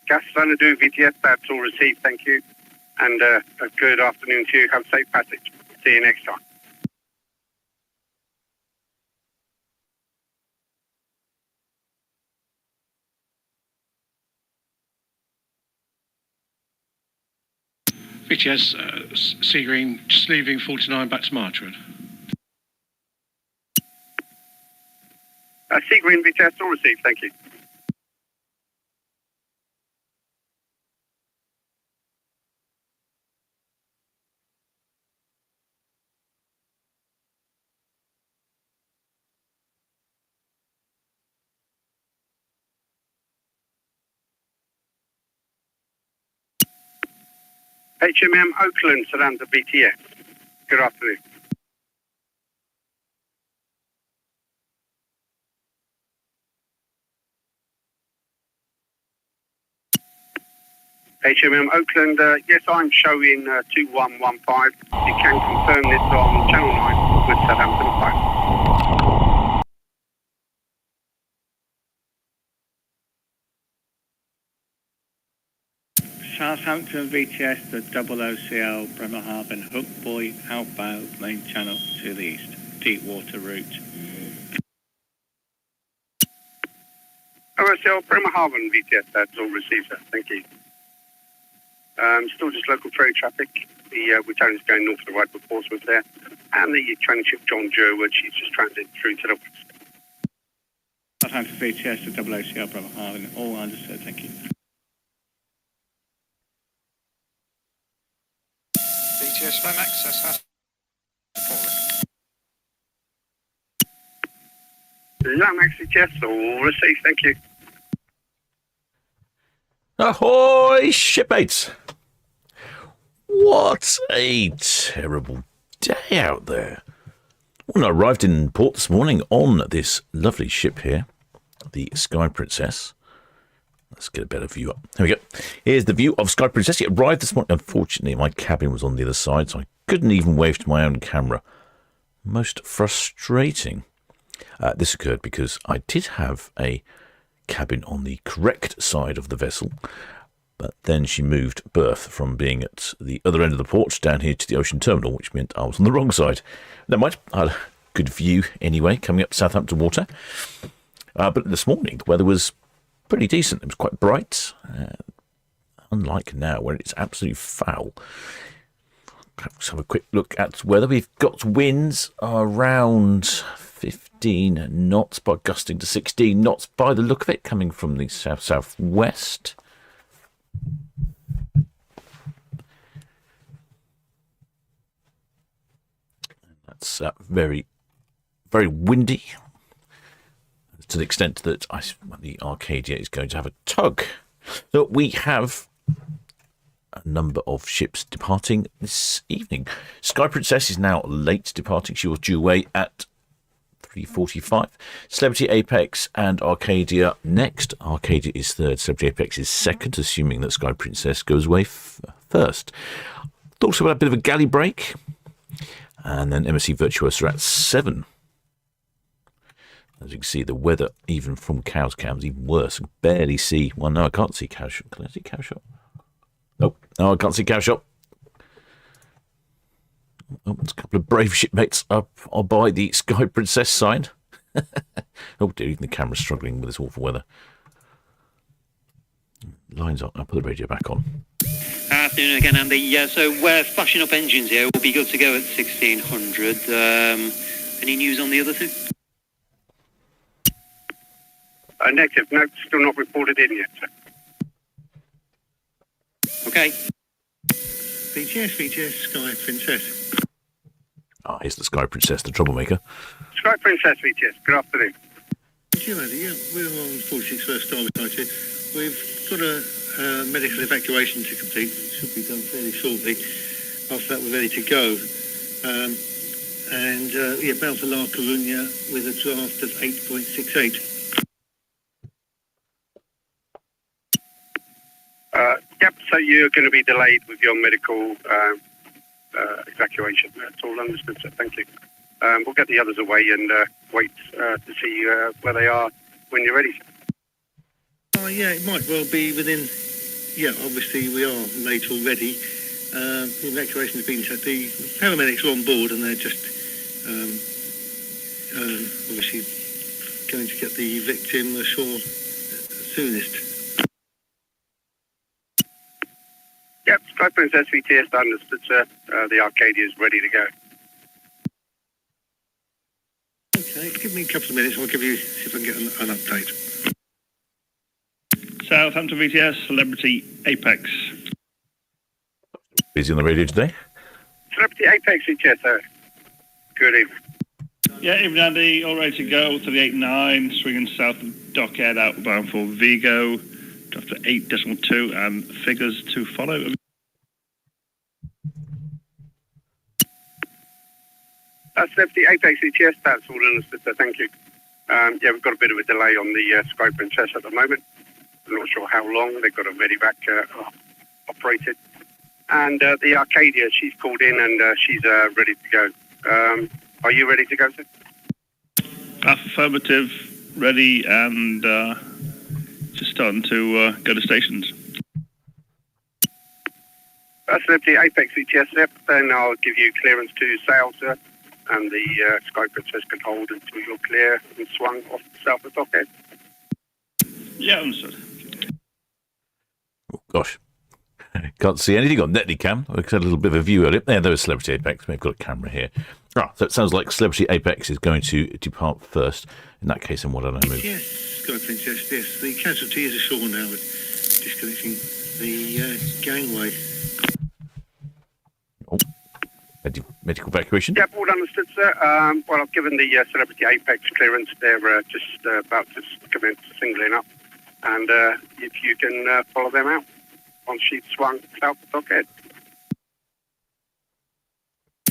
Gas Xanadu VTS, that's all received, thank you. And a good afternoon to you. Have a safe passage. See you next time. VTS, Sea Green, just leaving 49 back to Marchwood. Sea Green VTS, all received, thank you. HMM Oakland, Solent VTS. Good afternoon. HMM Oakland, yes, I'm showing 2115. You can confirm this on Channel 9 with Southampton 5. Southampton VTS, the OOCL, Bremerhaven, Hook Buoy, outbound main channel to the east, deep water route. OOCL, Bremerhaven VTS, that's all received, sir. Thank you. Still just local ferry traffic. The return is going north to the right of Portsmouth there. And the training ship John Jerwood, she's just transit through to the west. Southampton VTS, the OOCL, Bremerhaven, all understood, thank you. VTS, no access. Lomax VTS, all received, thank you. Ahoy, shipmates! What a terrible day out there. When I arrived in port this morning on this lovely ship here, the Sky Princess. Let's get a better view up. There we go. Here's the view of Sky Princess. It arrived this morning. Unfortunately, my cabin was on the other side, so I couldn't even wave to my own camera. Most frustrating. This occurred because I did have a cabin on the correct side of the vessel, but then she moved berth from being at the other end of the port down here to the ocean terminal, which meant I was on the wrong side. Never mind, I had a good view anyway coming up Southampton water. But this morning the weather was pretty decent. It was quite bright, unlike now where it's absolutely foul. Let's have a quick look at weather. We've got winds around 15 knots, but gusting to 16 knots by the look of it, coming from the south-southwest. That's very, very windy, to the extent that the Arcadia is going to have a tug. So we have a number of ships departing this evening. Sky Princess is now late departing. She was due away at 3:45. Celebrity Apex and Arcadia next. Arcadia is third. Celebrity Apex is second, assuming that Sky Princess goes away first. Thought about a bit of a galley break. And then MSC Virtuosa at 7. As you can see, the weather, even from Cow's Cam, is even worse. I can barely see. Well, no, I can't see Cow Shop. Can I see Cow Shop? Nope. No, I can't see Cow Shop. Oh, there's a couple of brave shipmates up by the Sky Princess sign. Oh dear, even the camera's struggling with this awful weather. Lines up. I'll put the radio back on. Afternoon again, Andy. So we're flashing up engines here. We'll be good to go at 1600. Any news on the other two? Negative. No, still not reported in yet, sir. Okay. VTS, Sky Princess. Here's the Sky Princess, the troublemaker. Sky Princess VTS, good afternoon. Thank you, Andy. Yeah, we're on 46 First Star United. We've got a medical evacuation to complete. Should be done fairly shortly. After that, we're ready to go. Bound for La Coruña with a draft of 8.68. Yep, so you're going to be delayed with your medical evacuation. That's all understood, sir. Thank you. We'll get the others away and wait to see where they are when you're ready, sir. Yeah, it might well be within yeah, obviously we are late already. The evacuation has been set. The paramedics are on board and they're just obviously going to get the victim ashore soonest. Yep, Sky Princess VTS understood, sir. The Arcadia is ready to go. Okay, give me a couple of minutes. I'll see if I can get an update. Southampton VTS, Celebrity Apex. Busy on the radio today? Celebrity Apex VTS, sir. Good evening. Yeah, even Andy, all ready to go to the 8-9, swinging south of Dockhead, outbound for Vigo, after 8.2, and figures to follow. Celebrity Apex VTS, that's all understood, sir. Thank you. Yeah, we've got a bit of a delay on the Sky Princess at the moment. I'm not sure how long. They've got a medivac operated. And the Arcadia, she's called in and she's ready to go. Are you ready to go, sir? Affirmative, ready, and just starting to go to stations. Celebrity Apex VTS, yep. Then I'll give you clearance to sail, sir. And the Sky Princess can hold until you're clear and swung off the south of Dockhead. Yeah, understood. Oh, gosh. Can't see anything on Netlycam. We had a little bit of a view at it. There was Celebrity Apex. We've got a camera here. Ah, so it sounds like Celebrity Apex is going to depart first. In that case, then what did I move? Yes, Sky Princess, yes. The casualty is ashore now, disconnecting the gangway. Oh, medical evacuation? Yep, all understood, sir. Well, I've given the Celebrity Apex clearance. They're just about to commence singling up. And if you can follow them out once she's swung south of Dockhead.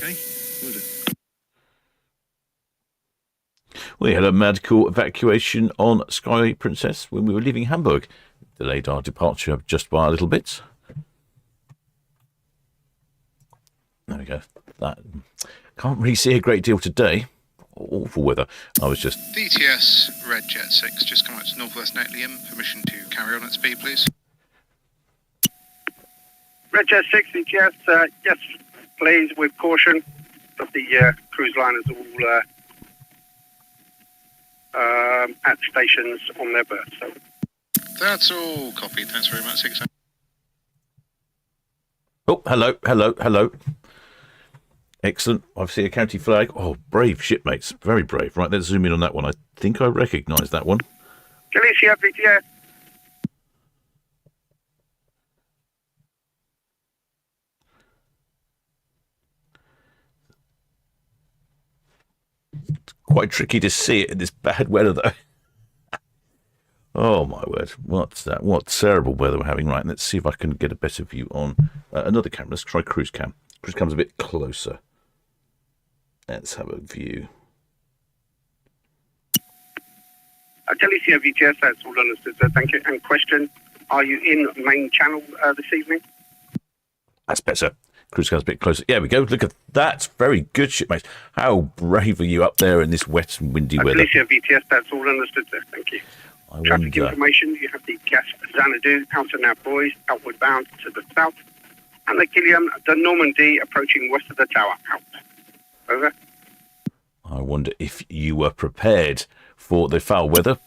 Okay, will do. We had a medical evacuation on Sky Princess when we were leaving Hamburg. Delayed our departure just by a little bit. There we go. That can't really see a great deal today. Awful weather. I was just... VTS, Red Jet 6, just come out to Northwest Netley. Permission to carry on at speed, please. Red Jet 6 VTS, yes, please, with caution. But the cruise liners all at stations on their berth. So. That's all copied. Thanks very much. 6. Oh, hello. Excellent. I see a county flag. Oh, brave shipmates. Very brave. Right, let's zoom in on that one. I think I recognise that one. Galicia VTS. It's quite tricky to see it in this bad weather, though. Oh, my word. What's that? What terrible weather we're having. Right, let's see if I can get a better view on another camera. Let's try cruise cam. Cruise cam's a bit closer. Let's have a view. Galicia VTS, that's all understood, sir. Thank you. And question, are you in main channel this evening? That's better. Cruise cam's a bit closer. Yeah, we go. Look at that. Very good, shipmates. How brave are you up there in this wet and windy weather? Galicia VTS, that's all understood, sir. Thank you. Traffic information, you have the gas Xanadu, outer nav buoys, outward bound to the south. And the Gilliam, the Normandy, approaching west of the tower. Out. Over. I wonder if you were prepared for the foul weather.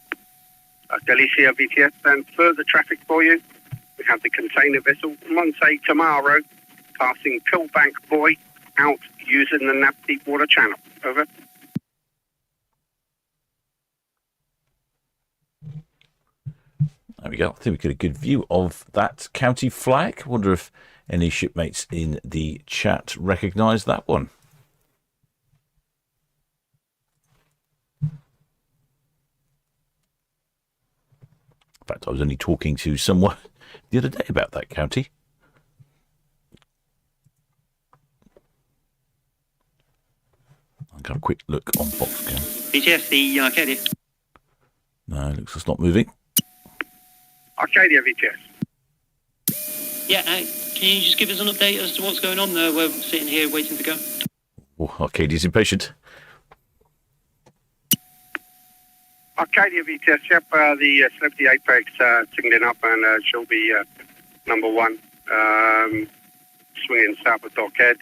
Galicia VTS, and further traffic for you. We have the container vessel Monte Tomaro passing Pillbank Buoy out using the Nav Deepwater Channel. Over. There we go. I think we get a good view of that county flag. Wonder if any shipmates in the chat recognise that one. In fact, I was only talking to someone the other day about that county. I'll have a quick look on Boxcam. VTS, the Arcadia. No, looks like it's not moving. Arcadia VTS. Yeah, can you just give us an update as to what's going on there? We're sitting here waiting to go. Oh, Arcadia's impatient. Arcadia VTS, yep, the Celebrity Apex signaling up and she'll be number 1, swinging south of Dockhead.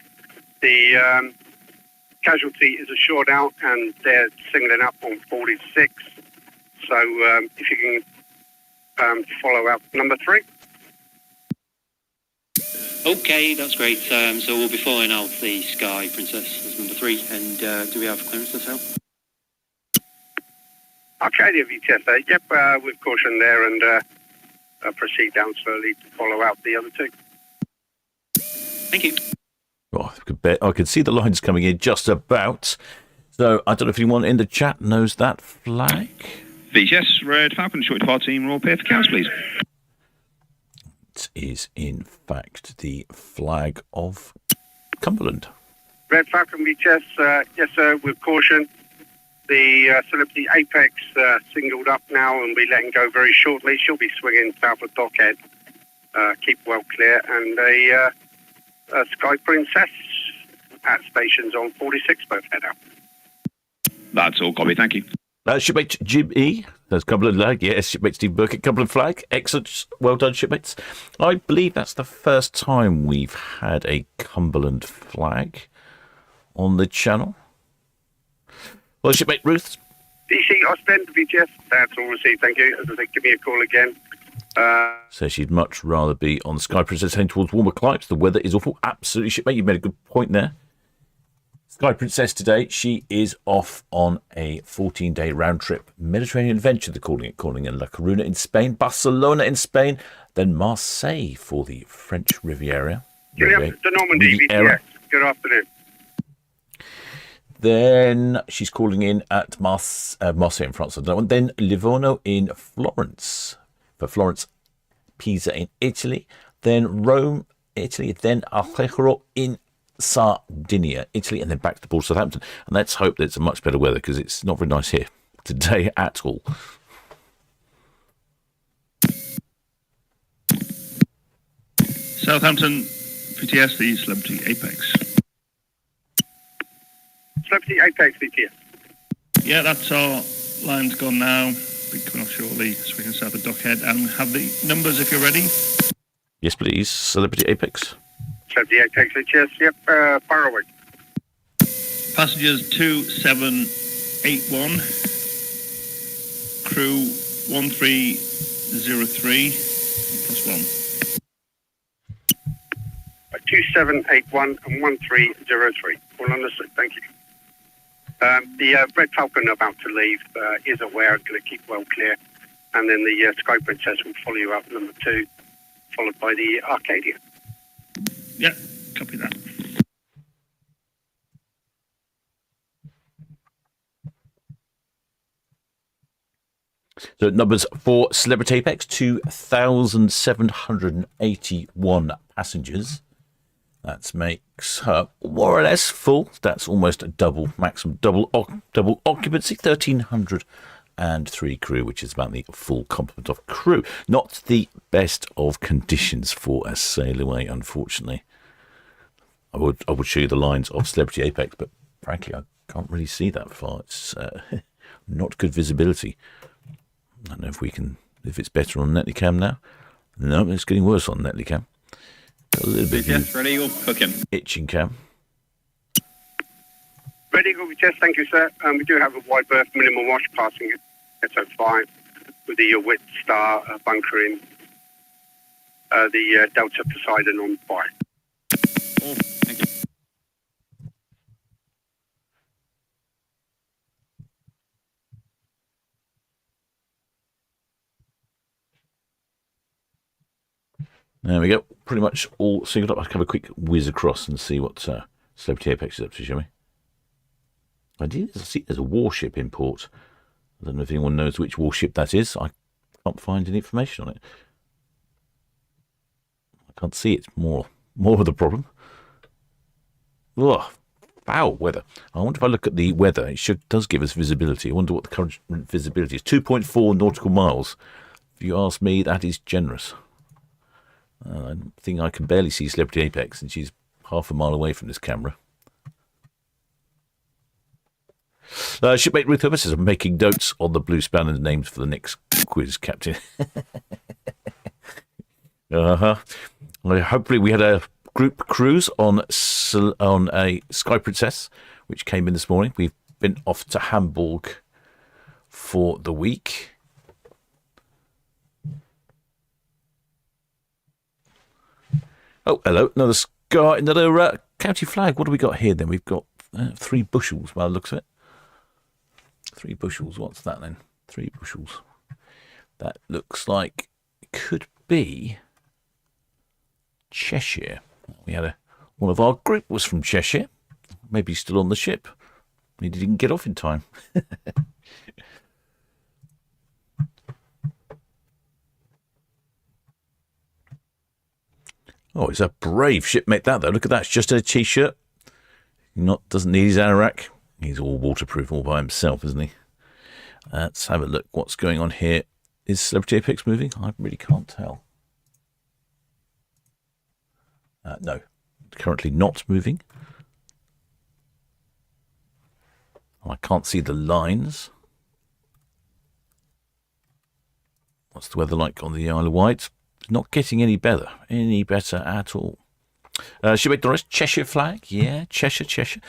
The casualty is a short out, and they're singling up on 46. So if you can follow out number 3. Okay, that's great. So we'll be following out the Sky Princess as number 3. And do we have clearance to sail? Arcadia VTS, yep, with caution there, and proceed down slowly to follow out the other 2. Thank you. Oh, I could see the lines coming in just about. So I don't know if anyone in the chat knows that flag. VTS, Red Falcon, short depart team, roll pair for cows, please. It is, in fact, the flag of Cumberland. Red Falcon VTS, yes, sir, with caution. The Celebrity Apex singled up now and be letting go very shortly. She'll be swinging south of Dockhead. Keep well clear. And a Sky Princess at stations on 46, both head out. That's all, copy, thank you. Shipmate Jim E. There's Cumberland flag. Yes, shipmate Steve Burkett, Cumberland flag. Excellent. Well done, shipmates. I believe that's the first time we've had a Cumberland flag on the channel. Well, shipmate Ruth. DC Ostend VTS, that's all received, thank you. As I say, give me a call again. Says she'd much rather be on Sky Princess heading towards warmer climes. The weather is awful. Absolutely, shipmate. You made a good point there. Sky Princess today, she is off on a 14-day round trip Mediterranean adventure, they're calling it La Coruna in Spain, Barcelona in Spain, then Marseille for the French Riviera. The Normandy VTS, good afternoon. Then she's calling in at Marseille in France. Then Livorno in Florence, for Florence, Pisa in Italy, then Rome, Italy, then Alejandro in Sardinia, Italy, and then back to the port of Southampton. And let's hope that it's a much better weather, because it's not very nice here today at all. Southampton, VTS, the Celebrity Apex. Celebrity Apex VTS. Yeah, that's our line's gone now. Be coming off shortly, swinging south of Dockhead, and have the numbers if you're ready. Yes, please. Celebrity Apex. Celebrity Apex VTS, yep, fire away. Passengers 2781, crew 1303, plus 1. 2781 and 1303. All understood, thank you. The Red Falcon about to leave is aware, going to keep well clear. And then the Sky Princess will follow you up, number 2, followed by the Arcadia. Yeah, copy that. So numbers for Celebrity Apex, 2,781 passengers. That makes her more or less full. That's almost a double, maximum double occupancy, 1,303 crew, which is about the full complement of crew. Not the best of conditions for a sail away, unfortunately. I would show you the lines of Celebrity Apex, but frankly, I can't really see that far. It's not good visibility. I don't know if it's better on Netlycam now. No, it's getting worse on Netlycam. A little bit. Yes, ready, you'll hook him. Itching cam. Ready, go VTS, thank you, sir. We do have a wide berth, minimum wash passing it, SO5, with the Wit Star bunkering the Delta Poseidon on fire. Oh, thank you. There we go. Pretty much all singled up. I'll have a quick whiz across and see what Celebrity Apex is up to, shall we? I see there's a warship in port. I don't know if anyone knows which warship that is. I can't find any information on it. I can't see it. More of the problem. Ugh, foul weather. I wonder if I look at the weather, it does give us visibility. I wonder what the current visibility is. 2.4 nautical miles. If you ask me, that is generous. I think I can barely see Celebrity Apex, and she's half a mile away from this camera. Shipmate Ruth Herbert says, I'm making notes on the blue span and names for the next quiz, Captain. Well, hopefully we had a group cruise on a Sky Princess, which came in this morning. We've been off to Hamburg for the week. Oh, hello. Another county flag. What do we got here then? We've got 3 bushels by the looks of it. 3 bushels. What's that then? 3 bushels. That looks like it could be Cheshire. We had one of our group was from Cheshire. Maybe he's still on the ship. He didn't get off in time. Oh, it's a brave shipmate that though. Look at that. It's just a t-shirt. Doesn't need his anorak. He's all waterproof all by himself, isn't he? Let's have a look. What's going on here? Is Celebrity Apex moving? I really can't tell. No, currently not moving. I can't see the lines. What's the weather like on the Isle of Wight? Not getting any better at all. Shipmate Doris, Cheshire flag. Yeah, Cheshire. Do you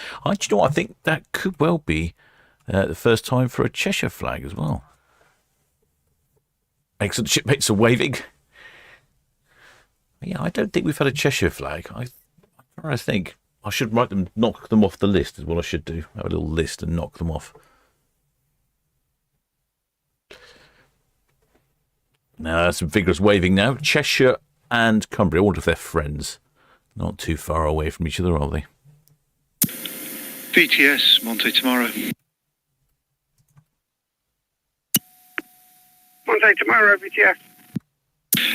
know what? I think that could well be the first time for a Cheshire flag as well. Excellent. Shipmates are waving. Yeah, I don't think we've had a Cheshire flag. I think I should knock them off the list is what I should do. Have a little list and knock them off. Now, some vigorous waving now. Cheshire and Cumbria. I wonder if they're friends. Not too far away from each other, are they? VTS, Monte tomorrow. Monday tomorrow, VTS.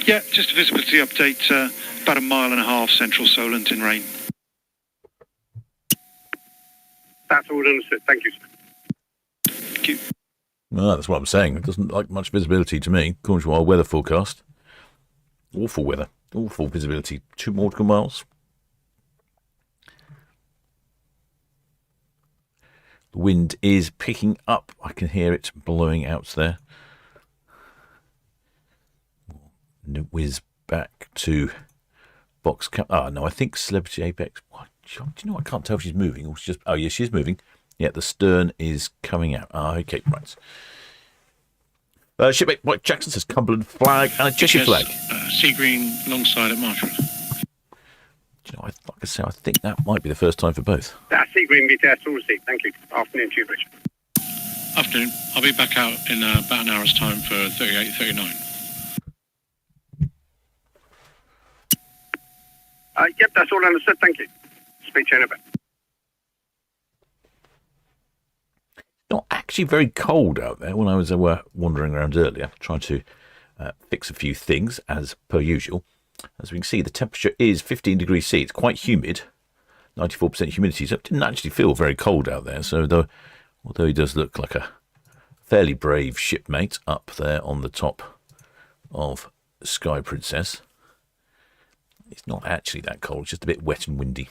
Yeah, just a visibility update. About 1.5 miles central Solent in rain. That's all understood. Thank you, sir. Thank you. Well, that's what I'm saying. It doesn't like much visibility to me, according to our weather forecast. Awful weather. Awful visibility. 2 nautical miles. The wind is picking up. I can hear it blowing out there. Whiz back to box cap. No, I think Celebrity Apex. What? Do you know? I can't tell if she's moving or she's just. Oh, yes, she's moving. Yeah, the stern is coming out. Okay, right. Shipmate Mike Jackson says Cumberland flag and a Cheshire flag. Sea green alongside at Marshall. Do you know, like I say, I think that might be the first time for both. That's Sea Green VTS, all received. Thank you. Afternoon to you, Richard. Afternoon. I'll be back out in about an hour's time for 38, 39. Yep, that's all understood. Thank you. Speak to you in a bit. Not actually very cold out there when I was wandering around earlier, trying to fix a few things as per usual. As we can see, the temperature is 15 degrees C. It's quite humid, 94% humidity, so it didn't actually feel very cold out there. So although he does look like a fairly brave shipmate up there on the top of Sky Princess, it's not actually that cold. It's just a bit wet and windy.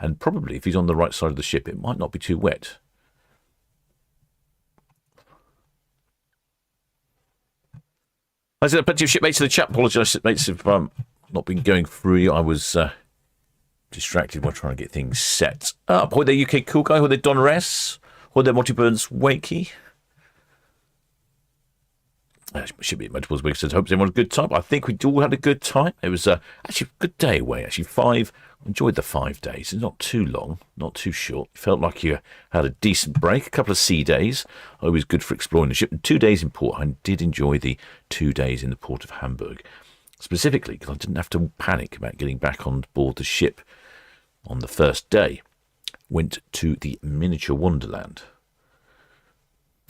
And probably if he's on the right side of the ship, it might not be too wet. I said plenty of shipmates in the chat. Apologise, shipmates, if I'm not been going through. I was distracted while trying to get things set up. Hi there, UK Cool Guy. Hi there, Don Ress. Hi there, Monty Burns Wakey. Should be multiple weeks. So hope everyone had a good time. I think we all had a good time. It was actually a good day away. Actually, enjoyed the 5 days. It's not too long, not too short. Felt like you had a decent break. A couple of sea days, always good for exploring the ship. And 2 days in port. I did enjoy the 2 days in the port of Hamburg, specifically because I didn't have to panic about getting back on board the ship on the first day. Went to the miniature wonderland.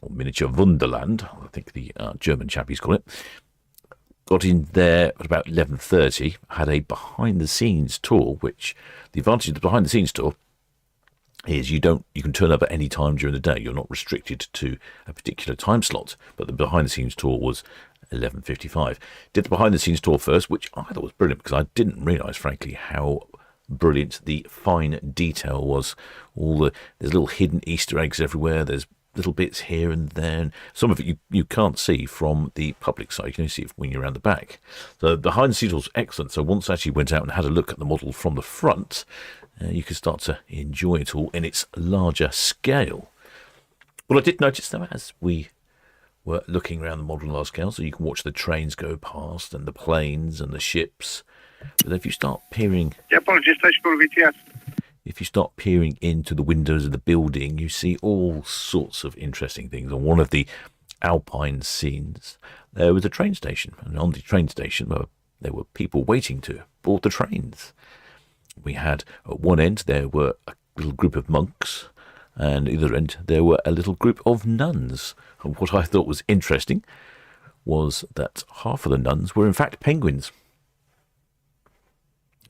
Or miniature Wunderland, I think the German chappies call it. Got in there at about 11:30. Had a behind-the-scenes tour, which the advantage of the behind-the-scenes tour is you can turn up at any time during the day. You're not restricted to a particular time slot. But the behind-the-scenes tour was 11:55. Did the behind-the-scenes tour first, which I thought was brilliant because I didn't realise, frankly, how brilliant the fine detail was. There's little hidden Easter eggs everywhere. There's little bits here and there. And some of it you can't see from the public side. You can only see it when you're around the back. So the behind the scenes was excellent. So once I actually went out and had a look at the model from the front, you could start to enjoy it all in its larger scale. Well, I did notice, though, as we were looking around the model large scale, so you can watch the trains go past and the planes and the ships. But if you start peering... Yeah, apologies, station for VTS. If you start peering into the windows of the building, you see all sorts of interesting things. On one of the Alpine scenes, there was a train station. And on the train station, there were people waiting to board the trains. We had, at one end, there were a little group of monks, and at the other end, there were a little group of nuns. And what I thought was interesting was that half of the nuns were, in fact, penguins.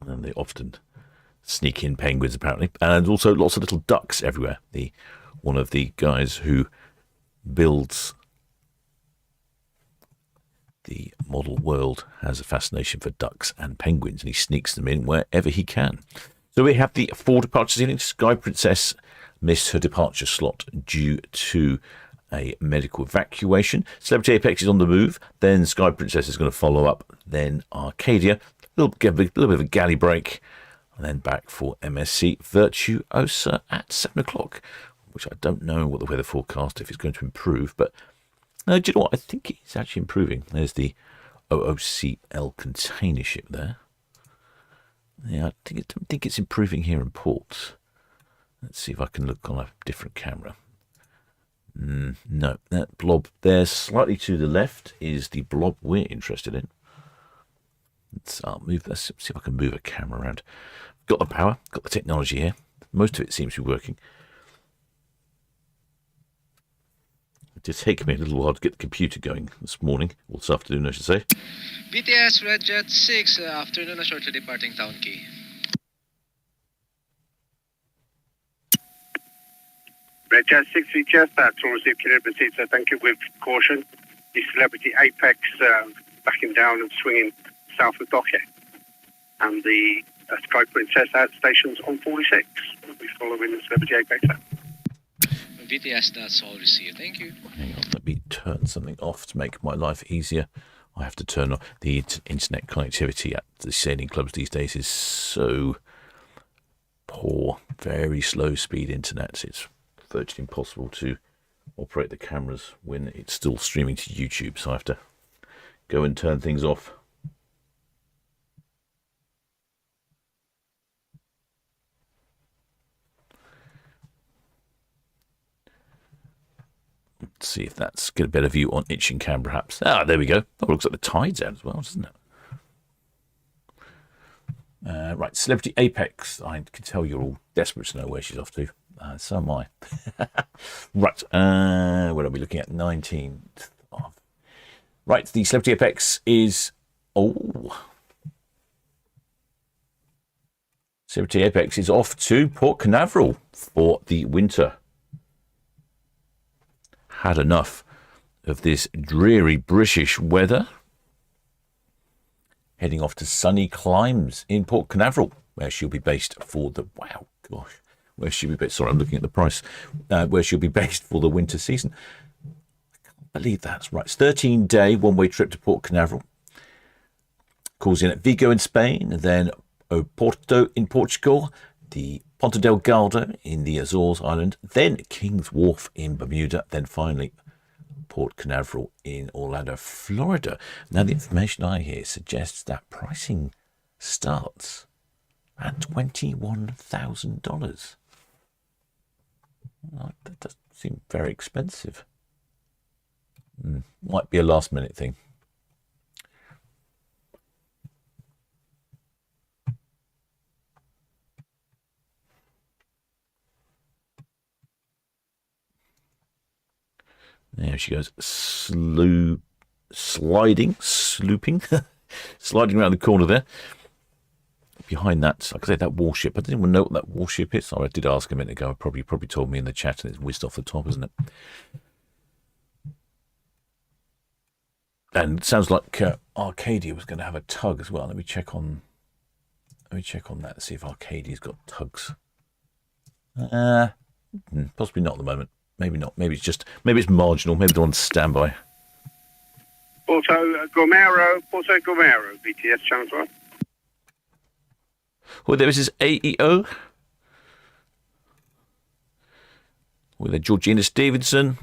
And they often sneak in penguins, apparently. And also lots of little ducks everywhere. One of the guys who builds the model world has a fascination for ducks and penguins, and he sneaks them in wherever he can. So we have the 4 departures in. Sky Princess missed her departure slot due to a medical evacuation. Celebrity Apex is on the move. Then Sky Princess is going to follow up. Then Arcadia, a little bit of a galley break, and then back for MSC Virtuosa at 7 o'clock, which I don't know what the weather forecast, if it's going to improve, but do you know what? I think it's actually improving. There's the OOCL container ship there. Yeah, I think it's improving here in port. Let's see if I can look on a different camera. No, that blob there slightly to the left is the blob we're interested in. Let's see if I can move a camera around. Got the power, got the technology here. Most of it seems to be working. It did take me a little while to get the computer going this morning, or this afternoon, I should say. BTS Red Jet 6, afternoon, shortly departing Town Quay. Red Jet 6 VTS, that's all received clear receipts, so thank you with caution. The Celebrity Apex backing down and swinging south of Dockhead. And the Sky Princess at stations on 46. We'll be following the Celebrity Apex out. VTS, that's all received. Thank you. Hang on, let me turn something off to make my life easier. I have to turn off the internet connectivity at the sailing clubs these days is so poor. Very slow speed internet. It's virtually impossible to operate the cameras when it's still streaming to YouTube, so I have to go and turn things off. Let's see if that's get a better view on Itching Cam, perhaps. Ah, there we go. Oh, it looks like the tide's out as well, doesn't it? Right, Celebrity Apex. I can tell you're all desperate to know where she's off to. So am I. Right, what are we looking at? 19th of... Right, the Celebrity Apex is... Celebrity Apex is off to Port Canaveral for the winter. Had enough of this dreary British weather. Heading off to sunny climes in Port Canaveral, where she'll be based for the... Wow, gosh. Where she'll be based... Sorry, I'm looking at the price. Where she'll be based for the winter season. I can't believe that's right. It's a 13-day one-way trip to Port Canaveral. Calls in at Vigo in Spain, then Oporto in Portugal, the Ponta Delgado in the Azores Island, then King's Wharf in Bermuda, then finally Port Canaveral in Orlando, Florida. Now, the information I hear suggests that pricing starts at $21,000. That doesn't seem very expensive. Might be a last-minute thing. There she goes, slooping, sliding around the corner there. Behind that, like I say, that warship. I didn't even know what that warship is. I did ask a minute ago. Probably told me in the chat, and it's whizzed off the top, isn't it? And it sounds like Arcadia was going to have a tug as well. Let me check on that. See if Arcadia's got tugs. Possibly not at the moment. maybe not. Maybe it's marginal. Maybe they're on standby. Porto Gomero, VTS channel 12. Well, there is AEO. With a Georgina Stevenson.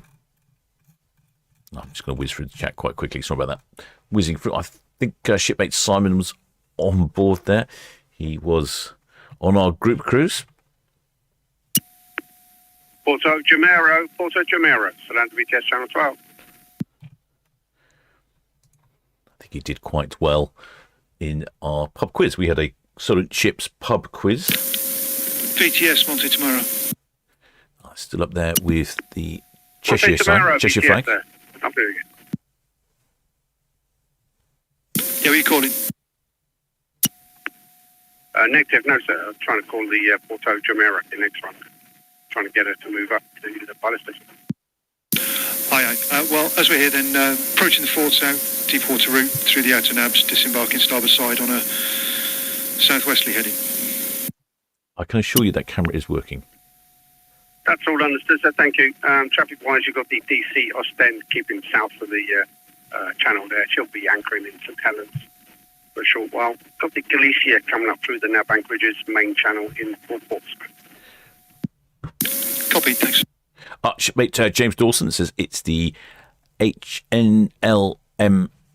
I'm just going to whiz through the chat quite quickly. Sorry about that. Whizzing through. I think shipmate Simon was on board there. He was on our group cruise. Porto Jamero, Solent VTS channel 12. I think he did quite well in our pub quiz. We had a Solent Ships pub quiz. VTS Monte tomorrow. Still up there with the Cheshire sign, Cheshire flag. I'm doing it. Yeah, where are you calling? Negative, no sir. I'm trying to call the Porto Jamera, the next one. Trying to get her to move up to the pilot station. Aye. Well, as we're here then, approaching the forts now, deep water route through the outer nabs, disembarking starboard side on a southwesterly heading. I can assure you that camera is working. That's all understood, sir. Thank you. Traffic-wise, you've got the DC Ostend keeping south of the channel there. She'll be anchoring in St Helens for a short while. Got the Galicia coming up through the Nab Anchorage's main channel in Port Portsmouth. Copy, thanks. Shipmate James Dawson says it's the HNLMS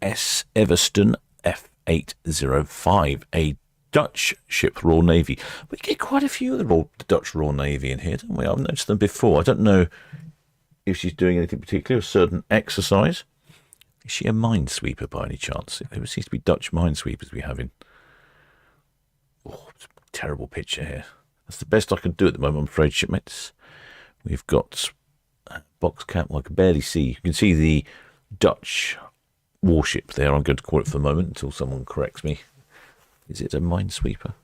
Everston F805, a Dutch ship, Royal Navy. We get quite a few of the Dutch Royal Navy in here, don't we? I've noticed them before. I don't know if she's doing anything particular, a certain exercise. Is she a minesweeper by any chance? There seems to be Dutch minesweepers we have in. Oh, it's a terrible picture here. That's the best I can do at the moment, I'm afraid, shipmates. We've got box cap, I can barely see. You can see the Dutch warship there. I'm going to call it for the moment until someone corrects me. Is it a minesweeper?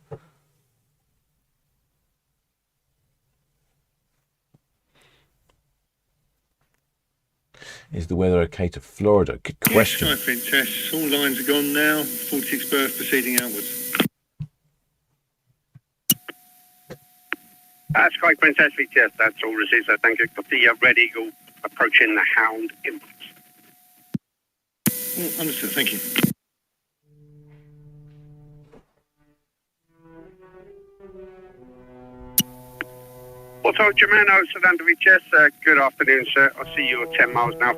Is the weather okay to Florida? Good question. Yes, Sky Princess. All lines are gone now. 46 berth proceeding outwards. Sky Princess VTS, that's all received, so thank you. Got the Red Eagle approaching the Hound inputs. Oh, understood, thank you. Porto Germano, Solent VTS, good afternoon, sir. I see you're 10 miles now.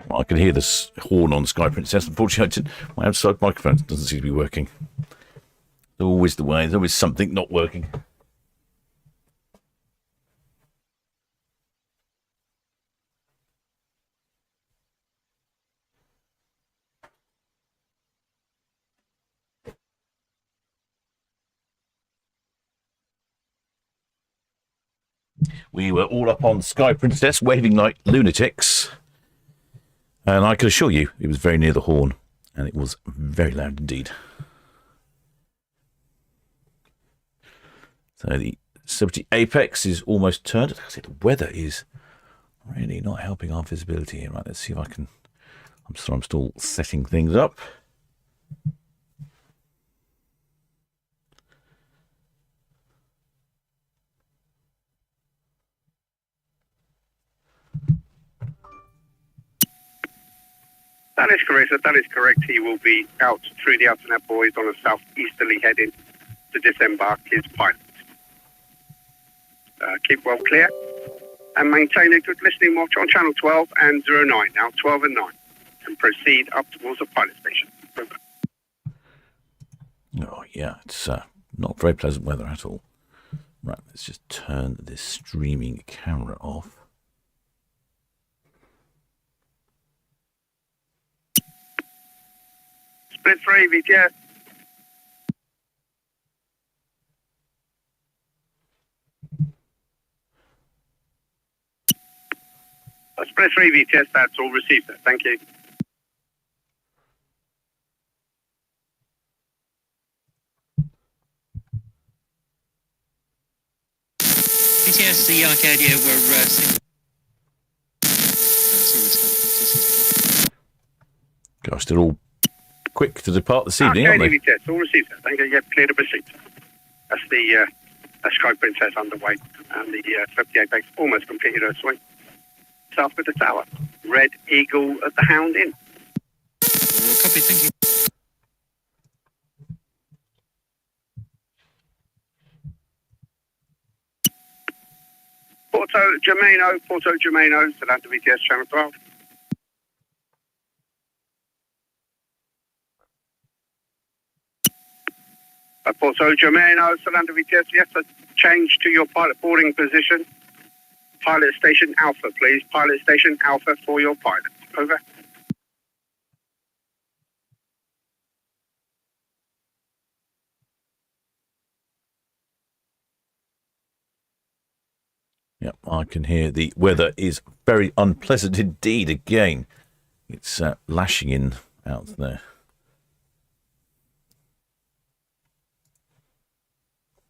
Well, I can hear this horn on Sky Princess. Unfortunately, my outside microphone doesn't seem to be working. Always the way. There's always something not working. We were all up on Sky Princess, waving like lunatics. And I can assure you, it was very near the horn. And it was very loud indeed. So the Celebrity Apex is almost turned. Like I say, the weather is really not helping our visibility here. Right, let's see if I can. I'm still setting things up. That is correct, sir. That is correct. He will be out through the outer net buoys on a southeasterly heading to disembark his pilot. Keep well clear and maintain a good listening watch on channel 12 and 09, now 12 and 9, and proceed up towards the pilot station. Over. Oh, yeah, it's not very pleasant weather at all. Right, let's just turn this streaming camera off. Split 3, VTS. Split 3, VTS, that's all received, sir. Thank you. VTS VTS, the Arcadia were... Gosh, they're all quick to depart this evening, aren't they? VTS, all received. Thank you. Yep, clear to proceed. That's the Sky Princess underway, and the 58 bags almost completed her swing. South with the tower. Red Eagle at the Hound Inn. Copy, thank you. Porto Germano, Solent VTS, channel 12. Porto Germano, Solent VTS, yes, change to your pilot boarding position. Pilot station Alpha, please. Pilot station Alpha for your pilot. Over. Yep, I can hear the weather is very unpleasant indeed again. It's lashing in out there.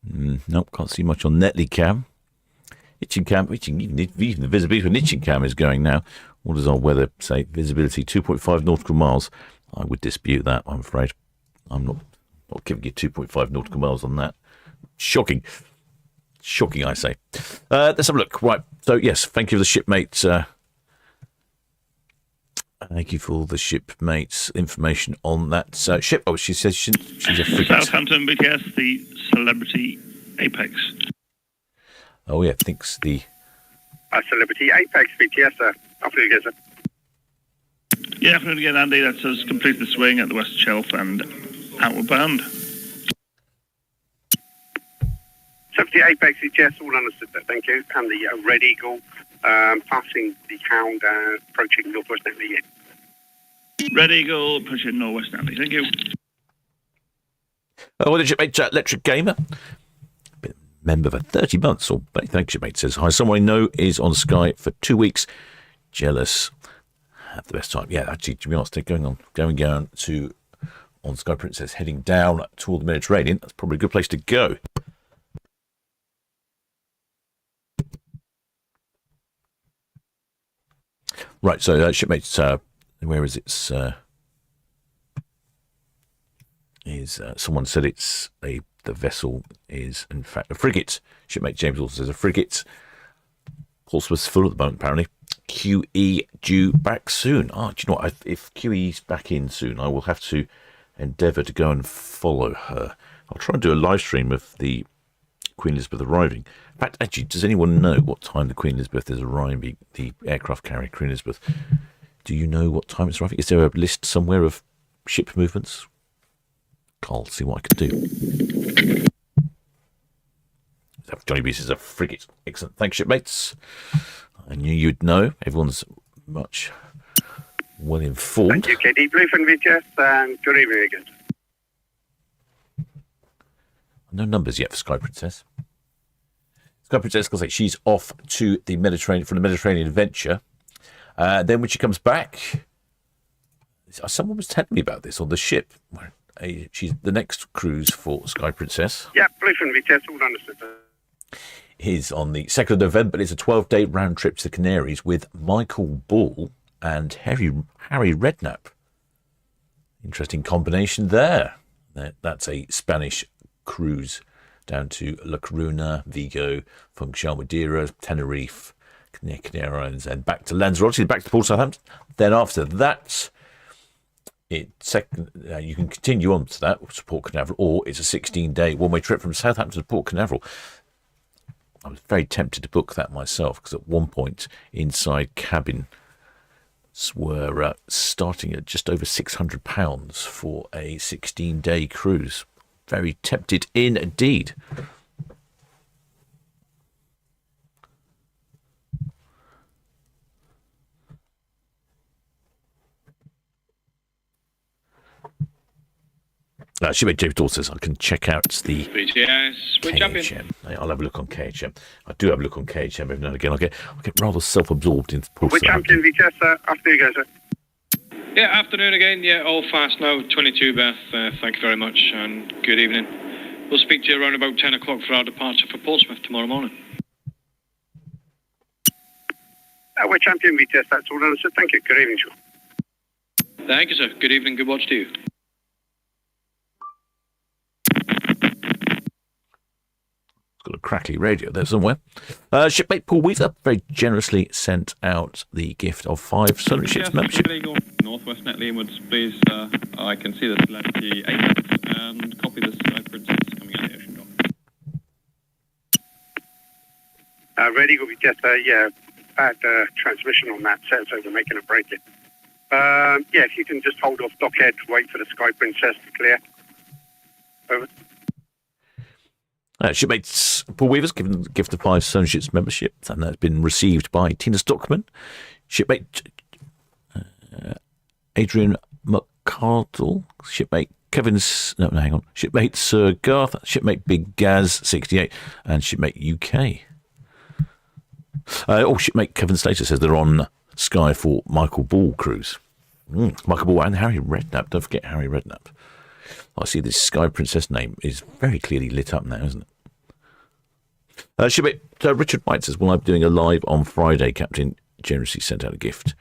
Nope, can't see much on Netley Cam. Even the visibility for Itching Cam is going now. What does our weather say? Visibility 2.5 nautical miles. I would dispute that, I'm afraid. I'm not giving you 2.5 nautical miles on that. Shocking. Shocking, I say. Let's have a look. Right. So, yes, thank you for the shipmates. Thank you for the shipmates' information on that ship. Oh, she says she's a frigate. Southampton BTS, the Celebrity Apex. Oh, yeah, thinks the... Celebrity Apex VTS, sir. Off you go, sir. Yeah, afternoon again, Andy. That's us complete the swing at the West Shelf and outward bound. 70 Apex VTS, all understood there, thank you. And the Red Eagle passing the Hound, approaching Northwest Netley. Red Eagle, pushing Northwest Netley, thank you. Well, the shipmate Electric Gamer, been a member for 30 months, or thank you, shipmate, says, hi, someone I know is on Sky for 2 weeks. Jealous. Have the best time. Yeah, actually, to be honest, they're going down to, on Sky Princess, heading down toward the Mediterranean. That's probably a good place to go. Right, so shipmates, where is it? Someone said the vessel is in fact a frigate. Shipmate James also says a frigate. Portsmouth's full at the moment, apparently. QE due back soon. Do you know what? If QE's back in soon, I will have to endeavour to go and follow her. I'll try and do a live stream of the Queen Elizabeth arriving. In fact, actually, does anyone know what time the Queen Elizabeth is arriving, the aircraft carrier Queen Elizabeth? Do you know what time it's arriving? Is there a list somewhere of ship movements? I'll see what I can do. Johnny B says a frigate. Excellent. Thanks, shipmates. I knew you'd know. Everyone's much well informed. Thank you, KD Blue from VTS, and good evening again. No numbers yet for Sky Princess. Sky Princess, because she's off to the Mediterranean for the Mediterranean adventure. Then when she comes back, someone was telling me about this on the ship. She's the next cruise for Sky Princess. Yeah, Blue from VTS, all understood. Is on the 2nd of November. It's a 12-day round trip to the Canaries with Michael Ball and Harry Redknapp. Interesting combination there. That's a Spanish cruise down to La Coruna, Vigo, Funchal, Madeira, Tenerife, Canary Islands, and back to Lanzarote, back to Port Southampton. Then after that, you can continue on to that to Port Canaveral, or it's a 16-day one-way trip from Southampton to Port Canaveral. I was very tempted to book that myself because at one point inside cabin were starting at just over £600 for a 16-day cruise. Very tempted indeed. Shipmate James Dawes says I can check out the KHM. I'll have a look on KHM. I do have a look on KHM every now and again. I get rather self-absorbed in Port Southampton. We're champion VTS, after you go, sir. Yeah, afternoon again. Yeah, all fast now. 22 Beth. Thank you very much and good evening. We'll speak to you around about 10 o'clock for our departure for Portsmouth tomorrow morning. We're champion VTS, that's all done. So thank you. Good evening, Sean. Thank you, sir. Good evening. Good watch to you. Got a crackly radio there somewhere. Shipmate Paul Weaver very generously sent out the gift of 5 Solent Ships membership. Northwest Netley inwards, please. I can see the Telepathy 8 knots and copy the Sky Princess coming out of the ocean dock. Ready, go VTS. Yeah, bad transmission on that set, so we're making a break it. Yeah, if you can just hold off dockhead, wait for the Sky Princess to clear. Over. Shipmates Paul Weaver's given the gift of 5 Solent Ships membership, and that's been received by Tina Stockman. Shipmate Adrian McCardle, shipmate shipmate Sir Garth, shipmate Big Gaz 68, and shipmate UK. Shipmate Kevin Slater says they're on Sky for Michael Ball cruise. Michael Ball and Harry Redknapp. Don't forget Harry Redknapp. I see this Sky Princess name is very clearly lit up now, isn't it? Shipmate Richard White says, well, I'm doing a live on Friday. Captain generously sent out a gift.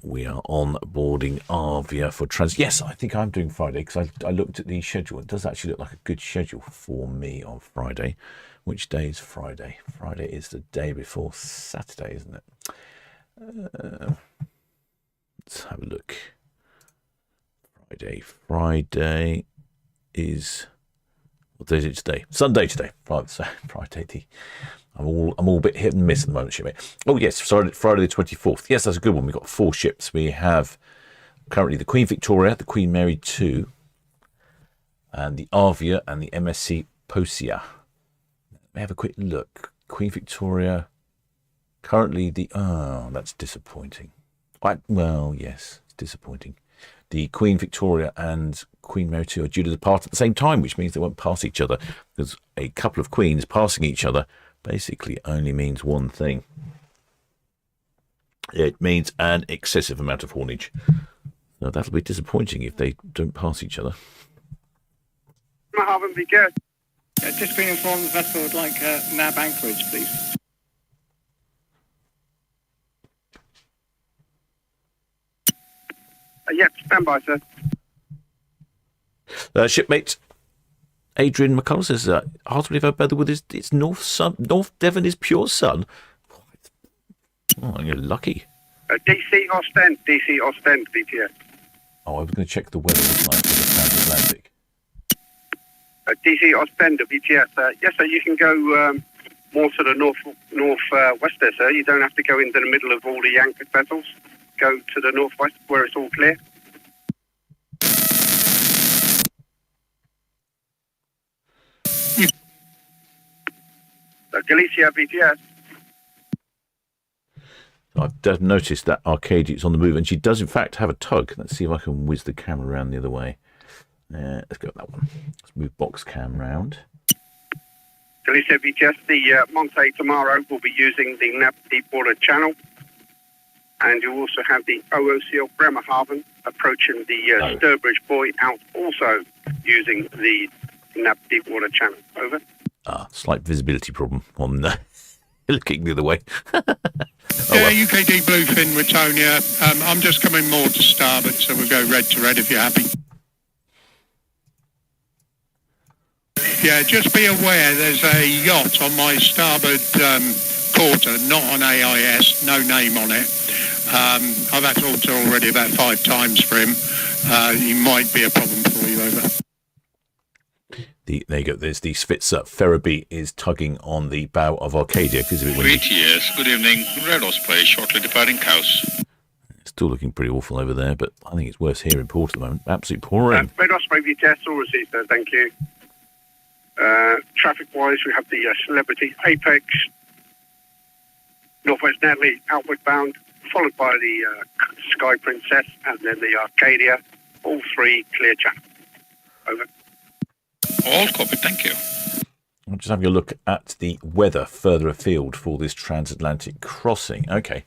We are on boarding Avia for trans. Yes, I think I'm doing Friday because I looked at the schedule. It does actually look like a good schedule for me on Friday. Which day is Friday? Friday is the day before Saturday, isn't it? Let's have a look. Friday is, what day is it today? Sunday today. Friday. I'm all a bit hit and miss at the moment, shipmate. Oh yes, Friday the 24th. Yes, that's a good one. We've got 4 ships. We have currently the Queen Victoria, the Queen Mary 2, and the Avia and the MSC Posia. Let me have a quick look. Queen Victoria, currently that's disappointing. Well, yes, it's disappointing. The Queen Victoria and Queen Mary 2 are due to depart at the same time, which means they won't pass each other, because a couple of queens passing each other basically only means one thing. It means an excessive amount of haulage. So that'll be disappointing if they don't pass each other. Marvin, be good. Just been informed the vessel would like NAB anchorage, please. Yep, stand by, sir. Shipmate Adrian McCullough says, hard to believe how bad the weather is. It's North Devon is pure sun. Oh, you're lucky. DC Ostend, VTS. Oh, I was going to check the weather tonight for the transatlantic. DC Ostend, VTS. Yes, sir, you can go more to the northwest there, sir. You don't have to go into the middle of all the anchored vessels. Go to the northwest where it's all clear. Galicia VTS. I've noticed that Arcadia is on the move, and she does in fact have a tug. Let's see if I can whiz the camera around the other way. Let's go with that one. Let's move box cam round. Galicia VTS, the Monte tomorrow will be using the NAB Deepwater Channel. And you also have the OOCL Bremerhaven approaching the Sturbridge Buoy out, also using the NAB Deepwater Channel. Over. Slight visibility problem on looking the other way. UKD Bluefin, Ratonia. I'm just coming more to starboard, so we'll go red to red if you're happy. Yeah, just be aware there's a yacht on my starboard quarter, not on AIS, no name on it. I've had to alter already about 5 times for him. He might be a problem for you, over. There you go. There's the Svitzer Ferriby is tugging on the bow of Arcadia because of it. Yes, good evening. Red Osprey, shortly departing Cows. Still looking pretty awful over there, but I think it's worse here in port at the moment. Absolute pouring. Red Osprey VTS, all received, sir. Thank you. Traffic-wise, we have the Celebrity Apex, Northwest Netley, outward bound, followed by the Sky Princess, and then the Arcadia. All 3 clear channel. Over. All copy, thank you. I'm just having a look at the weather further afield for this transatlantic crossing. Okay.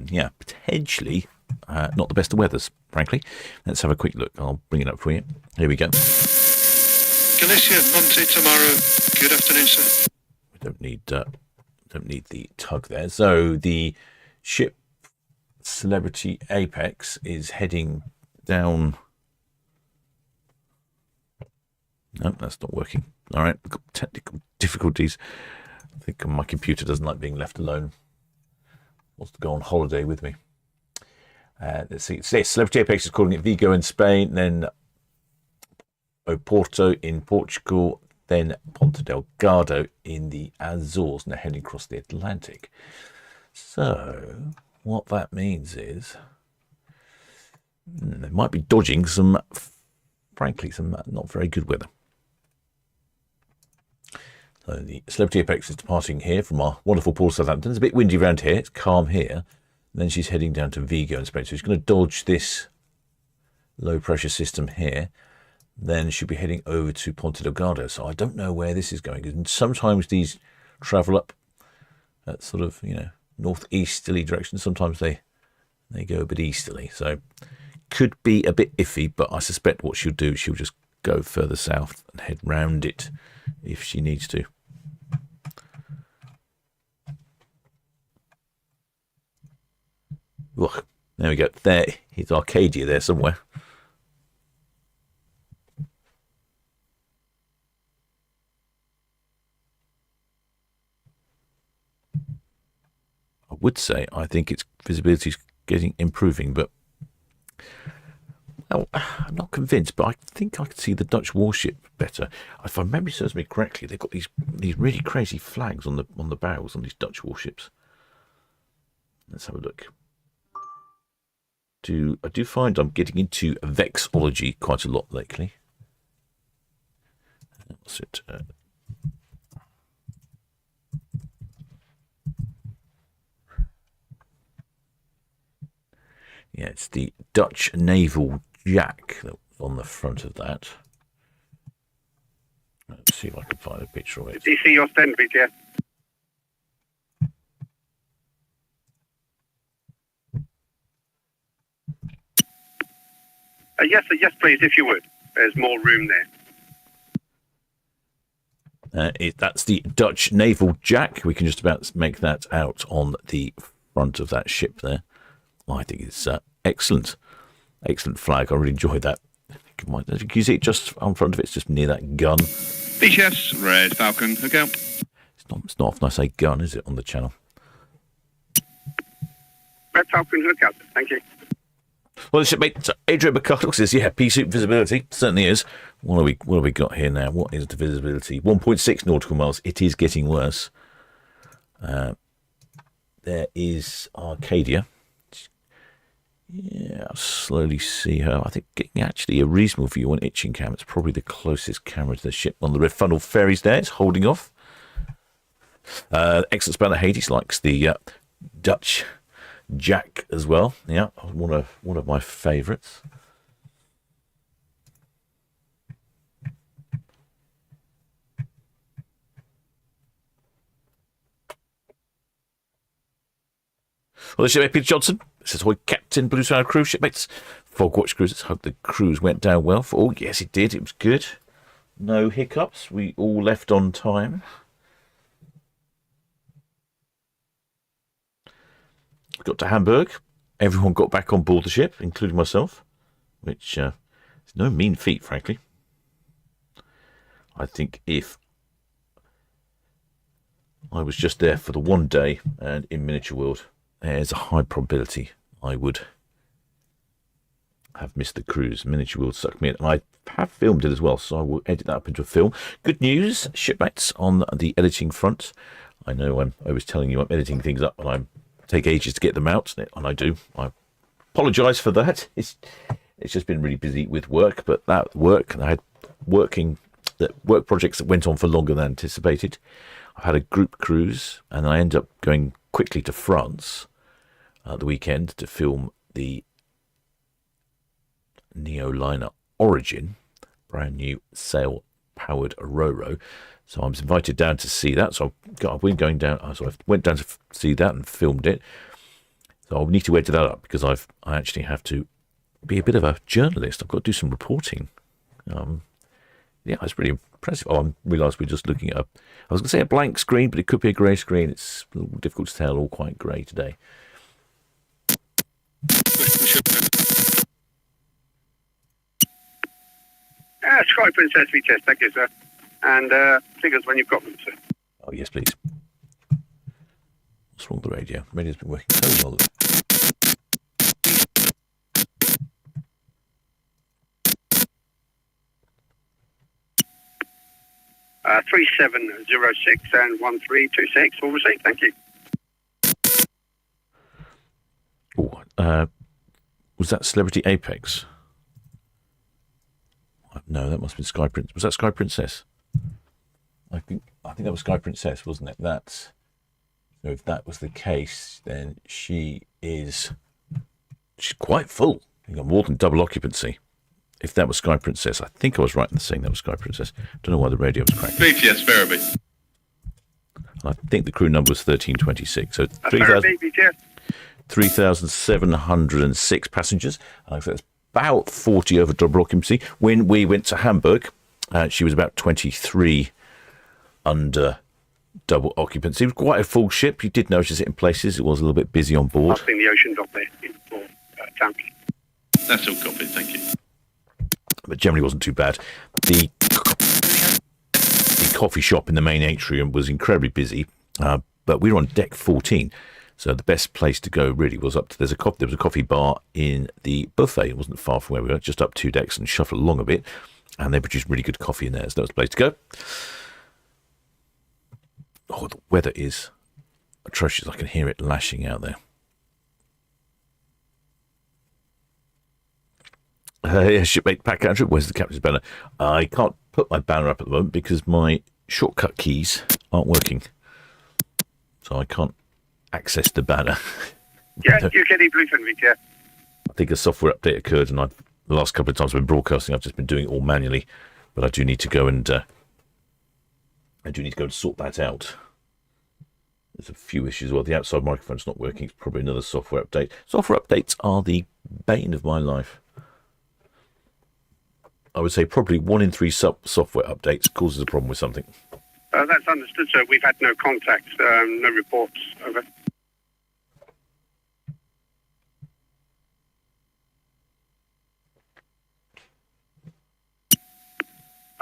Yeah, potentially not the best of weathers, frankly. Let's have a quick look. I'll bring it up for you. Here we go. Galicia, Monte tomorrow. Good afternoon, sir. We don't need don't need the tug there. So the ship Celebrity Apex is heading down. No, that's not working. All right, got technical difficulties. I think my computer doesn't like being left alone. Wants to go on holiday with me. Let's see. It's this. Celebrity Apex is calling it Vigo in Spain, then Oporto in Portugal, then Ponta Delgado in the Azores, and they're heading across the Atlantic. So what that means is they might be dodging some, frankly, some not very good weather. So the Celebrity Apex is departing here from our wonderful port of Southampton. It's a bit windy around here. It's calm here. And then she's heading down to Vigo in Spain. So she's going to dodge this low pressure system here. Then she'll be heading over to Ponta Delgado. So I don't know where this is going. And sometimes these travel up at sort of, northeasterly direction. Sometimes they go a bit easterly. So could be a bit iffy, but I suspect what she'll do, she'll just go further south and head round it if she needs to. Look, there we go. There is Arcadia there somewhere. I would say I think its visibility is improving, but well, I'm not convinced. But I think I can see the Dutch warship better. If my memory serves me correctly, they've got these really crazy flags on the bows on these Dutch warships. Let's have a look. I do find I'm getting into vexology quite a lot lately. What's it? Yeah, it's the Dutch Naval Jack that was on the front of that. Let's see if I can find a picture of it. DC Ostend, BTS. Yes, please, if you would. There's more room there. That's the Dutch Naval Jack. We can just about make that out on the front of that ship there. I think it's excellent. Excellent flag. I really enjoyed that. Can you see it just on front of it? It's just near that gun. Busiest, Red Falcon, look out. It's not often I say gun, is it, on the channel? Red Falcon, look out. Thank you. Well, the shipmate Adrian McCulloch says, yeah, P-suit visibility certainly is. What have we got here now? What is the visibility? 1.6 nautical miles. It is getting worse. There is Arcadia. Yeah, I'll slowly see her. I think getting actually a reasonable view on Itching Cam. It's probably the closest camera to the ship. On the Red Funnel ferries there, it's holding off. Excellent spanner Hades likes the Dutch Jack as well. Yeah, one of my favourites. Well, the shipmate Peter Johnson says, "Ahoy, Captain Blue Sky Cruise shipmates. Fogwatch cruises. Hope the cruise went down well. Oh, yes, it did. It was good. No hiccups. We all left on time. We got to Hamburg. Everyone got back on board the ship, including myself, which is no mean feat, frankly. I think if I was just there for the one day and in Miniature World, there's a high probability I would have missed the cruise. Miniature World sucked me in, and I have filmed it as well, so I will edit that up into a film. Good news, shipmates, on the editing front. I know I was telling you I'm editing things up, and I take ages to get them out, and I do. I apologise for that. It's just been really busy with work, but that work, I had work projects that went on for longer than anticipated. I had a group cruise, and I ended up going quickly to France the weekend to film the Neoliner Origin, brand new sail-powered Roro. So I was invited down to see that. So I went down to see that and filmed it. So I'll need to edit that up because I actually have to be a bit of a journalist. I've got to do some reporting. Yeah, it's really impressive. Oh, I realised we're just looking at I was going to say a blank screen, but it could be a grey screen. It's a little difficult to tell, all quite grey today. Sky Princess VTS, thank you, sir. And figures when you've got them, sir. Oh, yes, please. What's wrong with the radio? The radio's been working so well. 3706 and 1326 all received, thank you. Was that Celebrity Apex? No, that must have been Sky Princess. Was that Sky Princess? I think that was Sky Princess, wasn't it? So if that was the case, then she's quite full. You got more than double occupancy. If that was Sky Princess, I think I was right in saying that was Sky Princess. Don't know why the radio was cracking. BTS Ferriby. I think the crew number was 1326. So 3,706 passengers. I think that's about 40 over double occupancy. When we went to Hamburg, she was about 23 under double occupancy. It was quite a full ship. You did notice it in places. It was a little bit busy on board. I've seen the ocean dock there for Town Quay. That's all copied, thank you. But generally wasn't too bad. The coffee shop in the main atrium was incredibly busy, but we were on deck 14. So the best place to go really was up to there was a coffee bar in the buffet. It wasn't far from where we were, just up 2 decks and shuffle along a bit. And they produced really good coffee in there. So that was the place to go. Oh, the weather is atrocious. I can hear it lashing out there. Yeah, shipmate Pat Catcher, where's the captain's banner? I can't put my banner up at the moment because my shortcut keys aren't working. So I can't access the banner. Yeah, you get Bluefin, yeah. I think a software update occurred, and the last couple of times I've been broadcasting, I've just been doing it all manually. But I do need to go and sort that out. There's a few issues. Well, the outside microphone's not working. It's probably another software update. Software updates are the bane of my life. I would say probably 1 in 3 software updates causes a problem with something. That's understood, sir. We've had no contacts, no reports. Over.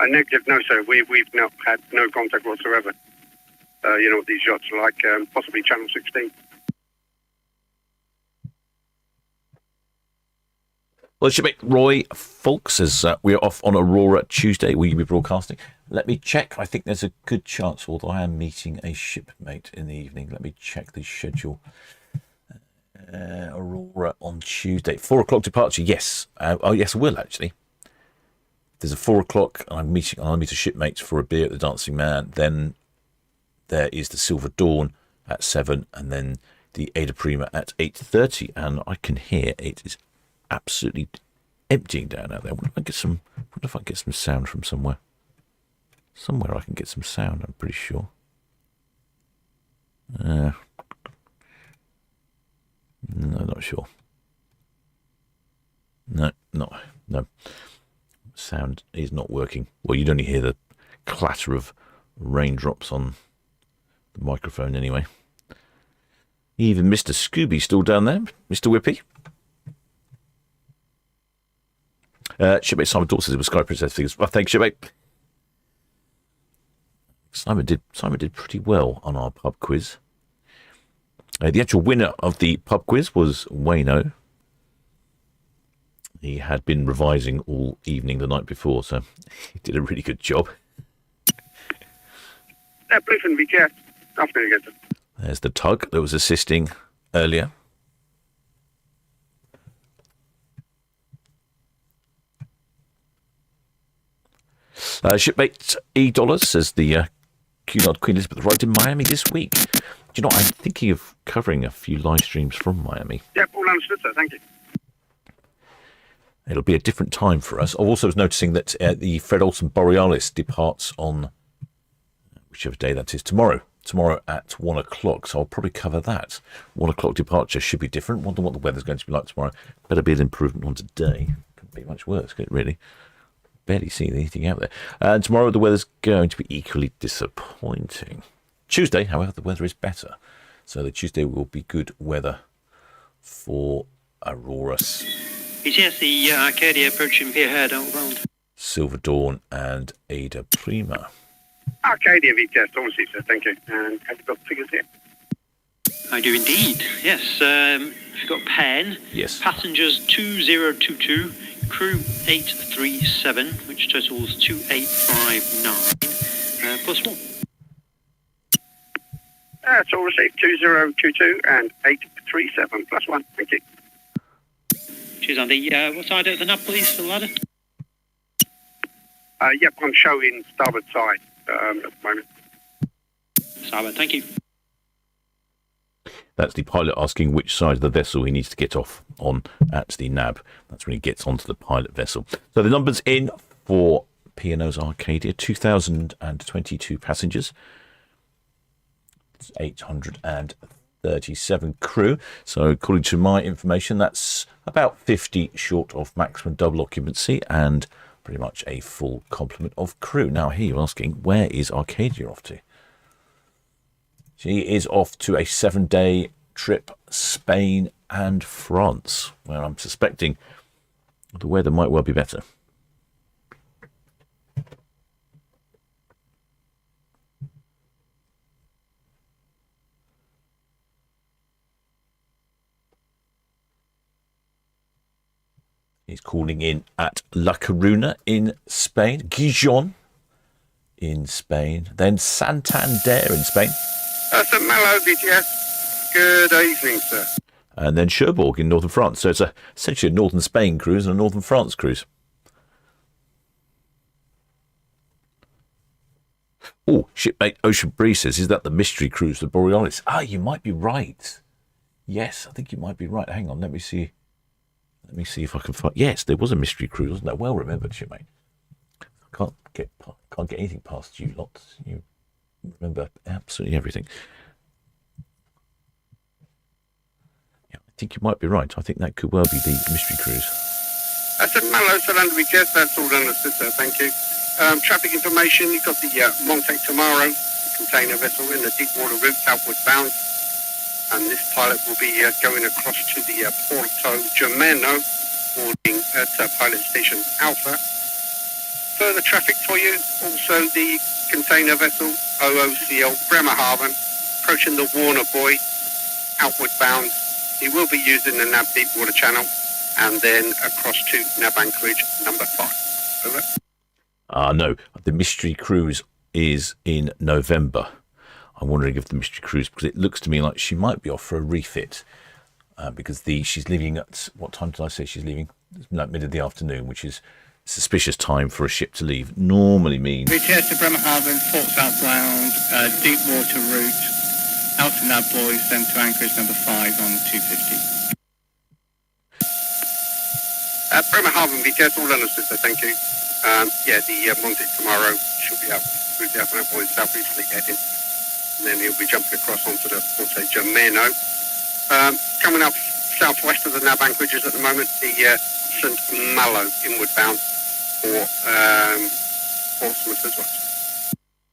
Negative, no, sir. We've not had no contact whatsoever. You know what these yachts are like, possibly Channel 16. Well, shipmate Roy Fulk says we're off on Aurora Tuesday. Will you be broadcasting? Let me check. I think there's a good chance, although I am meeting a shipmate in the evening. Let me check the schedule. Aurora on Tuesday. 4 o'clock departure, yes. Oh, yes, I will, actually. There's a 4 o'clock. I'll meet a shipmate for a beer at the Dancing Man. Then there is the Silver Dawn at 7, and then the Ada Prima at 8:30. And I can hear it is absolutely emptying down out there. I wonder if I can get some sound from somewhere. Somewhere I can get some sound, I'm pretty sure. No, not sure. No. Sound is not working. Well, you'd only hear the clatter of raindrops on the microphone anyway. Even Mr. Scooby's still down there. Mr. Whippy. Shipmate Simon Dawson says it was Sky Princess figures. Well, thanks, shipmate. Simon did pretty well on our pub quiz. The actual winner of the pub quiz was Wayno. He had been revising all evening the night before, so he did a really good job. Bluefin VTS. Afternoon again. There's the tug that was assisting earlier. Shipmate E Dollars says the Cunard Queen Elizabeth arrived in Miami this week. Do you know, I'm thinking of covering a few live streams from Miami. Yep, all understood, sir. Thank you. It'll be a different time for us. I also was noticing that the Fred Olsen Borealis departs on whichever day that is, tomorrow at 1 o'clock. So I'll probably cover that. 1 o'clock departure should be different. Wonder what the weather's going to be like tomorrow. Better be an improvement on today. Couldn't be much worse, could it really? barely seeing anything out there. And tomorrow the weather's going to be equally disappointing. Tuesday, however, the weather is better. So the Tuesday will be good weather for Auroras, Yes, the Arcadia approaching Pierhead outbound. Silver Dawn and Ada Prima. Arcadia VTS, obviously, sir, thank you. And have you got figures here? I do indeed, yes. You've got pen. Yes. Passengers 2022, crew 837, which totals 2859, plus one. That's all received, 2022 and 837 plus one, thank you. Cheers, Andy. What side of the nab, please, for the ladder? Yep, I'm showing starboard side at the moment. Starboard, thank you. That's the pilot asking which side of the vessel he needs to get off on at the nab. That's when he gets onto the pilot vessel. So the numbers in for P&O's Arcadia, 2,022 passengers. It's 837 crew. So according to my information, that's about 50 short of maximum double occupancy and pretty much a full complement of crew. Now here you're asking, where is Arcadia off to? She is off to a 7-day trip, Spain and France, where I'm suspecting the weather might well be better. He's calling in at La Coruna in Spain, Gijon in Spain, then Santander in Spain. St. Malo, VTS. Good evening, sir. And then Cherbourg in northern France. So it's essentially a northern Spain cruise and a northern France cruise. Oh, shipmate Ocean Breeze says, is that the mystery cruise, the Borealis? Ah, you might be right. Yes, I think you might be right. Hang on, let me see. Let me see if I can find... Yes, there was a mystery cruise, wasn't there? Well remembered, shipmate. I can't get anything past you lots. You remember absolutely everything. Yeah, I think you might be right. I think that could well be the mystery cruise. St. Malo, Solent Ships, that's all understood, sir, thank you. Traffic information, you've got the Monte Tomaro container vessel in the deep water route, outward bound. And this pilot will be going across to the Porto Germano, boarding at pilot station Alpha. Further traffic for you, also the container vessel OOCL Bremerhaven, approaching the Warner Buoy, outward bound. He will be using the NAB Deepwater Channel, and then across to NAB Anchorage number 5. Over. No, the mystery cruise is in November. I'm wondering if the mystery cruise, because it looks to me like she might be off for a refit, because she's leaving at, what time did I say she's leaving? Like mid of the afternoon, which is a suspicious time for a ship to leave. Normally means... VTS to Bremerhaven, port southbound, deep water route, out to NAB Buoys, then to Anchorage number 5 on 250. Bremerhaven VTS, all understood, sir, thank you. The Monte tomorrow should be out through the Alpha NAB Buoys southeasterly heading. And then he'll be jumping across onto the Porto Germano. Coming up southwest of the NAB Anchorages at the moment, the St. Malo inward bound for Portsmouth as well.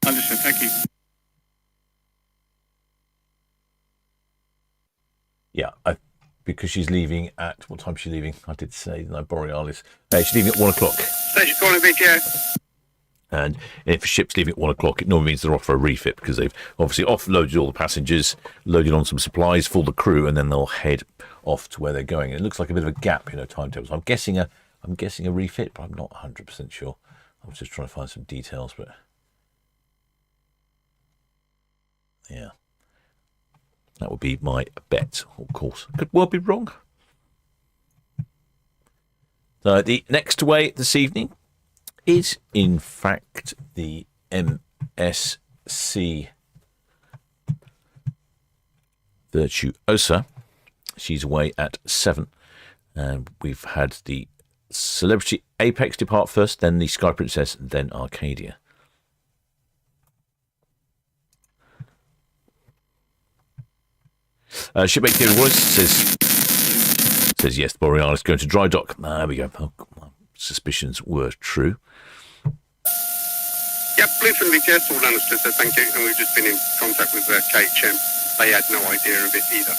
Understood, thank you. Yeah, because she's leaving at... What time is she leaving? I did say, no, Borealis. She's leaving at 1 o'clock. Station calling VTS. And if a ship's leaving at 1 o'clock, it normally means they're off for a refit, because they've obviously offloaded all the passengers, loaded on some supplies for the crew, and then they'll head off to where they're going. And it looks like a bit of a gap, timetables. I'm guessing a refit, but I'm not 100% sure. I was just trying to find some details, but yeah, that would be my bet. Of course, could well be wrong. So the next away this evening is in fact the MSC Virtuosa. She's away at 7. And we've had the Celebrity Apex depart first, then the Sky Princess, then Arcadia. Shipmate David Royce says yes, the Borealis going to dry dock. There we go. suspicions were true. Yep, blue from VTS, all understood, so thank you. And we've just been in contact with KHM. They had no idea of it either.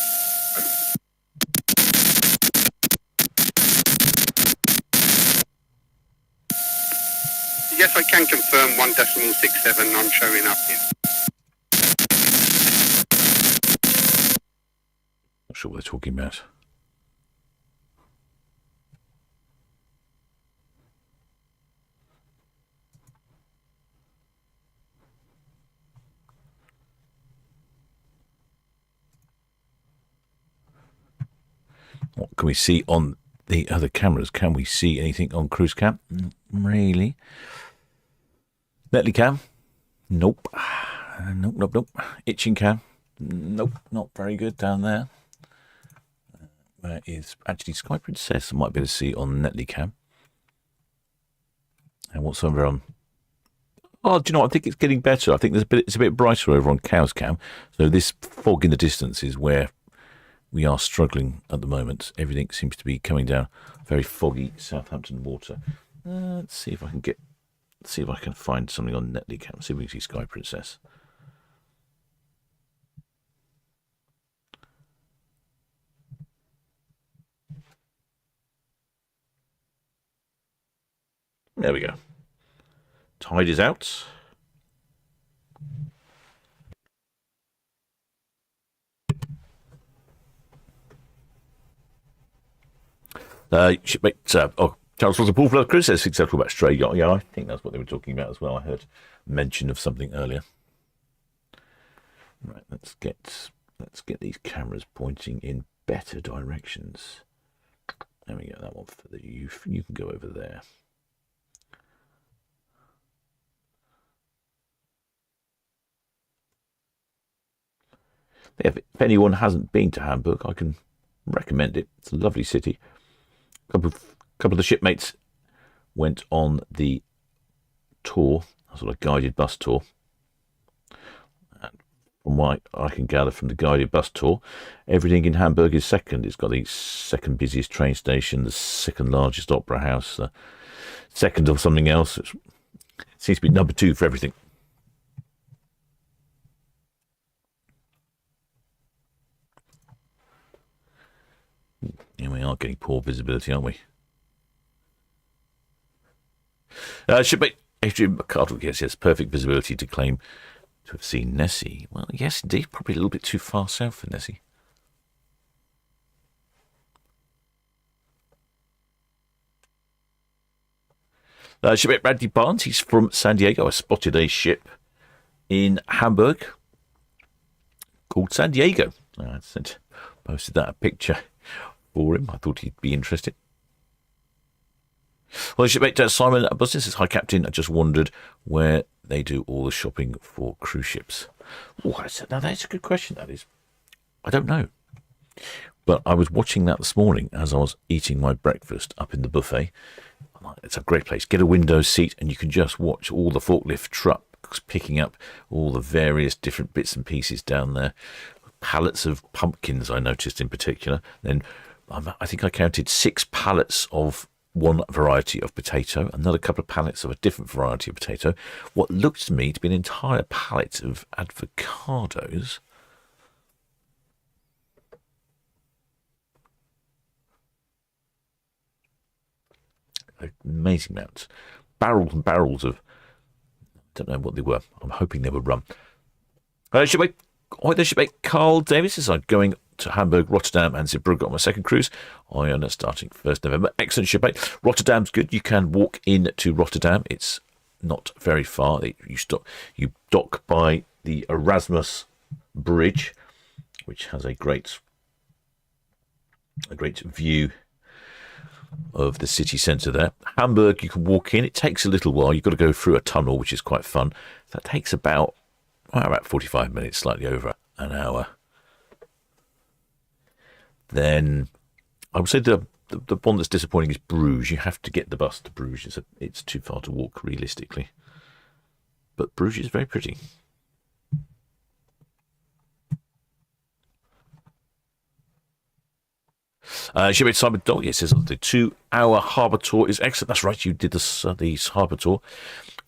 Yes, I can confirm 1.67 I'm showing up in. Not sure what they're talking about. What can we see on the other cameras? Can we see anything on cruise cam? Really? Netley cam? Nope. Nope. Itching cam? Nope, not very good down there. Where is actually Sky Princess? I might be able to see on Netley cam. And what's over on? Oh, do you know what? I think it's getting better. I think it's a bit brighter over on Cow's cam. So this fog in the distance is where we are struggling at the moment. Everything seems to be coming down very foggy Southampton water. Let's see if I can find something on Netley cam. See if we can see Sky Princess. There we go. Tide is out. Shipmate, Charles was a pool flood cruise says successful about stray yacht. Yeah, I think that's what they were talking about as well. I heard mention of something earlier. Right, let's get these cameras pointing in better directions. There we go. That one for the youth. You can go over there. If anyone hasn't been to Hamburg, I can recommend it. It's a lovely city. A couple of the shipmates went on the tour, a sort of guided bus tour. And from what I can gather from the guided bus tour, everything in Hamburg is second. It's got the second busiest train station, the second largest opera house, the second of something else. It seems to be number 2 for everything. Yeah, we are getting poor visibility, aren't we? Shipmate Adrian McCardle, yes, perfect visibility to claim to have seen Nessie. Well, yes, indeed, probably a little bit too far south for Nessie. Shipmate Bradley Barnes, he's from San Diego. I spotted a ship in Hamburg called San Diego. I posted that a picture for him. I thought he'd be interested. Well, shipmate Simon Buston says, hi, Captain. I just wondered where they do all the shopping for cruise ships. Oh, now that's a good question, that is. I don't know. But I was watching that this morning as I was eating my breakfast up in the buffet. It's a great place. Get a window seat and you can just watch all the forklift trucks picking up all the various different bits and pieces down there. Pallets of pumpkins, I noticed in particular. Then I think I counted 6 pallets of one variety of potato, another couple of pallets of a different variety of potato, what looked to me to be an entire pallet of avocados. Amazing amounts. Barrels and barrels of, I don't know what they were. I'm hoping they were rum. Shipmate Carl Davis is going to Hamburg, Rotterdam and Zeebrugge on my second cruise. I am starting 1st November. Excellent shipmate. Rotterdam's good. You can walk into Rotterdam. It's not very far. You dock by the Erasmus Bridge, which has a great view of the city centre there. Hamburg, you can walk in. It takes a little while. You've got to go through a tunnel, which is quite fun. That takes about 45 minutes, slightly over an hour. Then I would say the one that's disappointing is Bruges. You have to get the bus to Bruges. It's too far to walk realistically. But Bruges is very pretty. Shipmate Simon Dog, it says the 2-hour harbour tour is excellent. That's right, you did the harbour tour.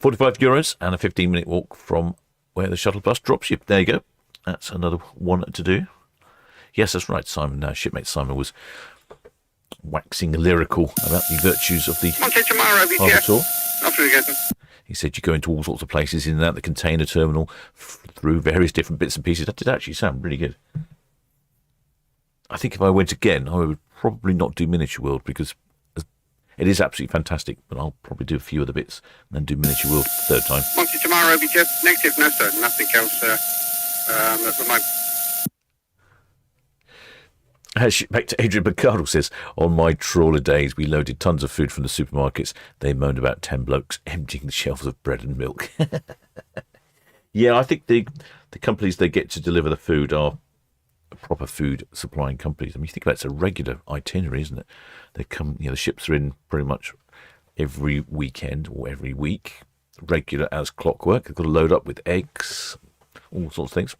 €45 and a 15-minute walk from where the shuttle bus drops you. There you go. That's another one to do. Yes, that's right, Simon. Shipmate Simon was waxing lyrical about the virtues of the harbour tour. He said you go into all sorts of places in and out the container terminal through various different bits and pieces. That did actually sound really good. I think if I went again, I would probably not do Miniature World because it is absolutely fantastic, but I'll probably do a few other bits and then do Miniature World for the third time. Monty tomorrow, just negative, no sir, nothing else at the moment. Back to Adrian Bacardal says, on my trawler days, we loaded tons of food from the supermarkets. They moaned about 10 blokes emptying the shelves of bread and milk. Yeah, I think the companies they get to deliver the food are proper food supplying companies. I mean, you think about it's a regular itinerary, isn't it? They come, the ships are in pretty much every weekend or every week, regular as clockwork. They've got to load up with eggs, all sorts of things.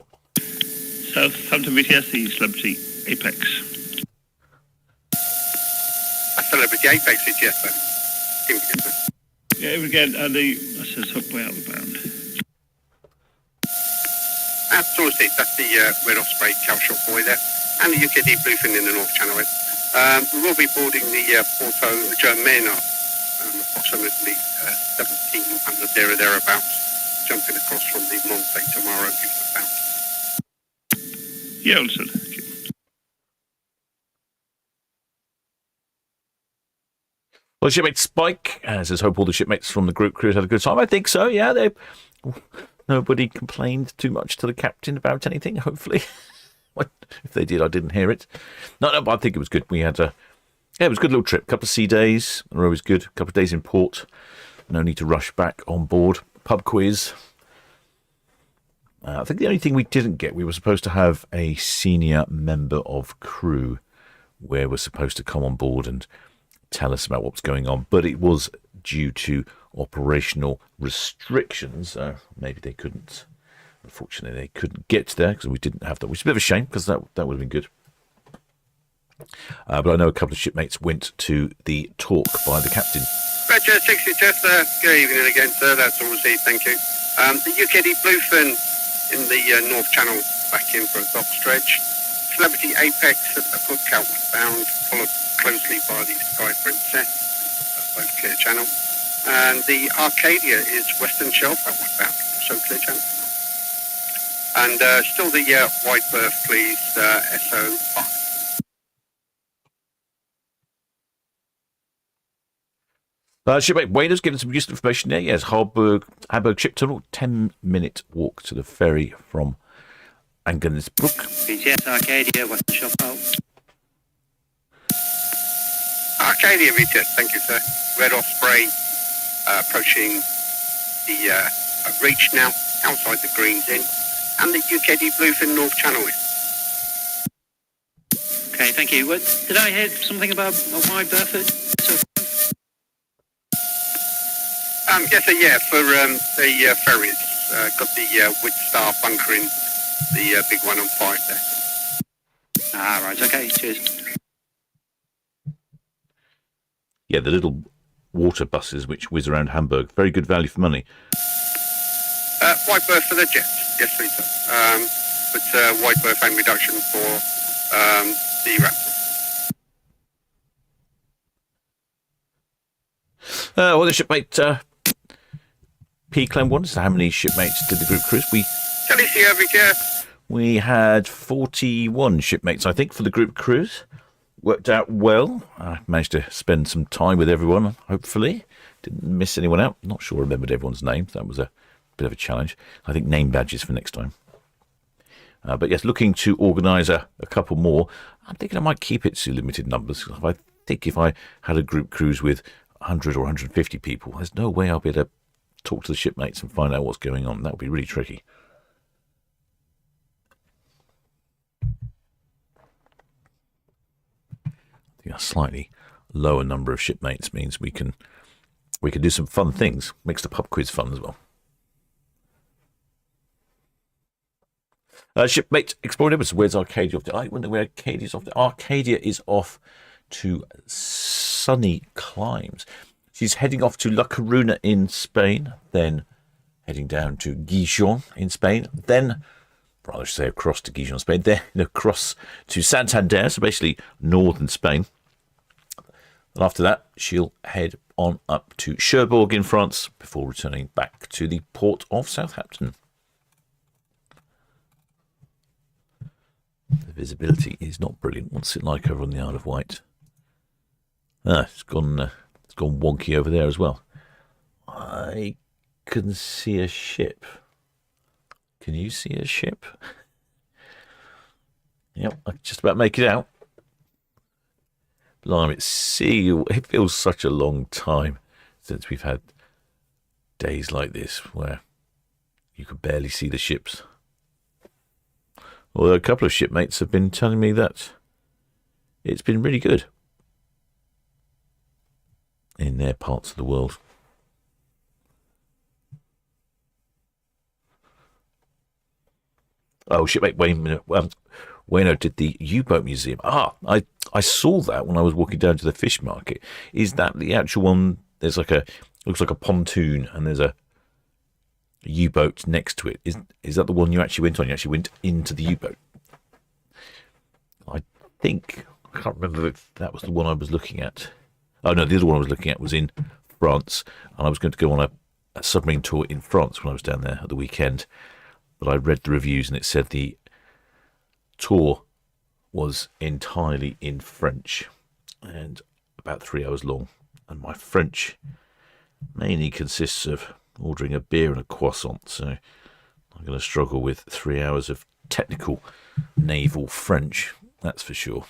Southampton BTS, the Celebrity Apex. A Celebrity Apex is yes, sir. Yeah, again, that says Hookway out of bound. Absolutely, that's the Red Osprey cow shop boy there, and the UKD Bluefin in the North Channel. We will be boarding the Porto Germana, approximately 1700 there or thereabouts, jumping across from the Monte tomorrow, bound. Yeah, understood. Well, shipmate Spike says, hope all the shipmates from the group cruise had a good time. I think so, yeah. Nobody complained too much to the captain about anything, hopefully. If they did, I didn't hear it. No, but I think it was good. We had it was a good little trip. Couple of sea days, they're always good. Couple of days in port. No need to rush back on board. Pub quiz. I think the only thing we didn't get, we were supposed to have a senior member of crew where we're supposed to come on board and tell us about what's going on, but it was due to operational restrictions. Maybe they couldn't. Unfortunately, they couldn't get there because we didn't have that, which is a bit of a shame because that would have been good. But I know a couple of shipmates went to the talk by the captain. Roger, 60 Jeff, good evening again, sir. That's all received, thank you. The UKD Bluefin in the North Channel back in for a dock stretch. Celebrity Apex at the Hook outward bound, followed closely by the Sky Princess, both clear channel. And the Arcadia is Western Shelf outward bound, also clear channel. And still the White Berth, please, SO5. Shipmate Wayner's given some useful information there. Yes, Hamburg Ship Tunnel, 10-minute walk to the ferry from Angenesbrook. BTS Arcadia, Western Shop out. Arcadia BTS, thank you, sir. Red Osprey approaching the reach now, outside the Greens Inn, and the UKD Bluefin North Channel Inn. Okay, thank you. Did I hear something about a wide berth? Yes, sir, yeah, for the ferries. Got the Wood Star bunkering, the big one on 5 there. Ah, right, okay, cheers. Yeah, the little water buses which whiz around Hamburg. Very good value for money. White berth for the jets, yes, please, sir. But white berth and reduction for the Raptor. Well, the shipmate P. Clem wonders how many shipmates did the group cruise? We had 41 shipmates, I think, for the group cruise. Worked out well. I managed to spend some time with everyone, hopefully. Didn't miss anyone out. Not sure I remembered everyone's name. That was a bit of a challenge. I think name badges for next time. But yes, looking to organise a couple more. I'm thinking I might keep it to limited numbers. I think if I had a group cruise with 100 or 150 people, there's no way I'll be able to talk to the shipmates and find out what's going on. That would be really tricky. I think a slightly lower number of shipmates means we can do some fun things. Makes the pub quiz fun as well. Shipmate Explorer, where's Arcadia off to? I wonder where Arcadia is off to. Arcadia is off to sunny climes. She's heading off to La Coruna in Spain, then heading down to Gijon in Spain, then, rather say across to Gijon, Spain, then across to Santander, so basically northern Spain. And after that, she'll head on up to Cherbourg in France before returning back to the port of Southampton. The visibility is not brilliant. What's it like over on the Isle of Wight? It's gone wonky over there as well. I can see a ship. Can you see a ship? Yep, I can just about make it out. Blimey, it feels such a long time since we've had days like this where you could barely see the ships. Although a couple of shipmates have been telling me that it's been really good in their parts of the world. Oh, shipmate Wayno did the U-boat museum. I saw that when I was walking down to the fish market. Is that the actual one? There's looks like a pontoon, and there's a U-boat next to it. Is that the one you actually went on? You actually went into the U-boat. I can't remember if that was the one I was looking at. Oh no, the other one I was looking at was in France, and I was going to go on a submarine tour in France when I was down there at the weekend. But I read the reviews and it said the tour was entirely in French and about 3 hours long. And my French mainly consists of ordering a beer and a croissant, so I'm going to struggle with 3 hours of technical naval French, that's for sure.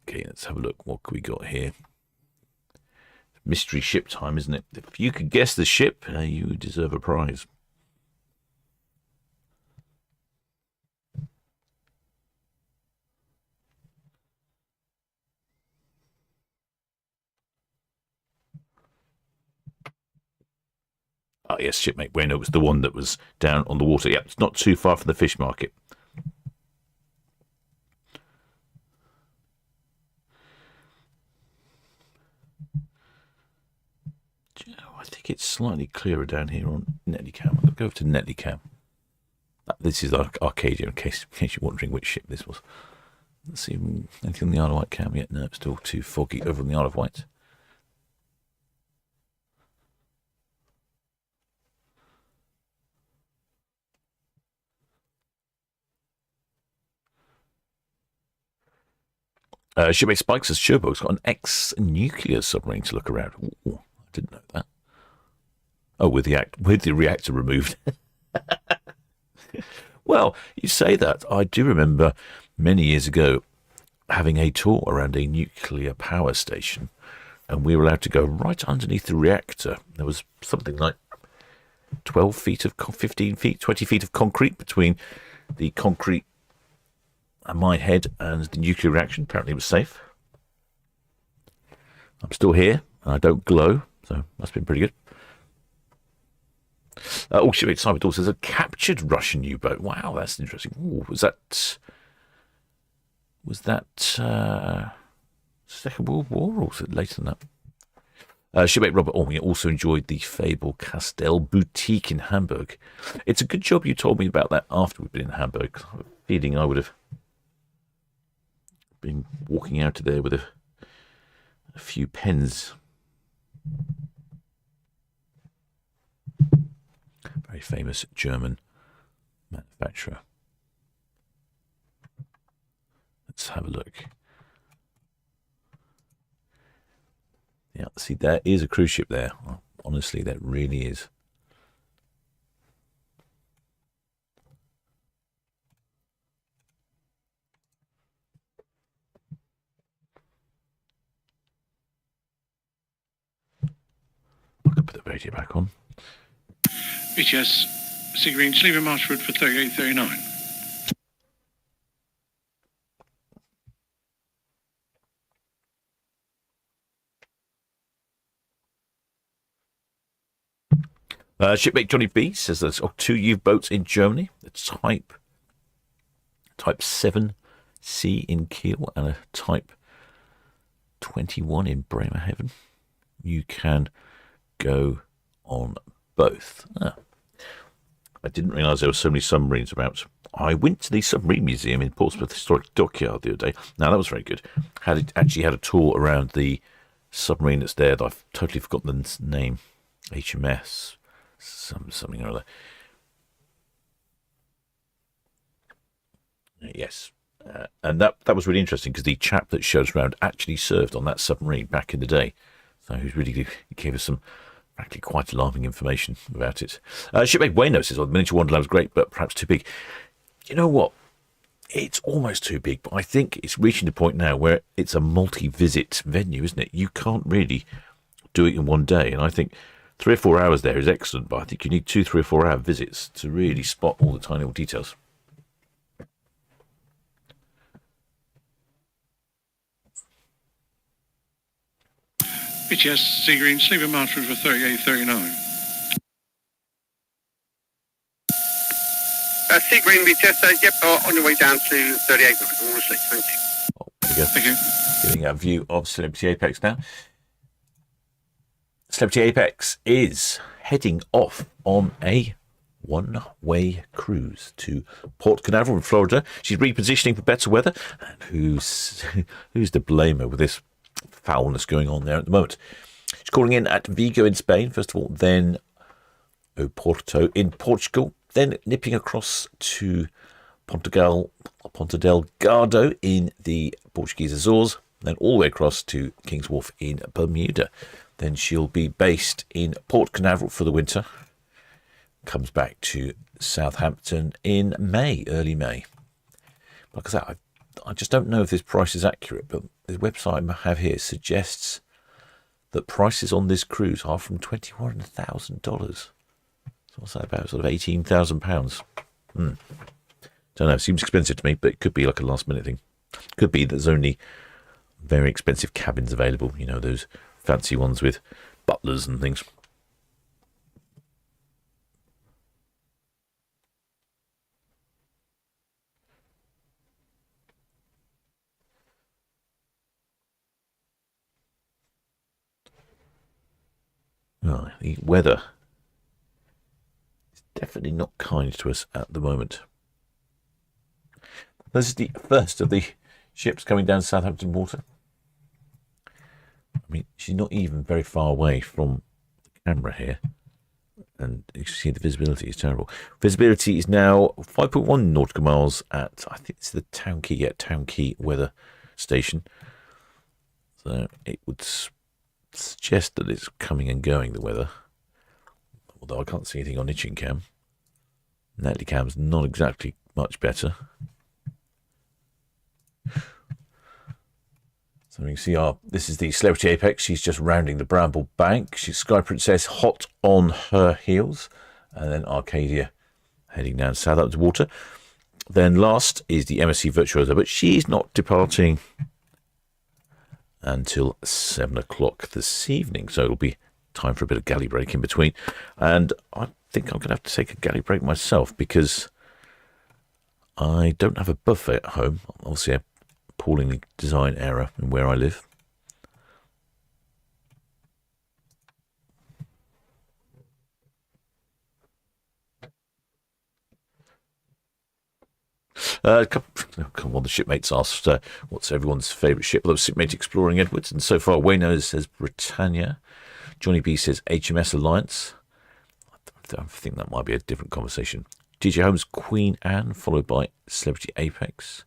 Okay, let's have a look. What we got here? Mystery ship time, isn't it? If you could guess the ship, you deserve a prize. Oh, yes, shipmate Bueno was the one that was down on the water. Yeah, it's not too far from the fish market. I think it's slightly clearer down here on Netlycam. I'll go over to Netlycam. This is Arcadia, in case you're wondering which ship this was. Let's see anything on the Isle of Wight cam yet. No, it's still too foggy over on the Isle of Wight. Shipmate Spikes says Cherbourg's got an ex-nuclear submarine to look around. Ooh, I didn't know that. Oh, with the reactor removed. Well, you say that. I do remember many years ago having a tour around a nuclear power station, and we were allowed to go right underneath the reactor. There was something like 12 feet of 15 feet, 20 feet of concrete between the concrete and my head and the nuclear reaction. Apparently it was safe. I'm still here, and I don't glow, so that's been pretty good. Shipmate Cyberdoor says a captured Russian U-boat. Wow, that's interesting. Ooh, was that Second World War, or was it later than that? Shipmate Robert Orming also enjoyed the Faber Castell boutique in Hamburg. It's a good job you told me about that after we'd been in Hamburg. I have a feeling I would have been walking out of there with a few pens. Very famous German manufacturer. Let's have a look. Yeah, see, there is a cruise ship there. Honestly, that really is. I could put the radio back on. BTS, Sea Green, leaving Marchwood for 3839. Shipmate Johnny B says there's 2 U-boats in Germany. The Type 7 C in Kiel and a Type 21 in Bremerhaven. You can go on both. I didn't realise there were so many submarines about. I went to the Submarine Museum in Portsmouth Historic Dockyard the other day. Now, that was very good. Actually had a tour around the submarine that's there that I've totally forgotten the name. HMS, something or other. Yes. And that was really interesting because the chap that showed us around actually served on that submarine back in the day. So he gave us some frankly quite alarming information about it. Shipmate Wayno says, the miniature Wonderland was great, but perhaps too big. You know what? It's almost too big, but I think it's reaching the point now where it's a multi-visit venue, isn't it? You can't really do it in one day. And I think 3 or 4 hours there is excellent, but I think you need 2, 3 or 4 hour visits to really spot all the tiny little details. BTS Seagreen, sleeper marshals for 3839. Seagreen, BTS, on your way down to 38. All asleep, thank you. There we go. Thank you. Getting a view of Celebrity Apex now. Celebrity Apex is heading off on a one-way cruise to Port Canaveral in Florida. She's repositioning for better weather. And who's to blame her with this foulness going on there at the moment? She's calling in at Vigo in Spain, first of all, then Oporto in Portugal, then nipping across to Ponta Delgado in the Portuguese Azores, then all the way across to King's Wharf in Bermuda. Then she'll be based in Port Canaveral for the winter. Comes back to Southampton in May, early May. Like I said, I just don't know if this price is accurate, but the website I have here suggests that prices on this cruise are from $21,000. So what's that about? Sort of £18,000. Don't know. Seems expensive to me, but it could be like a last minute thing. Could be there's only very expensive cabins available. You know, those fancy ones with butlers and things. Right, the weather is definitely not kind to us at the moment. This is the first of the ships coming down Southampton water. I mean, she's not even very far away from the camera here. And you can see the visibility is terrible. Visibility is now 5.1 nautical miles at, I think it's the Town Quay weather station. So it would suggest that it's coming and going, the weather. Although I can't see anything on Itching Cam. Natalie Cam's not exactly much better. So you can see this is the Celebrity Apex. She's just rounding the Bramble Bank. She's Sky Princess hot on her heels. And then Arcadia heading down Southampton water. Then last is the MSC Virtuoso, but she's not departing until 7 o'clock this evening. So it'll be time for a bit of galley break in between. And I think I'm going to have to take a galley break myself because I don't have a buffet at home. Obviously, a appallingly design error in where I live. A couple of the shipmates asked what's everyone's favourite ship. Well, shipmate Exploring Edwards, and so far Wayno says Britannia. Johnny B says HMS Alliance. I think that might be a different conversation. DJ Holmes Queen Anne, followed by Celebrity Apex.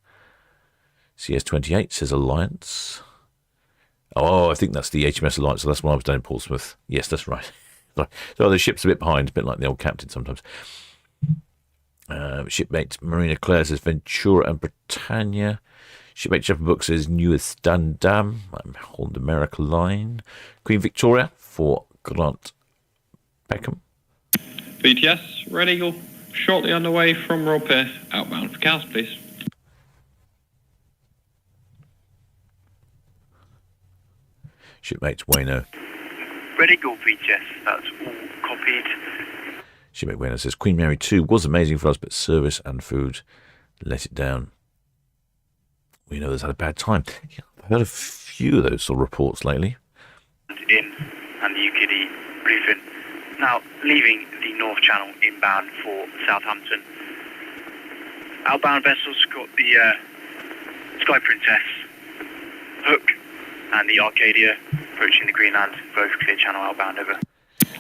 CS28 says Alliance. Oh, I think that's the HMS Alliance. So that's when I was down in Portsmouth. Yes, that's right. So the ship's a bit behind, a bit like the old captain sometimes. Shipmate Marina Claire says Ventura and Britannia. Shipmate Shepherd Book says New Amsterdam, Holland America Line. Queen Victoria for Grant Peckham. BTS, Red Eagle, shortly underway from Royal Pier, outbound for Cowes, please. Shipmate Wayno. Red Eagle, BTS, that's all copied. Shipmate Wayno says Queen Mary 2 was amazing for us, but service and food let it down. we know there's had a bad time. Yeah, I've heard a few of those sort of reports lately. In and the UKD Bluefin. Now, leaving the North Channel inbound for Southampton. Outbound vessels got the Sky Princess, Hook, and the Arcadia approaching the Greenland, both clear channel outbound, over.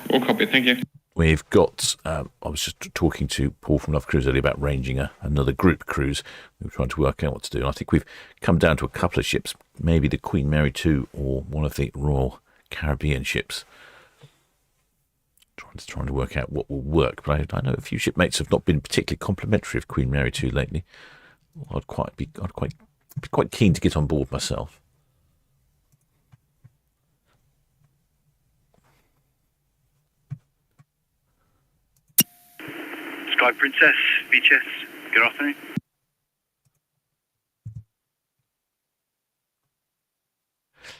All copy, thank you. We've got, I was just talking to Paul from Love Cruise earlier about ranging another group cruise. We were trying to work out what to do. And I think we've come down to a couple of ships, maybe the Queen Mary 2 or one of the Royal Caribbean ships. Trying to work out what will work. But I know a few shipmates have not been particularly complimentary of Queen Mary 2 lately. I'd be quite keen to get on board myself. Sky Princess, VHS, good afternoon.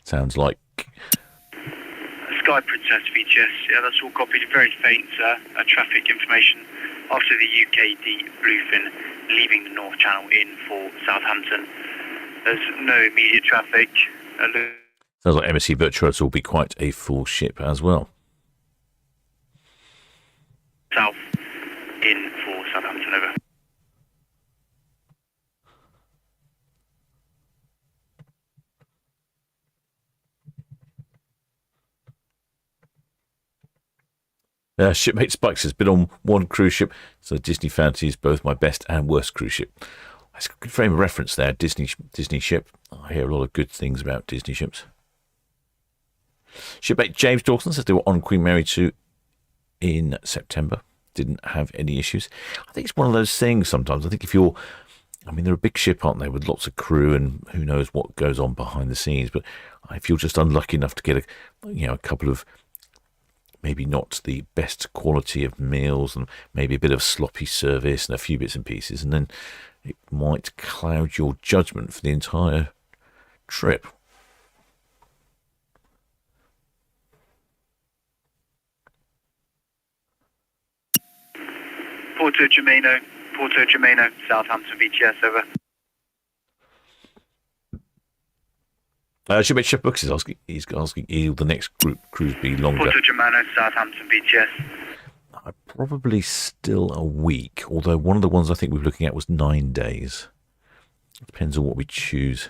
Sounds like Sky Princess VHS, yeah, that's all copied. Very faint traffic information after the UKD Bluefin leaving the North Channel in for Southampton. There's no immediate traffic. Sounds like MSC Virtuoso will be quite a full ship as well. South in for Southampton, over. Shipmate Spikes has been on one cruise ship, so Disney Fantasy is both my best and worst cruise ship. That's a good frame of reference there, Disney ship. I hear a lot of good things about Disney ships. Shipmate James Dawson says they were on Queen Mary 2 in September. Didn't have any issues. I think it's one of those things sometimes. I think if you're, they're a big ship, aren't they, with lots of crew and who knows what goes on behind the scenes. But if you're just unlucky enough to get a couple of maybe not the best quality of meals and maybe a bit of sloppy service and a few bits and pieces, and then it might cloud your judgment for the entire trip. Porto Germano, Southampton VGS, over. Shipmate Chef Books is asking, will the next group cruise be longer? Porto Germano, Southampton VGS. Probably still a week, although one of the ones I think we were looking at was 9 days. Depends on what we choose.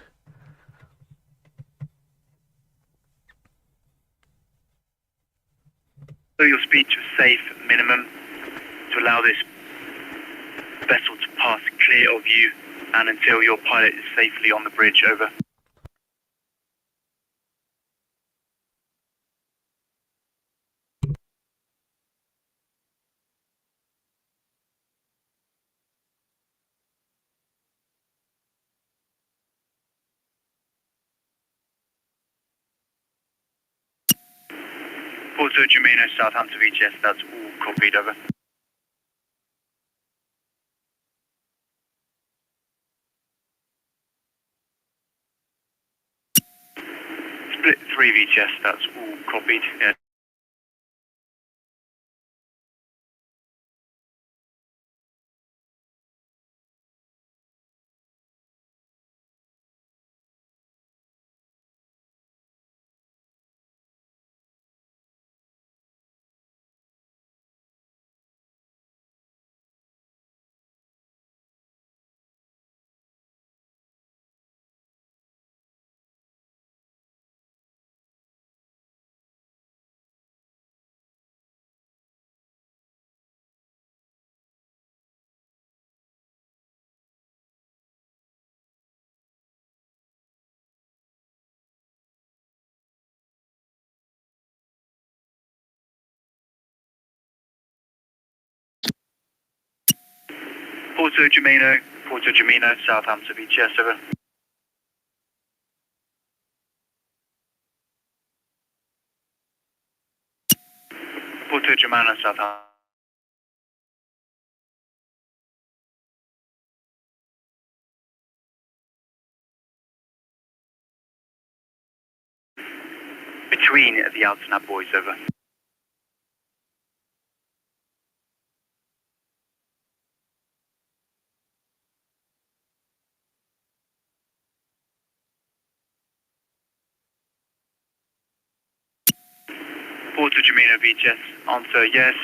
So your speed to a safe minimum to allow this vessel to pass clear of you and until your pilot is safely on the bridge, over. Porto Germano, Southampton VGS, that's all copied, over. Split 3 VGS, that's all copied, yeah. Porto Germano, Southampton VGS, over. Porto Germano, Southampton. Between the Altanab boys, over. Porto Gemino VHS, answer yes.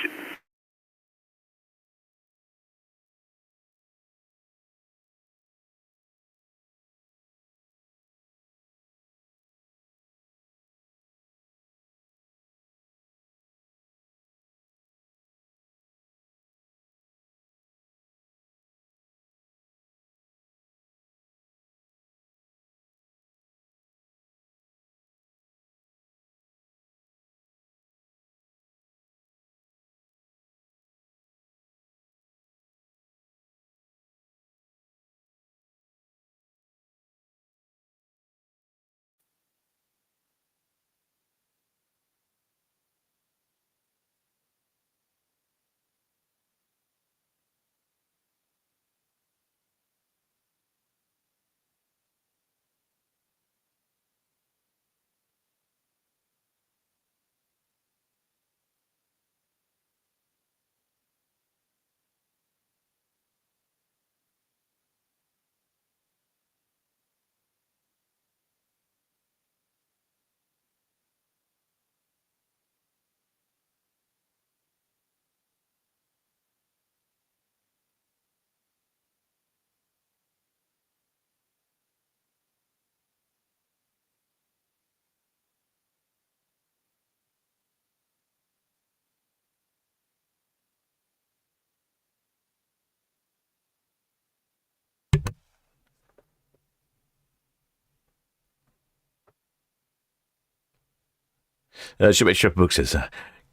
Shipmate Shepherd Book says,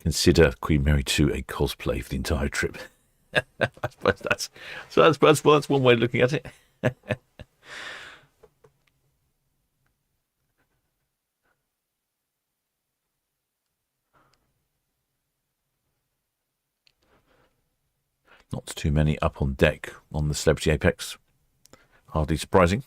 consider Queen Mary 2 a cosplay for the entire trip. I suppose that's one way of looking at it. Not too many up on deck on the Celebrity Apex. Hardly surprising.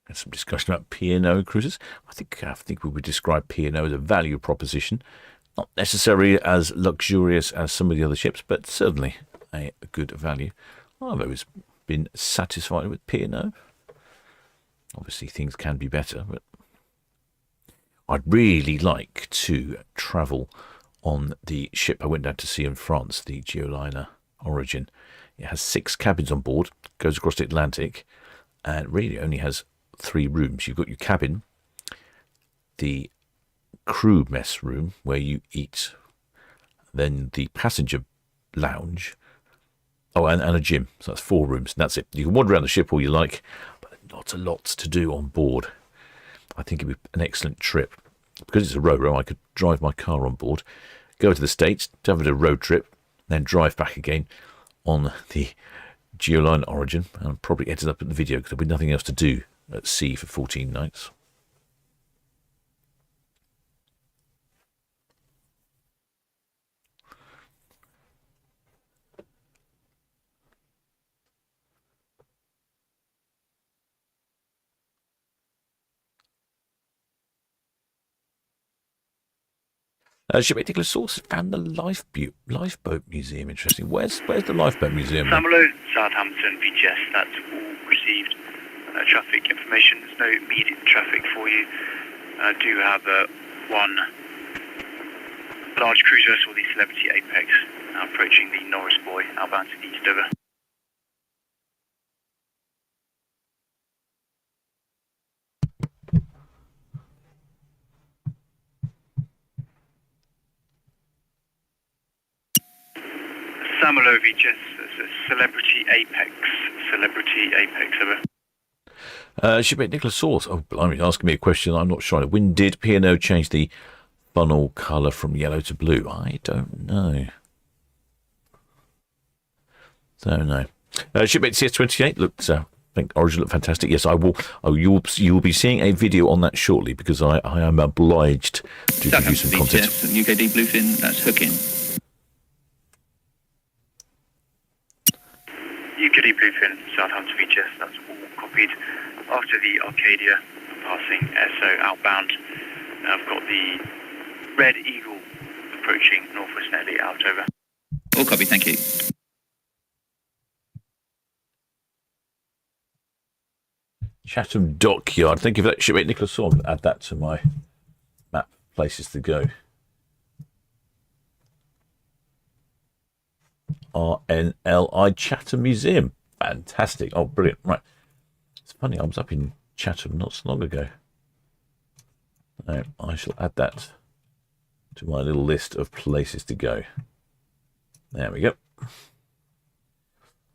There's some discussion about P&O cruises. I think we would describe P&O as a value proposition. Not necessarily as luxurious as some of the other ships, but certainly a good value. I've always been satisfied with P&O. Obviously, things can be better, but I'd really like to travel on the ship I went down to see in France, the Geoliner Origin. It has 6 cabins on board, goes across the Atlantic, and really only has 3 rooms. You've got your cabin, the crew mess room where you eat, then the passenger lounge, and a gym. So that's 4 rooms, and that's it. You can wander around the ship all you like, but not a lot to do on board. I think it'd be an excellent trip. Because it's a ro-ro, I could drive my car on board, go to the States, have a road trip, then drive back again on the Geoliner Origin, and I'll probably edit up at the video because there'll be nothing else to do at sea for 14 nights. Shipmate Nicholas Source found the lifeboat museum interesting. Where's the lifeboat museum? Samalo, Southampton, VGS, that's all received. Traffic information, there's no immediate traffic for you. I do have one large cruise vessel, the Celebrity Apex, now approaching the Norris Buoy, outbound to Eastover. Samalo VGS, Celebrity Apex, over. Shipmate Nicholas Source. Oh, blimey, asking me a question I'm not sure. When did P&O change the funnel colour from yellow to blue? I don't know. Shipmate CS28 looked, I think Origin looked fantastic. Yes, I will. Oh, you will be seeing a video on that shortly because I am obliged to give you some content. UKD Bluefin, that's hooking. UKD Bluefin, Southampton VGS, that's all copied. After the Arcadia passing Esso outbound. I've got the Red Eagle approaching Northwest Nelly out, over. All copy, thank you. Chatham Dockyard. Thank you for that, shipmate Nicholas. So I'll add that to my map places to go. RNLI Chatham Museum. Fantastic. Oh, brilliant. Right. It's funny, I was up in Chatham not so long ago. I shall add that to my little list of places to go. There we go.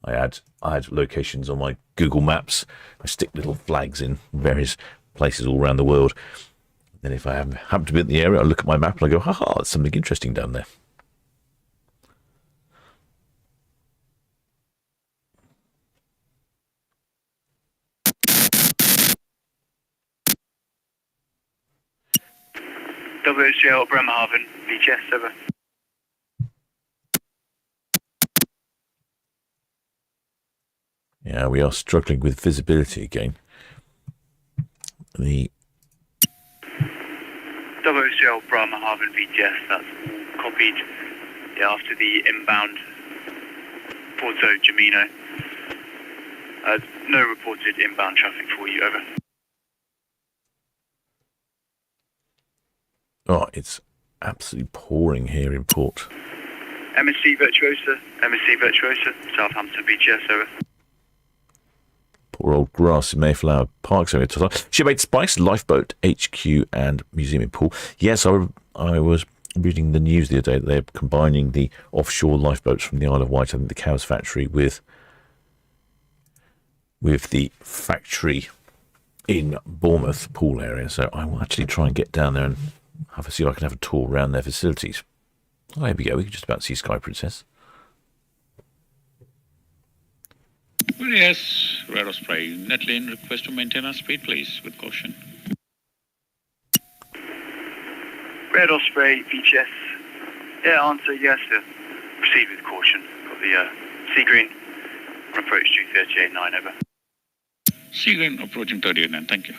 I add locations on my Google Maps. I stick little flags in various places all around the world. Then if I happen to be in the area, I look at my map and I go, haha, there's something interesting down there. WHL Bremerhaven, VGS, over. Yeah, we are struggling with visibility again. The WHL Bremerhaven, VGS, that's all copied. Yeah, after the inbound Porto Gemino. No reported inbound traffic for you, over. Oh, it's absolutely pouring here in port. MSC Virtuosa, Southampton VGS, over. Poor old grass in Mayflower Park. So Shipmate Spice, Lifeboat HQ and Museum in Pool. Yes, I was reading the news the other day that they're combining the offshore lifeboats from the Isle of Wight, I think the Cows factory, with the factory in Bournemouth Pool area. So I will actually try and get down there and see if I can have a tour around their facilities. Oh, here we go. We can just about see Sky Princess. Well, yes, Red Osprey. Netlane, request to maintain our speed, please, with caution. Red Osprey, VGS. Yeah, answer yes, sir. Proceed with caution. Got the Sea Green. Approach to 38.9, over. Sea Green approaching 38.9, thank you.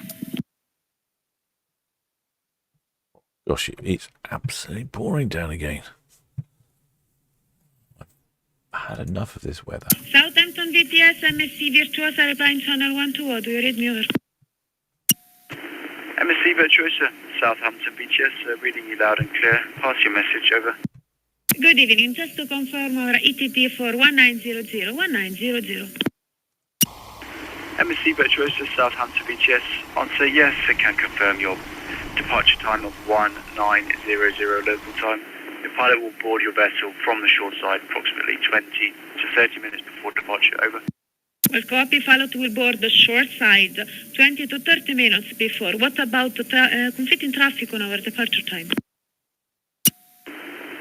Gosh, it's absolutely pouring down again. I've had enough of this weather. Southampton VTS MSC Virtuosa replying channel 120. Do you read me over? MSC Virtuosa, Southampton VTS, reading you loud and clear. Pass your message, over. Good evening. Just to confirm our ETP for 1900. MSC Virtuosa, Southampton VTS. Answer yes, I can confirm your departure time of 1900 local time. The pilot will board your vessel from the shore side approximately 20 to 30 minutes before departure, over. Well, copy. Pilot will board the short side 20 to 30 minutes before. What about conflicting traffic on our departure time?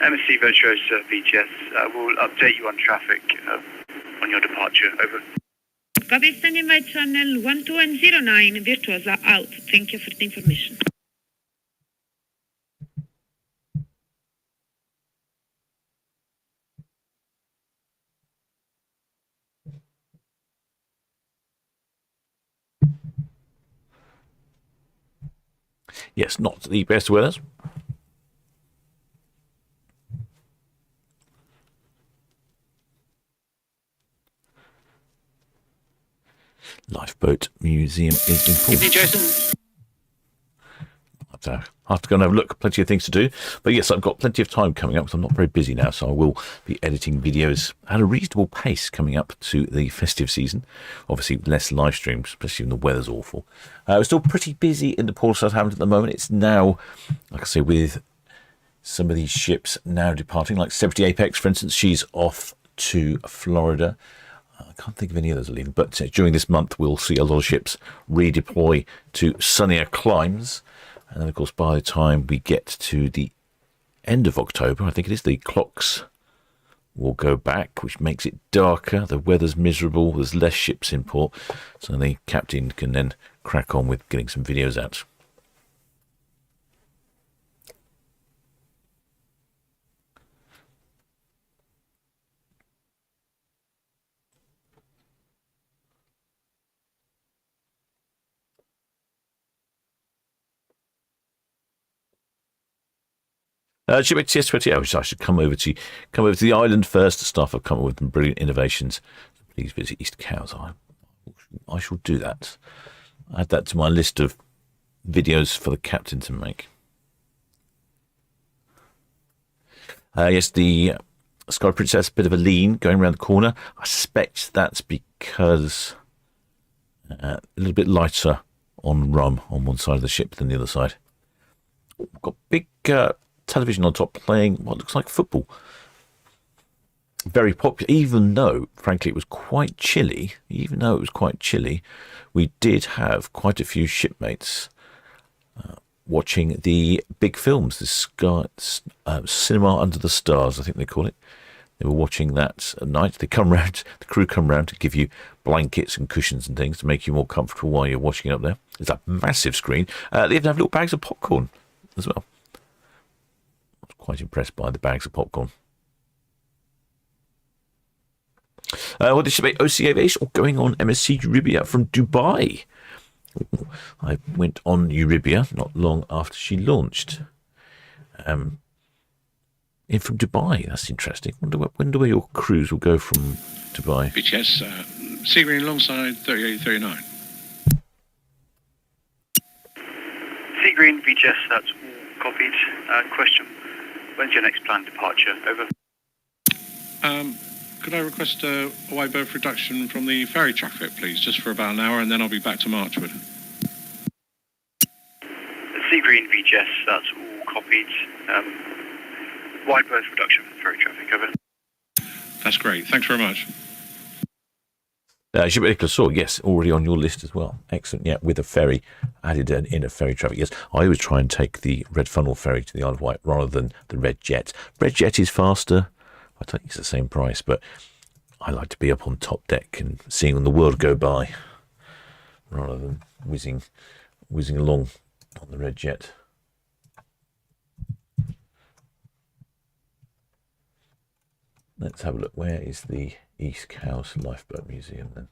MSC Virtuosa, VTS, will update you on traffic on your departure, over. Copy. Standing by channel 1209 Virtuosa out. Thank you for the information. Yes, not the best weather. Lifeboat Museum is in full. Evening, Jason. I have to go and have a look. Plenty of things to do. But yes, I've got plenty of time coming up because I'm not very busy now. So I will be editing videos at a reasonable pace coming up to the festive season. Obviously, less live streams, especially when the weather's awful. We're still pretty busy in the port of Southampton at the moment. It's now, like I say, with some of these ships now departing, like 70 Apex, for instance, she's off to Florida. I can't think of any others leaving, but during this month, we'll see a lot of ships redeploy to sunnier climes. And then, of course, by the time we get to the end of October, I think it is, the clocks will go back, which makes it darker. The weather's miserable. There's less ships in port. So the captain can then crack on with getting some videos out. Shipmates, yes, 20 hours. I should come over to the island first. The staff have come up with some brilliant innovations. Please visit East Cowes. I shall do that. Add that to my list of videos for the captain to make. Yes, the Sky Princess, bit of a lean going around the corner. I suspect that's because a little bit lighter on rum on one side of the ship than the other side. We've got big television on top playing what looks like football. Very popular, even though, frankly, it was quite chilly. We did have quite a few shipmates watching the big films, the Cinema Under the Stars, I think they call it. They were watching that at night. The crew come round to give you blankets and cushions and things to make you more comfortable while you're watching it up there. It's a massive screen. They even have little bags of popcorn as well. I was quite impressed by the bags of popcorn. What did she make? OC Aviation going on MSC Euribia from Dubai. I went on Euribia not long after she launched. In from Dubai. That's interesting. Wonder where your cruise will go from Dubai. BTS, Seagreen alongside 3839. Seagreen, VGS, that's all copied. Question, when's your next planned departure? Over. Could I request a wide berth reduction from the ferry traffic, please, just for about an hour, and then I'll be back to Marchwood. Seagreen, VGS, that's all copied. Wide berth reduction from ferry traffic, over. That's great. Thanks very much. Ship Nicholas Saw, yes, already on your list as well. Excellent, yeah, with a ferry added in a ferry traffic. Yes, I always try and take the Red Funnel ferry to the Isle of Wight rather than the Red Jet. Red Jet is faster. I don't think it's the same price, but I like to be up on top deck and seeing the world go by rather than whizzing along on the Red Jet. Let's have a look. Where is the East Cowes Lifeboat Museum then?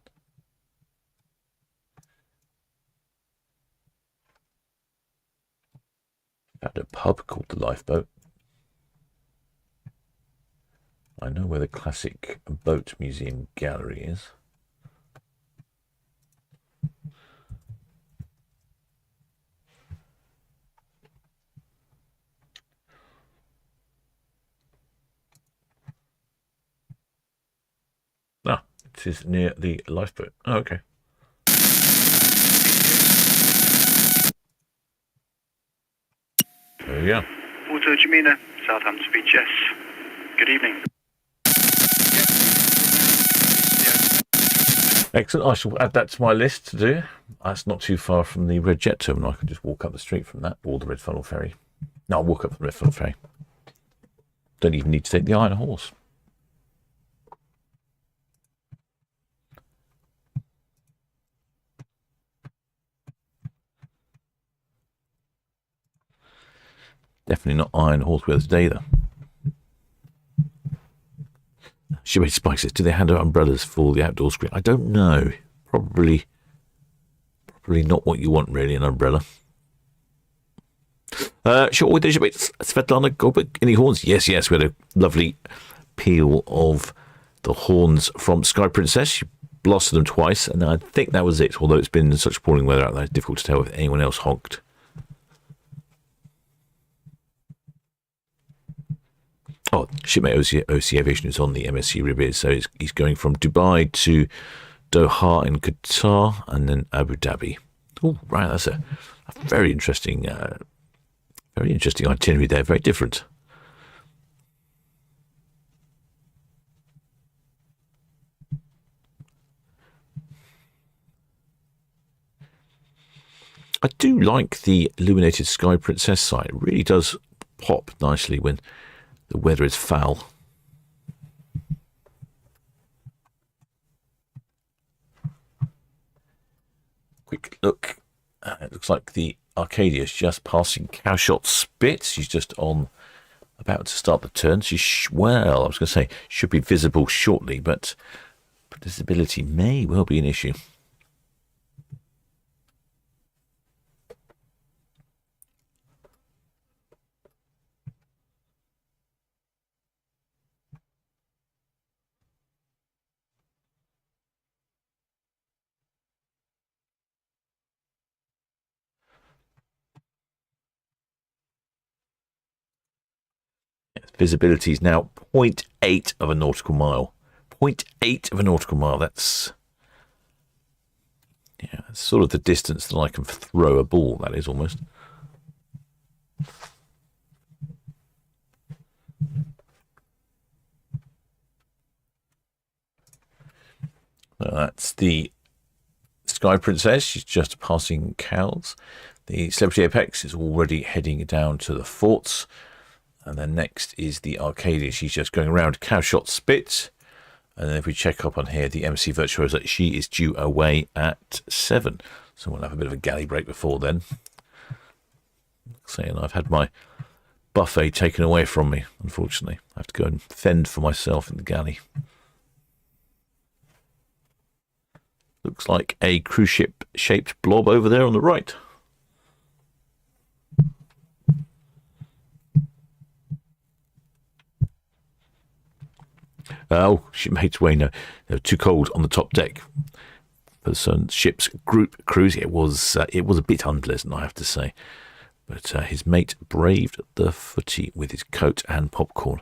At a pub called the Lifeboat. I know where the classic boat museum gallery is. Ah, it is near the lifeboat. Oh, okay. There we go. Auto Jamina, Southampton VGS. Good evening. Excellent. I shall add that to my list to do. That's not too far from the Red Jet terminal. I can just walk up the street from that, or the Red Funnel ferry. No, I'll walk up the Red Funnel ferry. Don't even need to take the Iron Horse. Definitely not Iron Horse weather today, though. Shipmate Spike says, do they hand out umbrellas for the outdoor screen? I don't know. Probably not what you want, really, an umbrella. Sure, with the shipmate Svetlana Gobek, any horns? Yes, we had a lovely peal of the horns from Sky Princess. She blasted them twice, and I think that was it, although it's been such appalling weather out there, it's difficult to tell if anyone else honked. Oh, shipmate OC Aviation is on the MSC Ribis, so he's going from Dubai to Doha in Qatar and then Abu Dhabi. Oh, right, that's a very interesting itinerary there, very different. I do like the illuminated Sky Princess site. It really does pop nicely when the weather is foul. Quick look. It looks like the Arcadia is just passing Cowshot Spit. She's just about to start the turn. She's, well, I was going to say, should be visible shortly, but visibility may well be an issue. Visibility is now 0.8 of a nautical mile. 0.8 of a nautical mile. That's sort of the distance that I can throw a ball, that is, almost. That's the Sky Princess. She's just passing Cowes. The Celebrity Apex is already heading down to the forts. And then next is the Arcadia. She's just going around Cowshot Spit. And then if we check up on here, the MC Virtuosa, she is due away at 7. So we'll have a bit of a galley break before then. Saying I've had my buffet taken away from me, unfortunately. I have to go and fend for myself in the galley. Looks like a cruise ship shaped blob over there on the right. Oh, shipmates way no, too cold on the top deck. For some ship's group cruise, it was a bit unpleasant, I have to say. But his mate braved the footy with his coat and popcorn.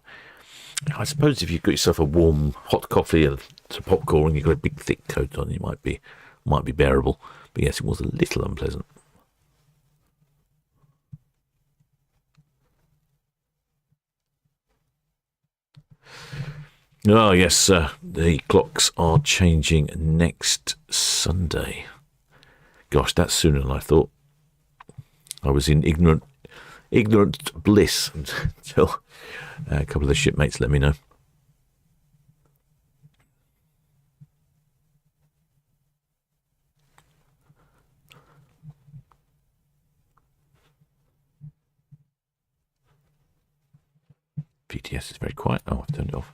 I suppose if you've got yourself a warm hot coffee and some popcorn and you've got a big thick coat on, it might be bearable. But yes, it was a little unpleasant. Oh yes, the clocks are changing next Sunday. Gosh, that's sooner than I thought. I was in ignorant bliss until a couple of the shipmates let me know. VTS is very quiet. Oh, I've turned it off.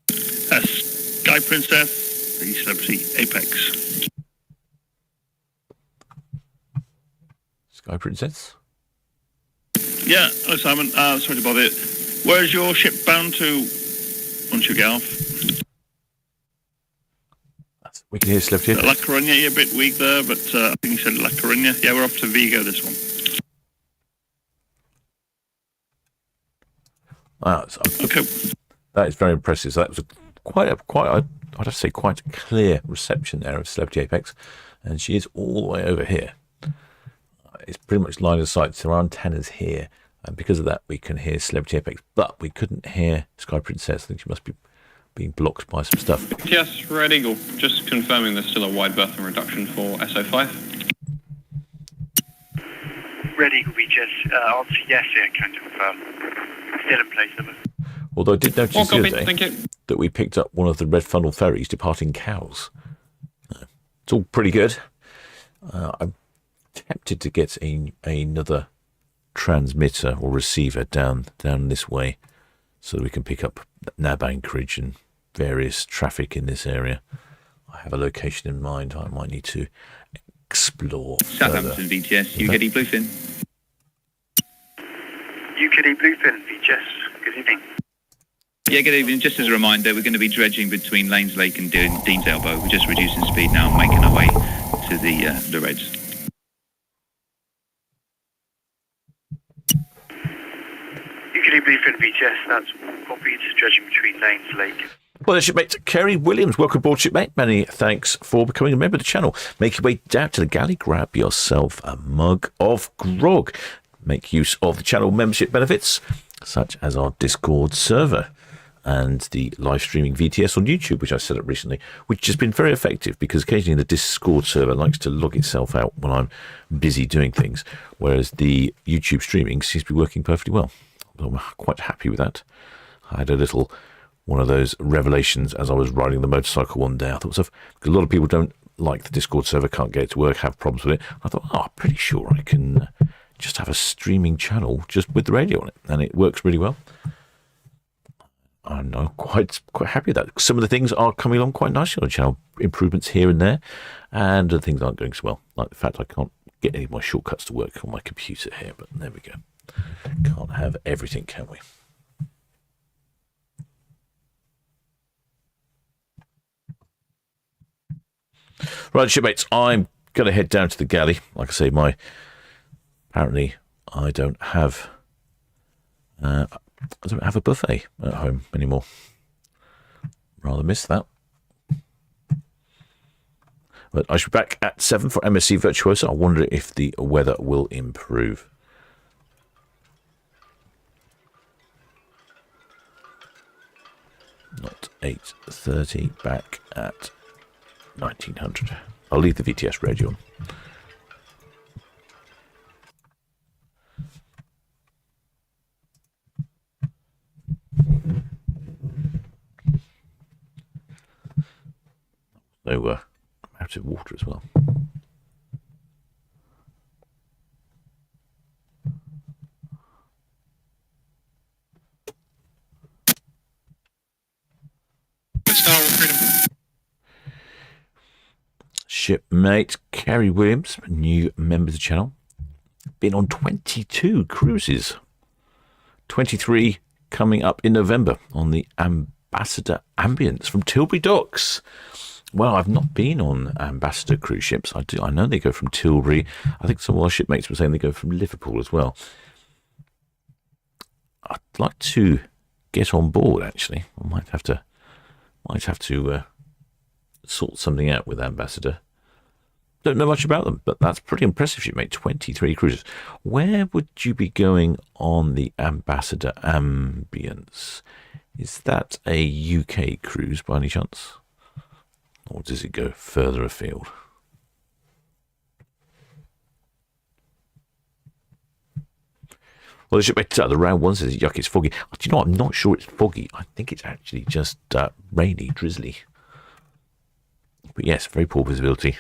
Sky Princess, the Celebrity Apex. Sky Princess? Yeah, hello Simon. Sorry to bother you. Where's your ship bound to once you get off? We can hear Celebrity Apex. La Coruña, you're a bit weak there, but I think you said La Coruña. Yeah, we're off to Vigo this one. Okay. That is very impressive. So that was quite I'd have to say quite a clear reception there of Celebrity Apex, and she is all the way over here. It's pretty much line of sight, so our antenna's here, and because of that we can hear Celebrity Apex, but we couldn't hear Sky Princess. I think she must be being blocked by some stuff. Yes, Red Eagle. Just confirming there's still a wide berth and reduction for SO5. Red Eagle, we just answer yes, yeah, kind of still in place of it. Although I did notice the other day thank you. that we picked up one of the Red Funnel ferries departing Cowes. It's all pretty good. I'm tempted to get another transmitter or receiver down this way so that we can pick up nab anchorage and various traffic in this area. I have a location in mind I might need to explore. Southampton VTS, UKD Bluefin. UKD Bluefin, VTS, good evening. Yeah, good evening. Just as a reminder, we're going to be dredging between Lanes Lake and Dean's Elbow. We're just reducing speed now and making our way to the Reds. UKD Bluefin, VTS, that's copied, dredging between Lanes Lake. Well, there's shipmate Kerry Williams. Welcome aboard, shipmate. Many thanks for becoming a member of the channel. Make your way down to the galley, grab yourself a mug of grog. Make use of the channel membership benefits, such as our Discord server and the live streaming VTS on YouTube, which I set up recently, which has been very effective because occasionally the Discord server likes to log itself out when I'm busy doing things, whereas the YouTube streaming seems to be working perfectly well. I'm quite happy with that. I had one of those revelations as I was riding the motorcycle one day. I thought, because a lot of people don't like the Discord server, can't get it to work, have problems with it. I thought, I'm pretty sure I can just have a streaming channel just with the radio on it, and it works really well. I'm quite happy with that. Some of the things are coming along quite nicely on the channel, improvements here and there, and the things aren't doing so well. Like the fact I can't get any of my shortcuts to work on my computer here, but there we go. Can't have everything, can we? Right, shipmates, I'm going to head down to the galley. Like I say, apparently I don't have I don't have a buffet at home anymore. Rather miss that. But I should be back at 7 for MSC Virtuoso. I wonder if the weather will improve. Not 8:30, back at 1900. I'll leave the VTS radio on. So, I'm out of water as well. Shipmate Kerry Williams, new member of the channel. Been on 22 cruises. 23 coming up in November on the Ambassador Ambience from Tilbury Docks. Well, I've not been on Ambassador cruise ships. I know they go from Tilbury. I think some of our shipmates were saying they go from Liverpool as well. I'd like to get on board, actually. I might have to sort something out with Ambassador. Don't know much about them, but that's pretty impressive. You make 23 cruises. Where would you be going on the Ambassador Ambience? Is that a UK cruise by any chance? Or does it go further afield? Well, the shipmate the round one says, yuck, it's foggy. Do you know what? I'm not sure it's foggy. I think it's actually just rainy, drizzly. But yes, very poor visibility.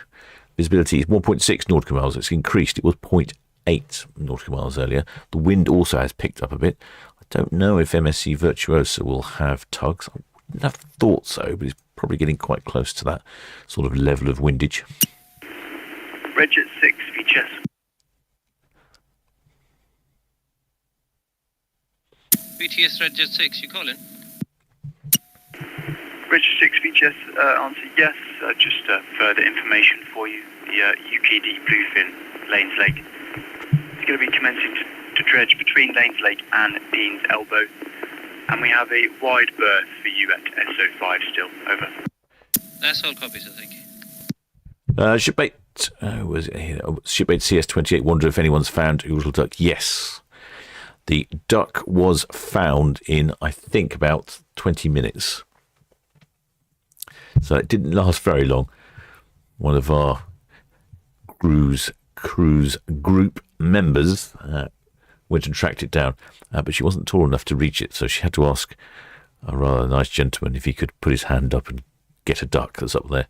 Visibility is 1.6 nautical miles. It's increased. It was 0.8 nautical miles earlier. The wind also has picked up a bit. I don't know if MSC Virtuoso will have tugs. I wouldn't have thought so, but it's probably getting quite close to that sort of level of windage. Reg at 6, VTS. VTS Reg at 6, you calling? Reg 6, VTS, answer yes. Just further information for you. The UKD Bluefin, Lanes Lake. It's going to be commencing to dredge between Lanes Lake and Dean's Elbow. And we have a wide berth for you at SO5 still. Over. That's all copies, I think. Shipmate, was it here? Shipmate CS28 wonder if anyone's found Oodle Duck. Yes. The duck was found in, I think, about 20 minutes. So it didn't last very long. One of our cruise group members went and tracked it down, but she wasn't tall enough to reach it, so she had to ask a rather nice gentleman if he could put his hand up and get a duck that's up there.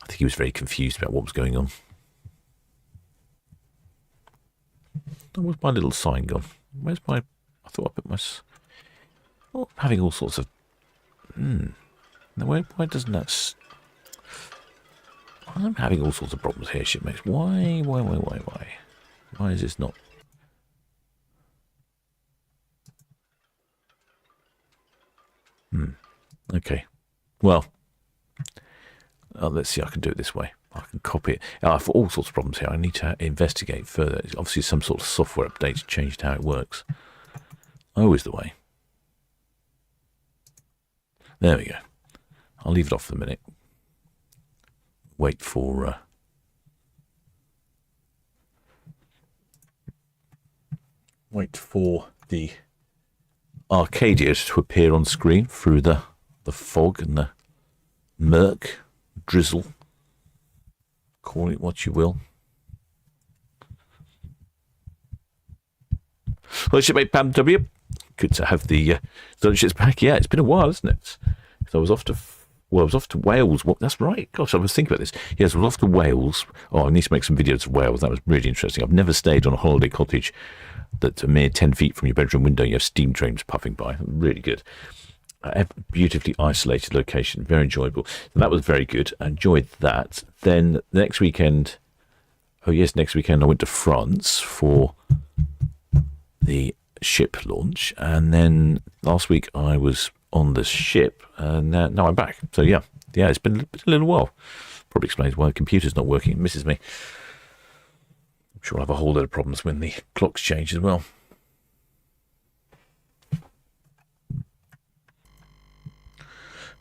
I think he was very confused about what was going on. Where's my little sign gone? Where's my... I thought I put my... Oh, I'm having all sorts of... Now, why doesn't that... I'm having all sorts of problems here, shipmates. Why? Why is this not... Okay. Well, let's see. I can do it this way. I can copy it. I have all sorts of problems here. I need to investigate further. It's obviously some sort of software update changed how it works. Always the way. There we go. I'll leave it off for a minute. Wait for... wait for the Arcadia to appear on screen through the fog and the murk, drizzle. Call it what you will. Well, shipmate Pam W. Good to have the Solent Ships back. Yeah, it's been a while, isn't it? So I was off to Wales. What? That's right. Gosh, I was thinking about this. Yes, I was off to Wales. Oh, I need to make some videos of Wales. That was really interesting. I've never stayed on a holiday cottage that's a mere 10 feet from your bedroom window. You have steam trains puffing by. Really good. A beautifully isolated location. Very enjoyable. So that was very good. I enjoyed that. Then the next weekend... Oh, yes, next weekend I went to France for the ship launch. And then last week I was on the ship. And now I'm back. So, yeah, it's been a little while. Probably explains why the computer's not working. It misses me. I'm sure I'll have a whole load of problems when the clocks change as well.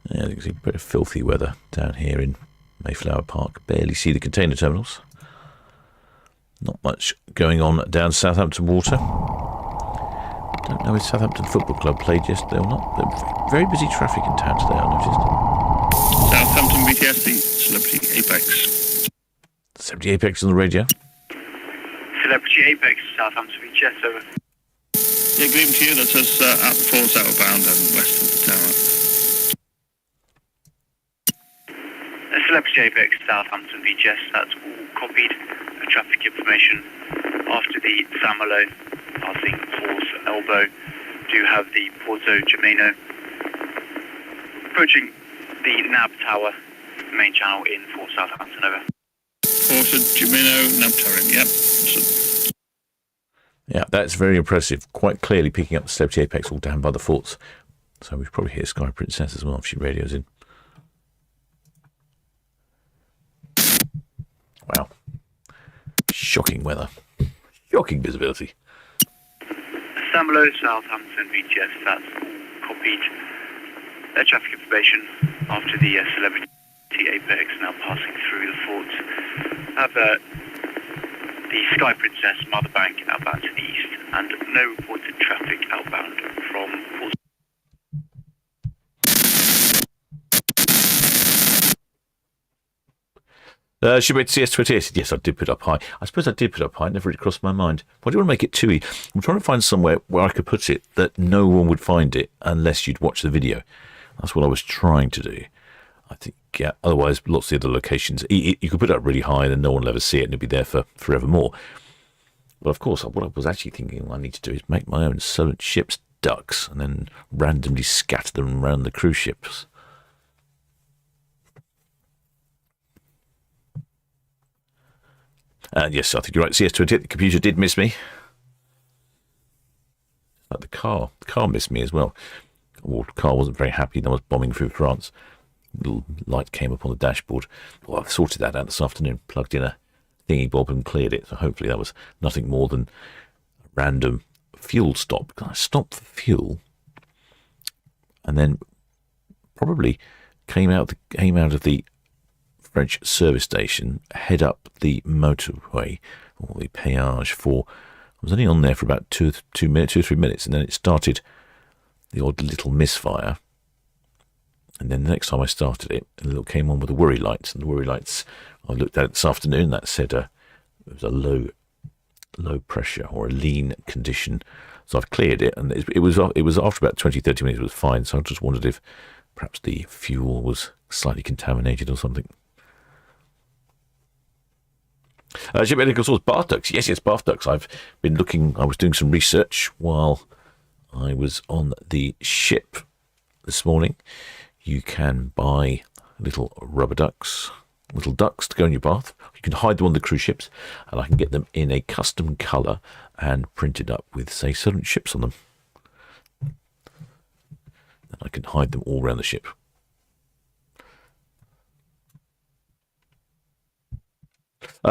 Yeah, you can see a bit of filthy weather down here in Mayflower Park. Barely see the container terminals. Not much going on down Southampton water. Don't know if Southampton Football Club played yesterday or not. But very busy traffic in town today, I noticed. Southampton BTS, the Celebrity Apex. Celebrity Apex on the radio. Celebrity Apex, Southampton BTS, over. Yeah, good evening to you. That's us at the forts outbound and west of the tower. Celebrity Apex, Southampton BTS, that's all copied. Traffic information after the Samalo, passing Force Elbow, do have the Porto Gemino approaching the NAB Tower, main channel in for Southampton, over. Porto Gemino, NAB Tower, yep. Yeah, that's very impressive. Quite clearly picking up the Celebrity Apex all down by the forts. So we should probably hear Sky Princess as well if she radios in. Wow. Shocking weather. Shocking visibility. Samalo, Southampton BTS, that's all copied. Traffic information after the Celebrity Apex now passing through the forts. Have the Sky Princess Mother Bank outbound to the east and no reported traffic outbound from Port. Shipmate CS28. Yes, I did put up high. I suppose I did put up high. It never really crossed my mind. Why do you want to make it too easy? I'm trying to find somewhere where I could put it that no one would find it unless you'd watch the video. That's what I was trying to do. I think, yeah, otherwise, lots of the other locations, you could put it up really high and then no one will ever see it and it'll be there for forevermore. But of course, what I was actually thinking I need to do is make my own Solent Ships ducks and then randomly scatter them around the cruise ships. Yes, I think you're right. CS28, the computer did miss me. Like the car missed me as well. Well, the car wasn't very happy. I was bombing through France. Little light came up on the dashboard. Well, I've sorted that out this afternoon. Plugged in a thingy bob and cleared it. So hopefully that was nothing more than a random fuel stop. I stopped for fuel, and then probably came out of the French service station, head up the motorway or the péage for. I was only on there for about 2 or 3 minutes, and then it started the odd little misfire. And then the next time I started it, it came on with the worry lights, and the worry lights I looked at this afternoon. That said it was a low pressure or a lean condition. So I've cleared it, and it was after about 20-30 minutes it was fine. So I just wondered if perhaps the fuel was slightly contaminated or something. Ship medical source, bath ducts. Yes, bath ducts. I've been looking. I was doing some research while I was on the ship this morning. You can buy little rubber ducks, little ducks to go in your bath. You can hide them on the cruise ships, and I can get them in a custom colour and printed up with, say, Solent Ships on them. And I can hide them all around the ship.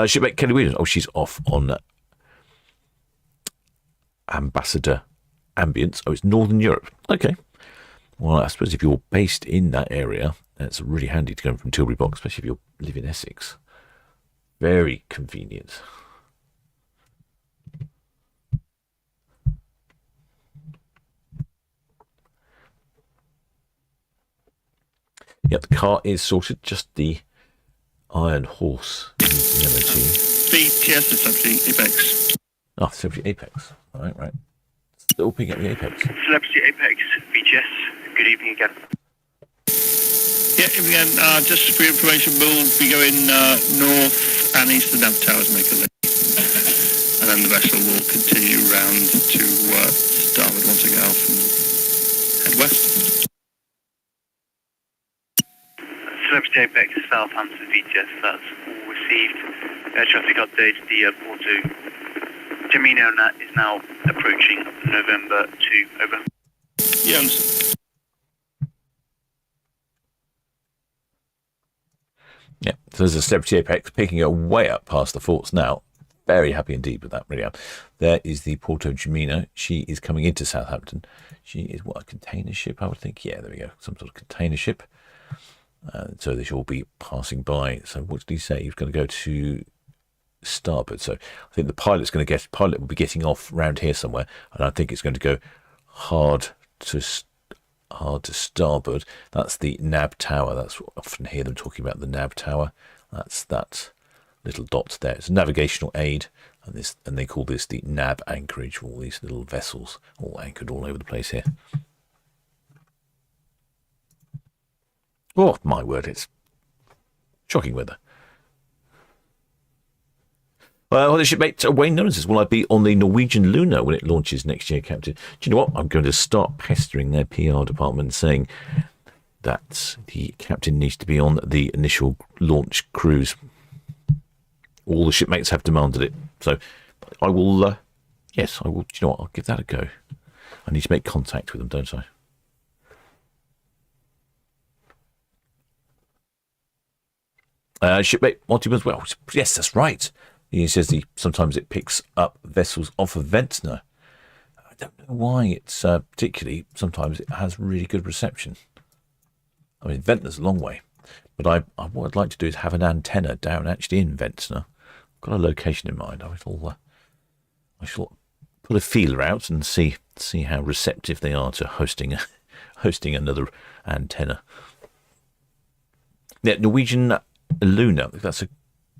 Shipmate Kelly Williams. Oh, she's off on Ambassador Ambience. Oh, it's Northern Europe. Okay. Well, I suppose if you're based in that area, that's really handy to go from Tilbury Box, especially if you live in Essex. Very convenient. Yep, the car is sorted. Just the Iron Horse is the MOT. BTS is Celebrity Apex. Oh, Celebrity Apex. Right. Still picking up the Apex. Celebrity Apex, BTS. Good evening again. Yeah, again, just for your information, we'll be going north and east of the NAB Towers, make a link. And then the vessel will continue round to starboard once again and head west. Celebrity Apex, Southampton BTS, that's all received. Traffic update, the Porto Gemino is now approaching November 2, over. Yeah, understood. Yeah, so there's a Celebrity Apex picking her way up past the forts now. Very happy indeed with that, really am. There is the Porto Gemino. She is coming into Southampton. She is, what, a container ship, I would think? Yeah, there we go. Some sort of container ship. So they should all be passing by. So what did he say? He was going to go to starboard. So I think the pilot will be getting off round here somewhere, and I think it's going to go hard to starboard. That's the NAB tower. That's what I often hear them talking about, the NAB tower. That's that little dot there. It's a navigational aid, and they call this the NAB anchorage. All these little vessels all anchored all over the place here. Oh my word! It's shocking weather. Well, the shipmate Wayne Nolan says, will I be on the Norwegian Luna when it launches next year, Captain? Do you know what? I'm going to start pestering their PR department, saying that the captain needs to be on the initial launch cruise. All the shipmates have demanded it. So I will, yes, I will. Do you know what? I'll give that a go. I need to make contact with them, don't I? Shipmate Monty, well, yes, that's right. He says sometimes it picks up vessels off of Ventnor. I don't know why it's particularly. Sometimes it has really good reception. I mean, Ventnor's a long way, but what I'd like to do is have an antenna down actually in Ventnor. I've got a location in mind. I shall put a feeler out and see how receptive they are to hosting another antenna. Yeah, Norwegian Luna. That's a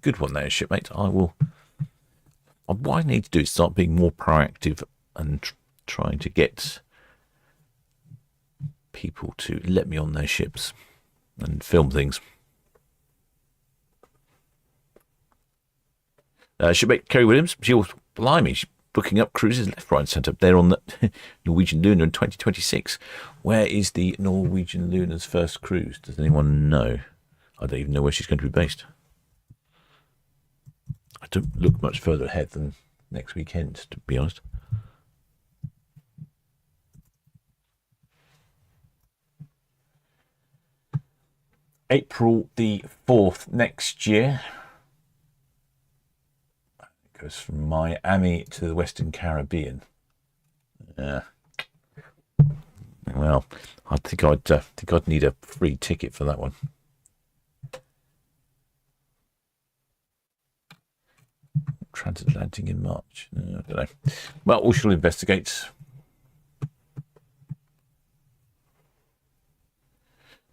good one there, shipmate. What I need to do is start being more proactive and trying to get people to let me on their ships and film things. Shipmate Kerry Williams, blimey, she's booking up cruises left, right and centre. They're on the Norwegian Luna in 2026. Where is the Norwegian Luna's first cruise? Does anyone know? I don't even know where she's going to be based. I don't look much further ahead than next weekend, to be honest. April the 4th next year. It goes from Miami to the Western Caribbean. Well, I think I'd need a free ticket for that one. Transatlantic in March. I don't know. Well, we shall investigate.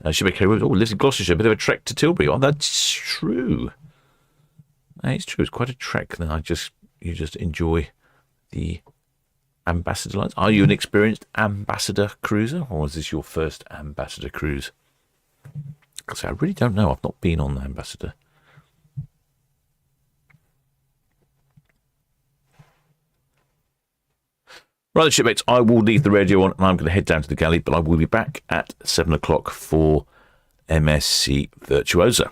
Shibaka lives in Gloucestershire. A bit of a trek to Tilbury. Oh, that's true. It's true. It's quite a trek. Then you just enjoy the Ambassador lines. Are you an experienced Ambassador cruiser, or is this your first Ambassador cruise? Because I really don't know. I've not been on the Ambassador. Right, shipmates, I will leave the radio on and I'm going to head down to the galley, but I will be back at 7 o'clock for MSC Virtuosa.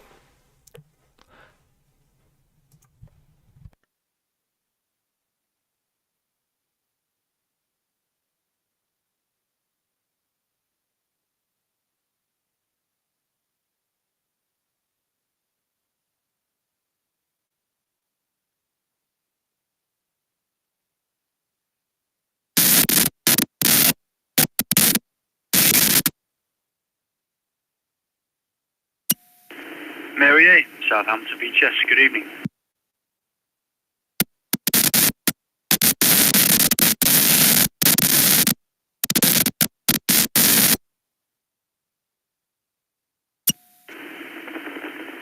Mary A, Southampton Beach, yes, good evening.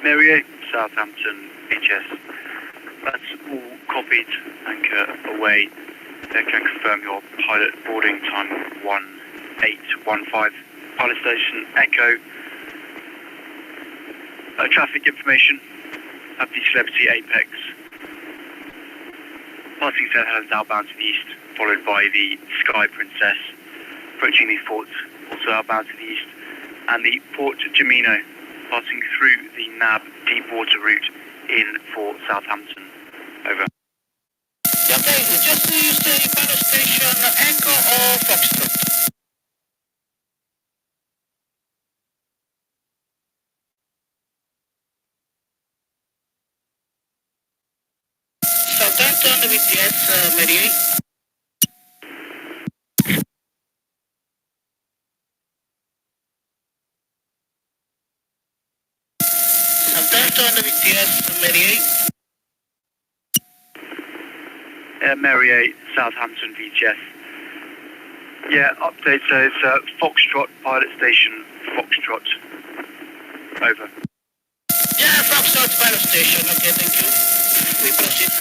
Mary A, Southampton HS. That's all copied, anchor away. They can confirm your pilot boarding time 1815. Pilot station Echo. Traffic information at the Celebrity Apex. Passing St. Helens outbound to the east, followed by the Sky Princess. Approaching the fort, also outbound to the east. And the Port Gemino, passing through the NAB deep water route in for Southampton. Over. Okay, just to use the pilot station Echo or Foxtrot. Southampton with yes, Mary. Delta on the VTS, Mary 8. Mary 8, Southampton VGS. Yeah, update says Foxtrot, pilot station, Foxtrot. Over. Yeah, Foxtrot pilot station. Okay, thank you. We proceed.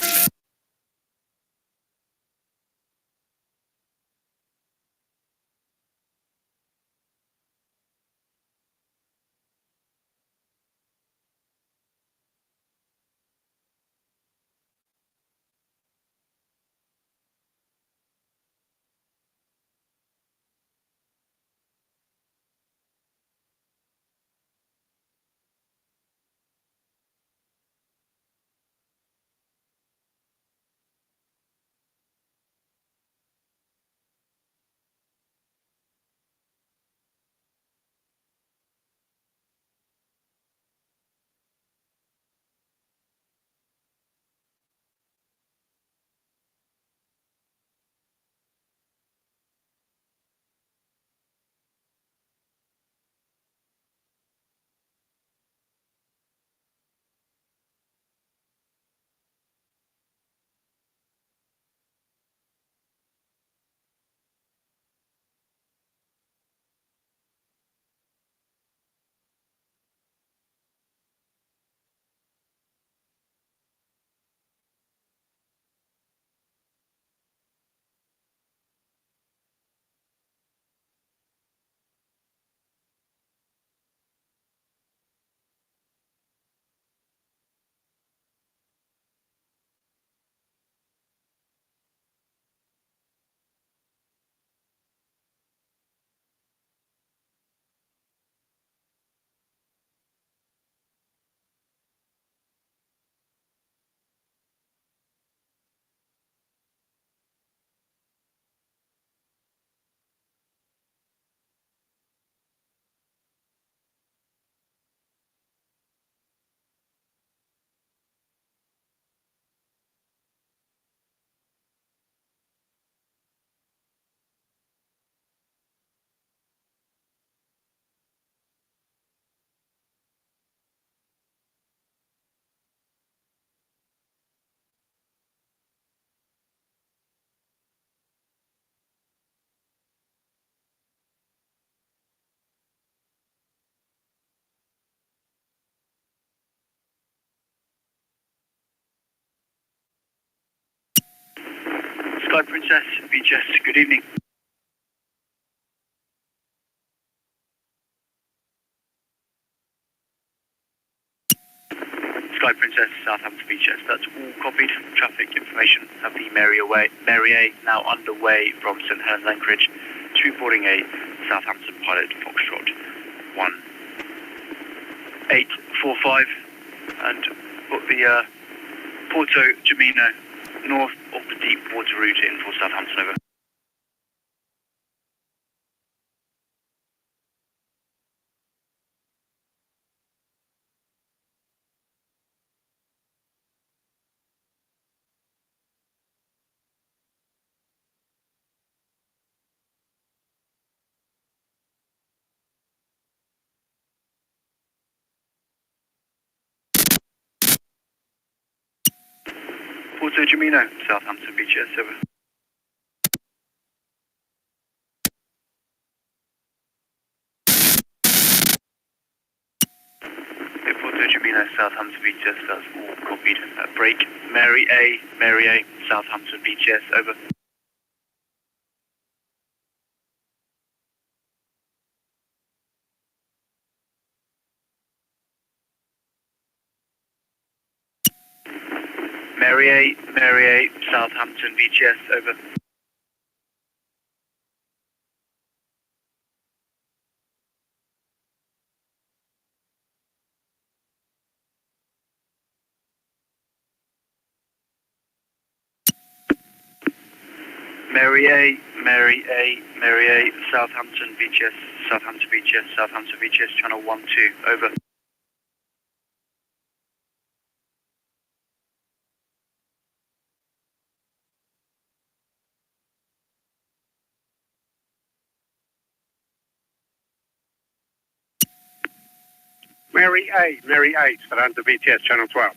Sky Princess, VGS, good evening. Sky Princess, Southampton VGS, that's all copied. Traffic information have the Mary A now underway from St Helens Anchorage to boarding a Southampton pilot Foxtrot 1845 and put the Porto Gemino north of the deep water route in for Southampton, over. Porto Gemino, Southampton VGS, over. Porto Gemino, Southampton VGS, that's all copied. Break, Mary A, Southampton VGS, over. Mary A, Southampton VGS, over. Mary A, Southampton VGS, channel 12, over. Mary A, Surround the VTS Channel 12.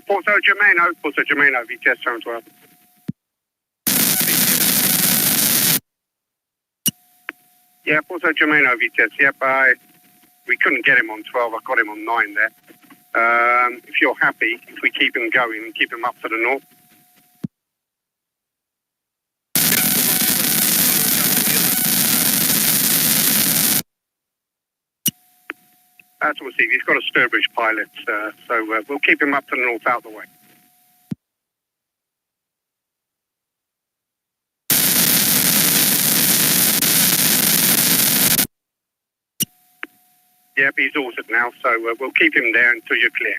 Porto Germano, VTS Channel 12. Yeah, Porto Germano, VTS. Yep, we couldn't get him on 12. I got him on 9 there. If you're happy, if we keep him going and keep him up to the north. That's what we'll see. He's got a Sturbridge pilot, so we'll keep him up to the north out the way. Yep, he's altered now, so we'll keep him there until you're clear.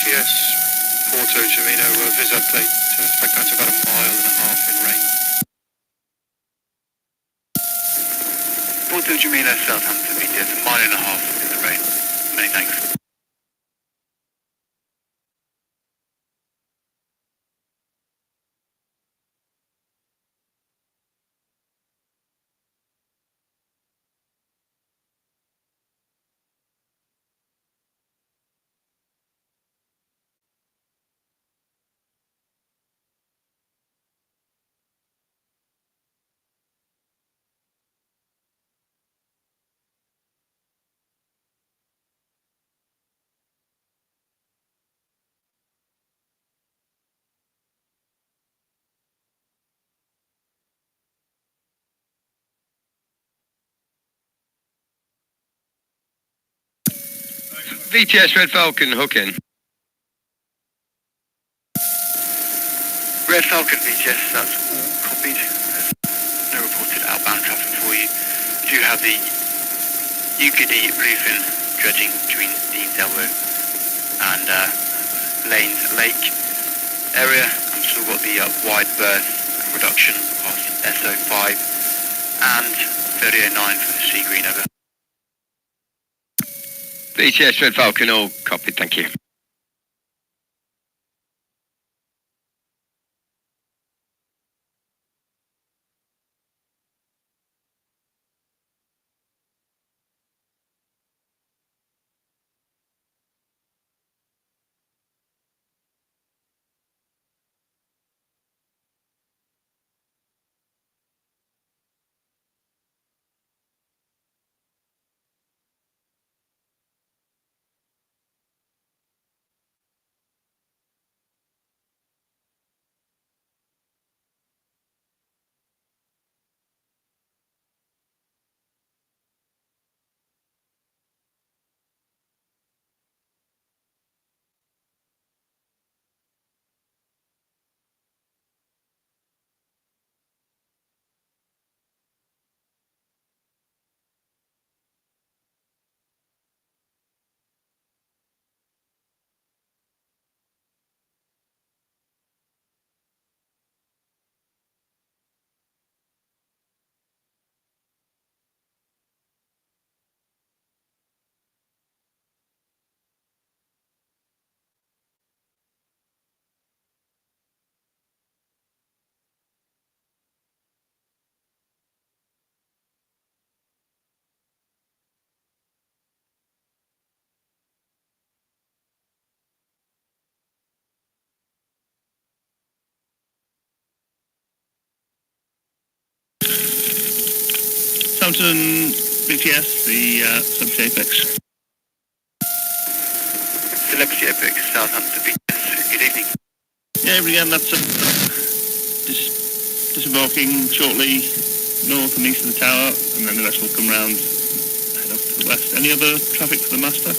VTS, Porto Gemino, vis update, expect that to about 1.5 miles in rain. Porto Gemino, Southampton, VTS, 1.5 miles in the rain. Many thanks. VTS Red Falcon, hook in. Red Falcon VTS, that's all copied. There's no reported outbound traffic for you. You do have the UKD bluefin dredging between Dean's Elbow and Lanes Lake area. I've still got the wide berth and reduction past SO5 and 3009 for the Sea Green over. VTS Red Falcon, all copied, thank you. Southampton VTS, the Celebrity Apex. Celebrity Apex, Southampton VTS, good evening. Yeah, again, that's disembarking shortly north and east of the tower, and then the rest will come round, head up to the west. Any other traffic for the master?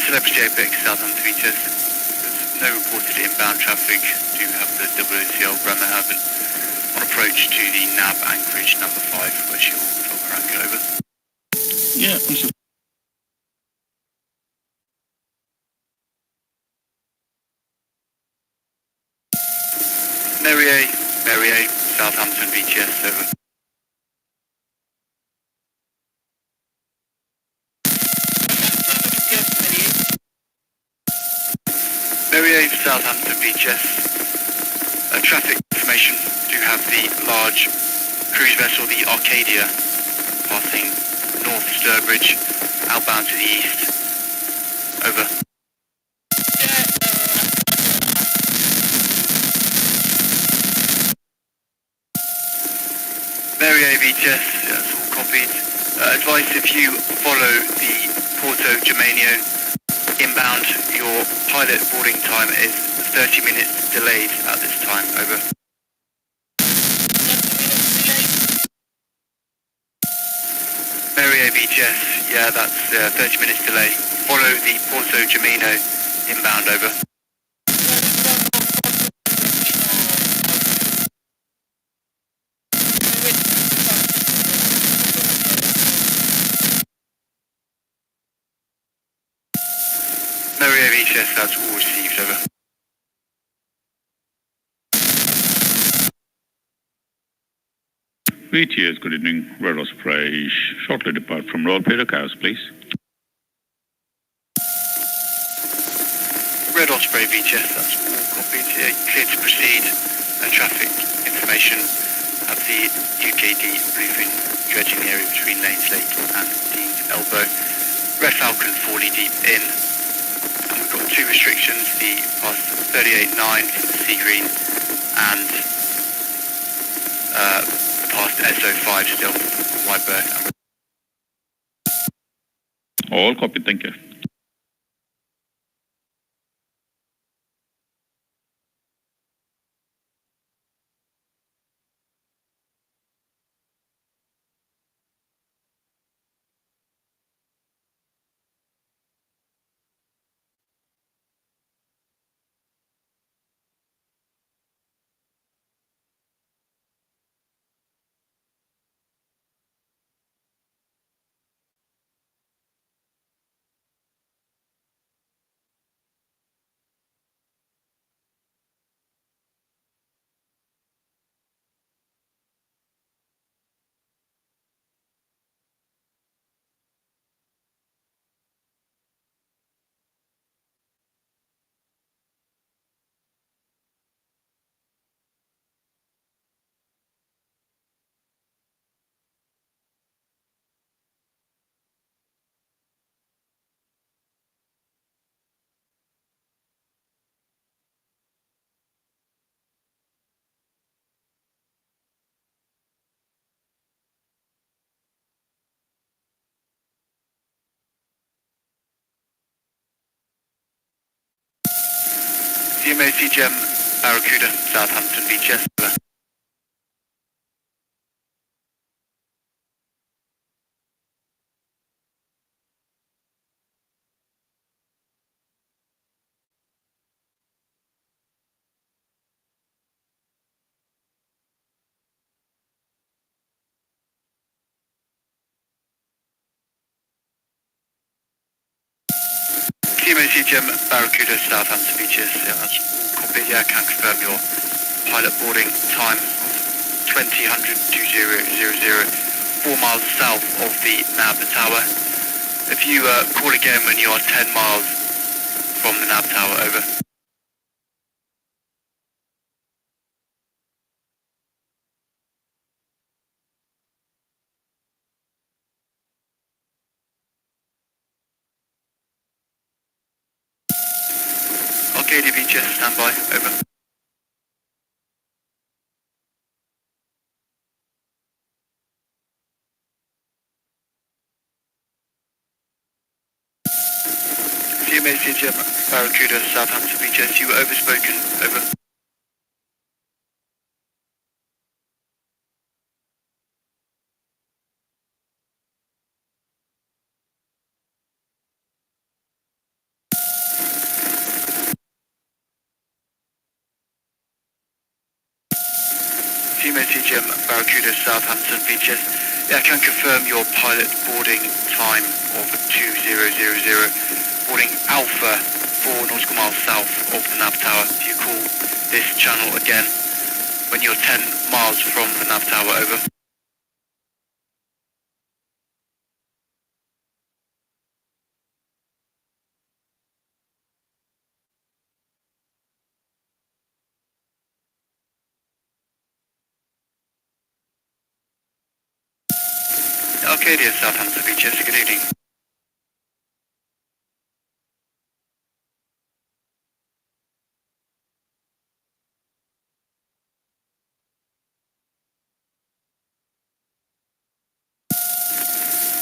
Celebrity Apex, Southampton VTS. There's no reported inbound traffic. Do have the WCL Bremerhaven on approach to the NAB anchorage number 5, which you'll talk around go over. Yeah, understood. Merrier, Southampton VTS, over. Merrier, Southampton VTS. Traffic information. Do have the large cruise vessel, the Arcadia, passing North Sturbridge, outbound to the east. Over. Merrier VTS, that's all copied. Advice, if you follow the Porto Germano inbound, your pilot boarding time is 30 minutes delayed at this time. Over. Merrier VTS, yeah, that's 30 minutes delay. Follow the Porto Germano inbound. Over. Maria VHS, that's all received, over. VTS, good evening. Red Osprey, shortly depart from Royal Peter House, please. Red Osprey VHS, that's all copied. Clear to proceed. Traffic information at the UKD briefing, dredging the area between Lanes Lake and Dean's Elbow. Red Falcon 40 deep in. And we've got 2 restrictions, the past 38.9 for the Sea Green and past SO5 still, wide berth. All copied, thank you. CMO CGM Barracuda, Southampton VHS. CMO CGM Barracuda, Southampton VHS. Yeah, that's all copied. Yeah, I can confirm your pilot boarding time of 2000 4 miles south of the nav tower. If you call again when you are 10 miles from the nav tower, over. Arcadia VHS, standby, over. CMA CGM Barracuda, Southampton VHS, you were overspoken, over. CMA CGM Barracuda, Southampton VHS. Yeah, I can confirm your pilot boarding time of 2000. Boarding Alpha 4 nautical miles south of the nav tower. If you call this channel again when you're 10 miles from the nav tower, over. Arcadia, Southampton VHS, good evening.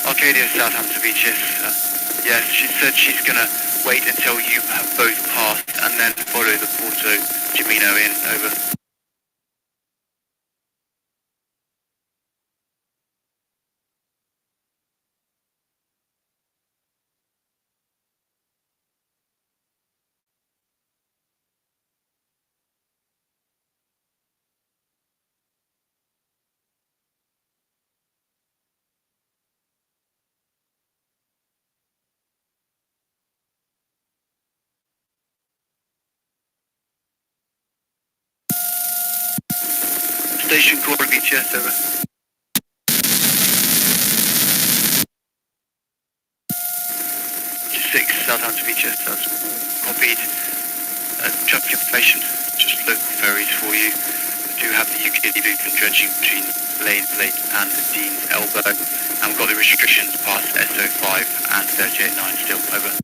Arcadia, Southampton VHS. Yes, she said she's going to wait until you have both passed and then follow the Porto Gemino in, over. Station Core VTS, over. Six Southampton VTS, that's copied. Traffic information, just local ferries for you. We do have the UK loop and dredging between Lanes Lake and Dean's Elbow, and we've got the restrictions past SO5 and 38.9 still, over.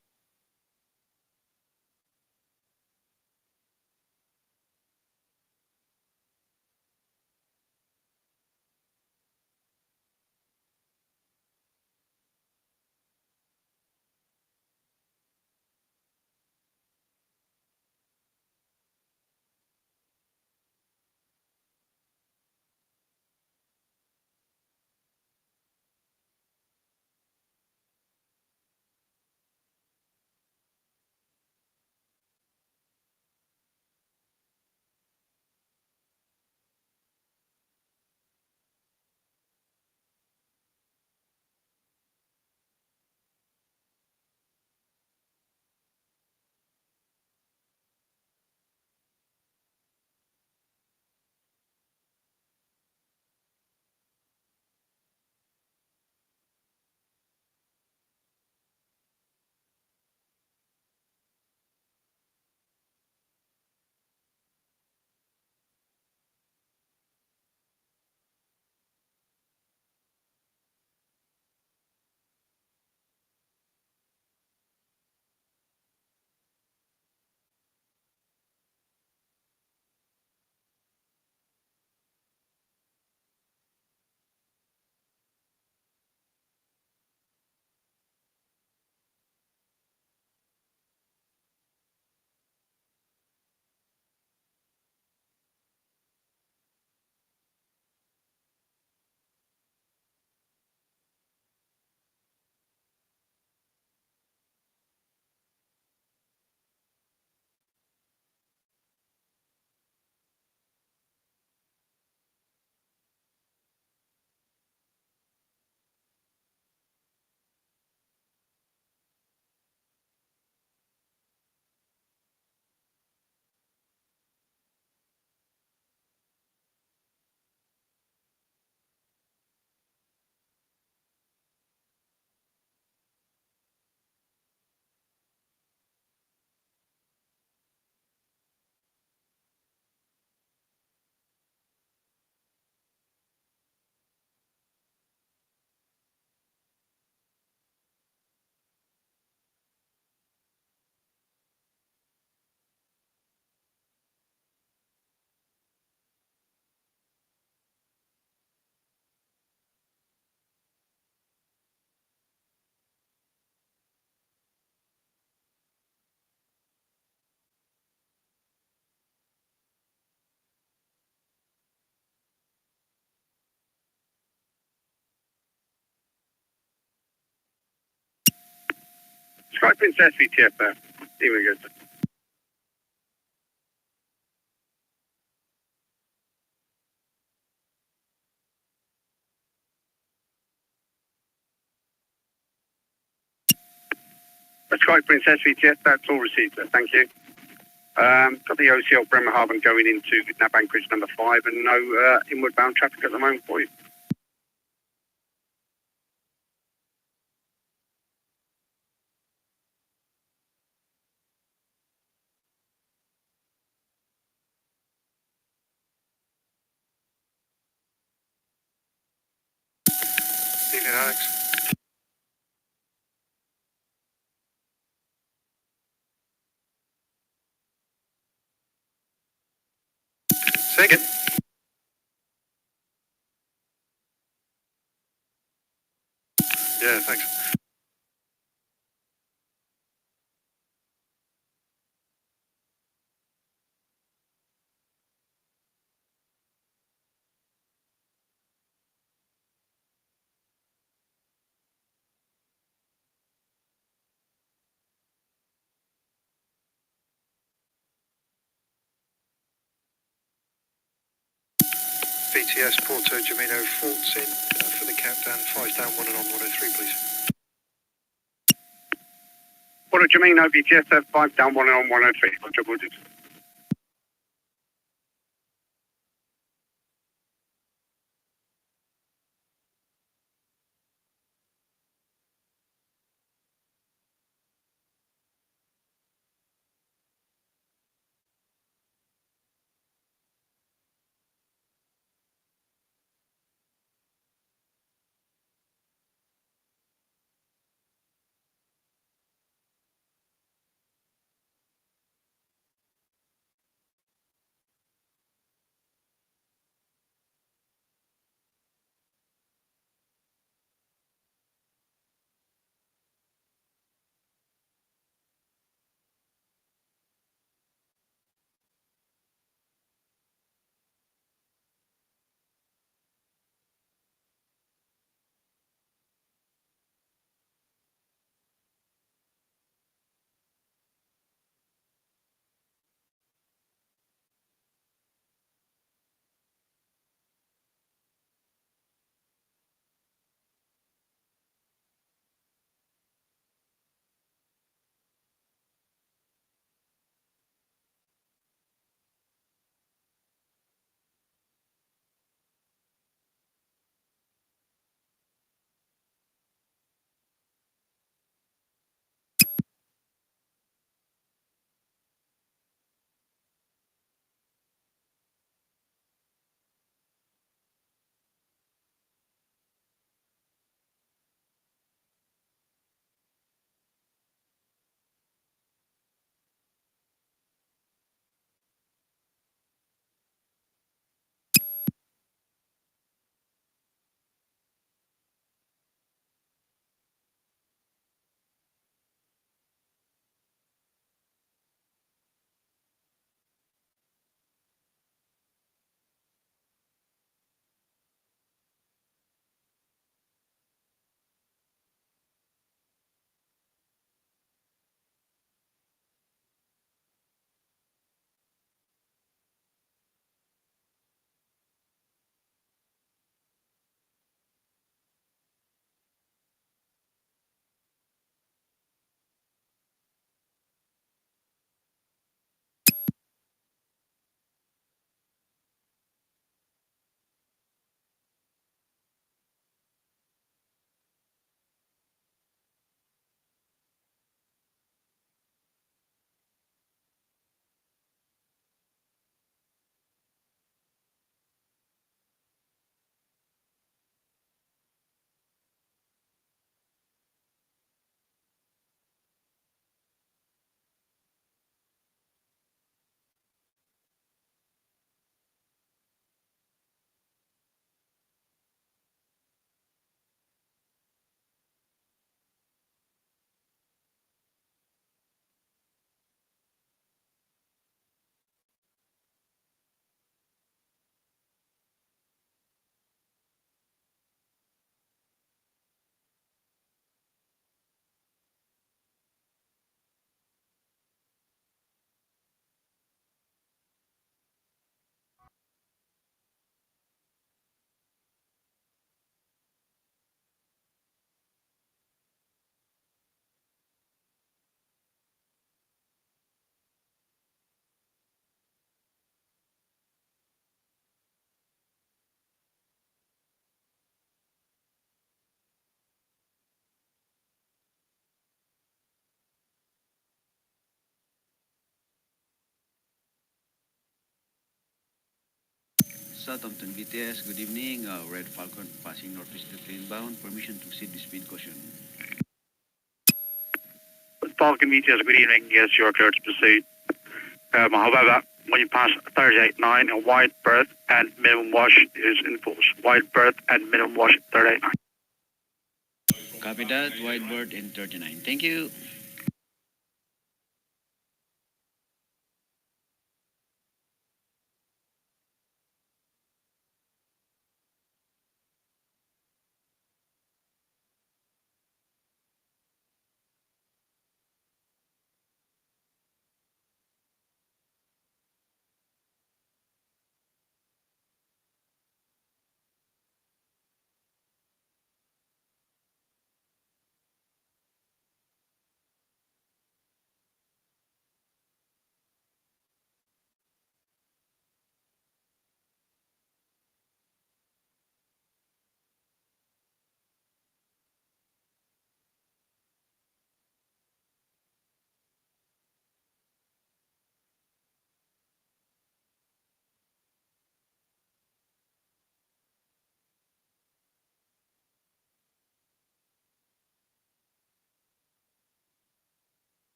Sky Princess VTF there. Here we go. Sky Princess VTF, that's all received there, thank you. Got the OCL Bremerhaven going into nav anchorage number 5 and no inward bound traffic at the moment for you. Evening, Alex. Say again. Yeah, thanks. VTS Porto Gemino Faults in for the countdown. 5 down, 1 and on 103, please. Porto Gemino VTS 5 down, 1 and on 103. Roger, Southampton VTS, good evening. Red Falcon passing northeasterly inbound. Permission to exceed the speed caution. Falcon VTS, good evening. Yes, you are cleared to proceed. However, when you pass 38.9, a wide berth and minimum wash is enforced. Wide berth and minimum wash 38.9. Copy that. Wide berth in 39. Thank you.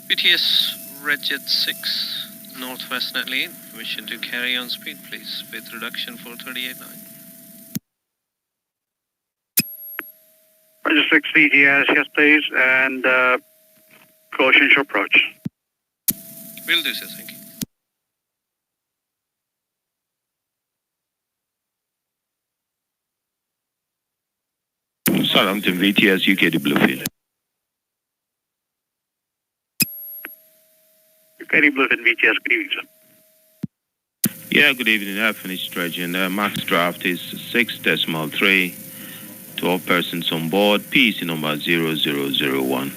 BTS Redjet 6, northwest net lead. Permission to carry on speed, please, with reduction for 38.9. Roger 6 VTS, yes please, and caution your approach. Will do so, thank you. Southampton VTS UK to Bluefield. UK Bluefield VTS, good evening, sir. Yeah, good evening. I finished dredging. Max draft is 6.3. 12 persons on board. PC number 0001.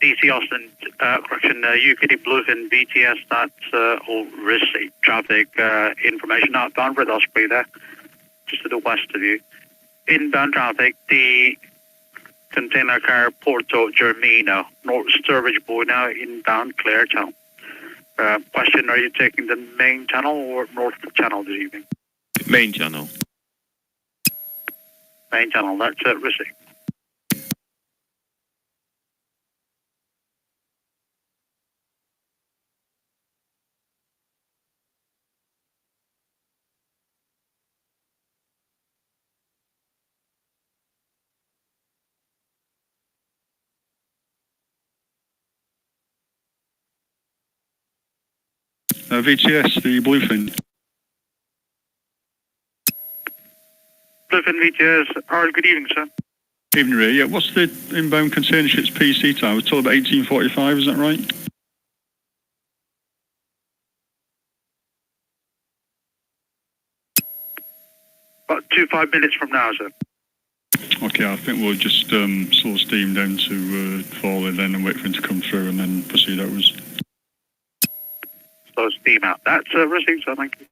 DC Austin, correction, UKD Bluefin VTS, that's all receipt traffic information outbound with Osprey there, just to the west of you. Inbound traffic, the container car Porto Germino, North Sturbridge Boy now, inbound clear channel. Question, are you taking the main channel or north channel this evening? Main channel. Main channel, that's receipt. VTS, the Bluefin. Bluefin VTS, all right, good evening, sir. Evening, Ray. Yeah, what's the inbound container ship's PC time? I was told about 18:45, is that right? About 5 minutes from now, sir. Okay, I think we'll just slow steam down to Foley then and wait for him to come through and then proceed outwards. So steam out. That's received, sir, thank you.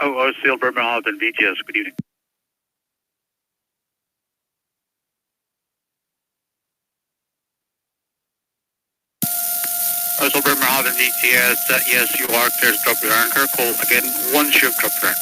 Still Bremerhaven, VTS, good evening. Still Bremerhaven, VTS, yes, you are clear to drop your anchor. Call again once you've dropped your anchor.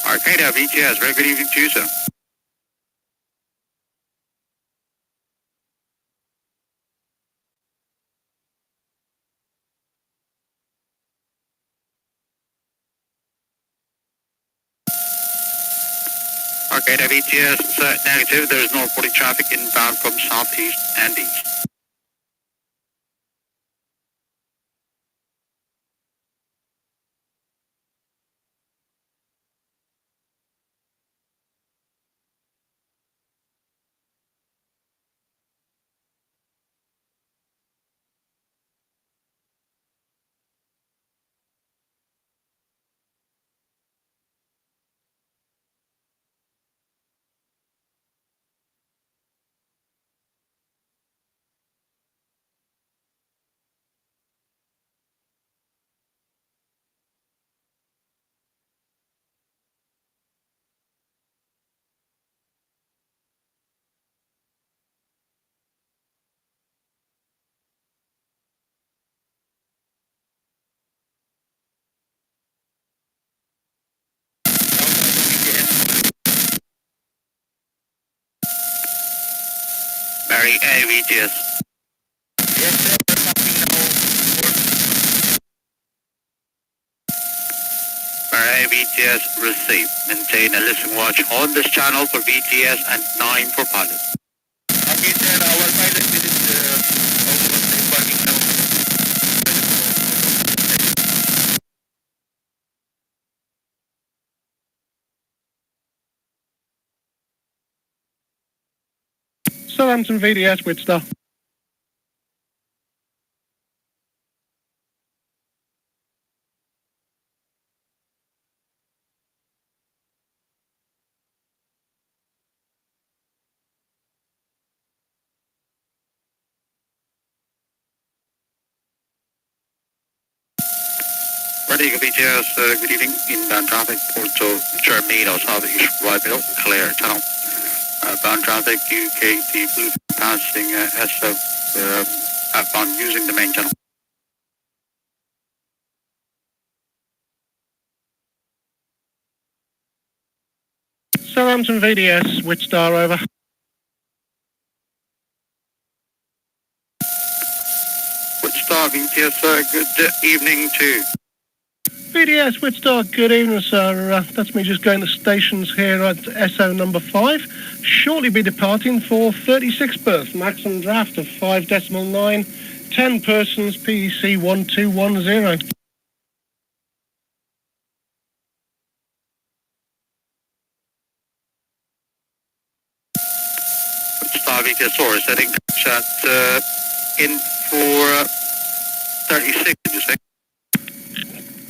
Arcada, VTS, very good evening to you, sir. Arcada, VTS, negative, there is northbound traffic inbound from southeast and east. Mary A, VTS. Mary A, VTS, receive. Maintain a listen watch on this channel for VTS and 9 for pilot. Okay, sir, our pilot is working now. Southampton VDS with stuff. Ready, VTS, good evening. Inbound traffic, Porto Germano, southeast, right middle, clear tunnel. Bound traffic, UKT, blue passing SO, outbound using the main tunnel. Southampton VDS with star over. With star VTS, good evening to BDS Winstar, good evening, sir. That's me just going to stations here at SO number 5. Shortly be departing for 36 berth, maximum draft of 5.9, 10 persons, PEC 1210. Star VTS setting chat in for 36, did you say?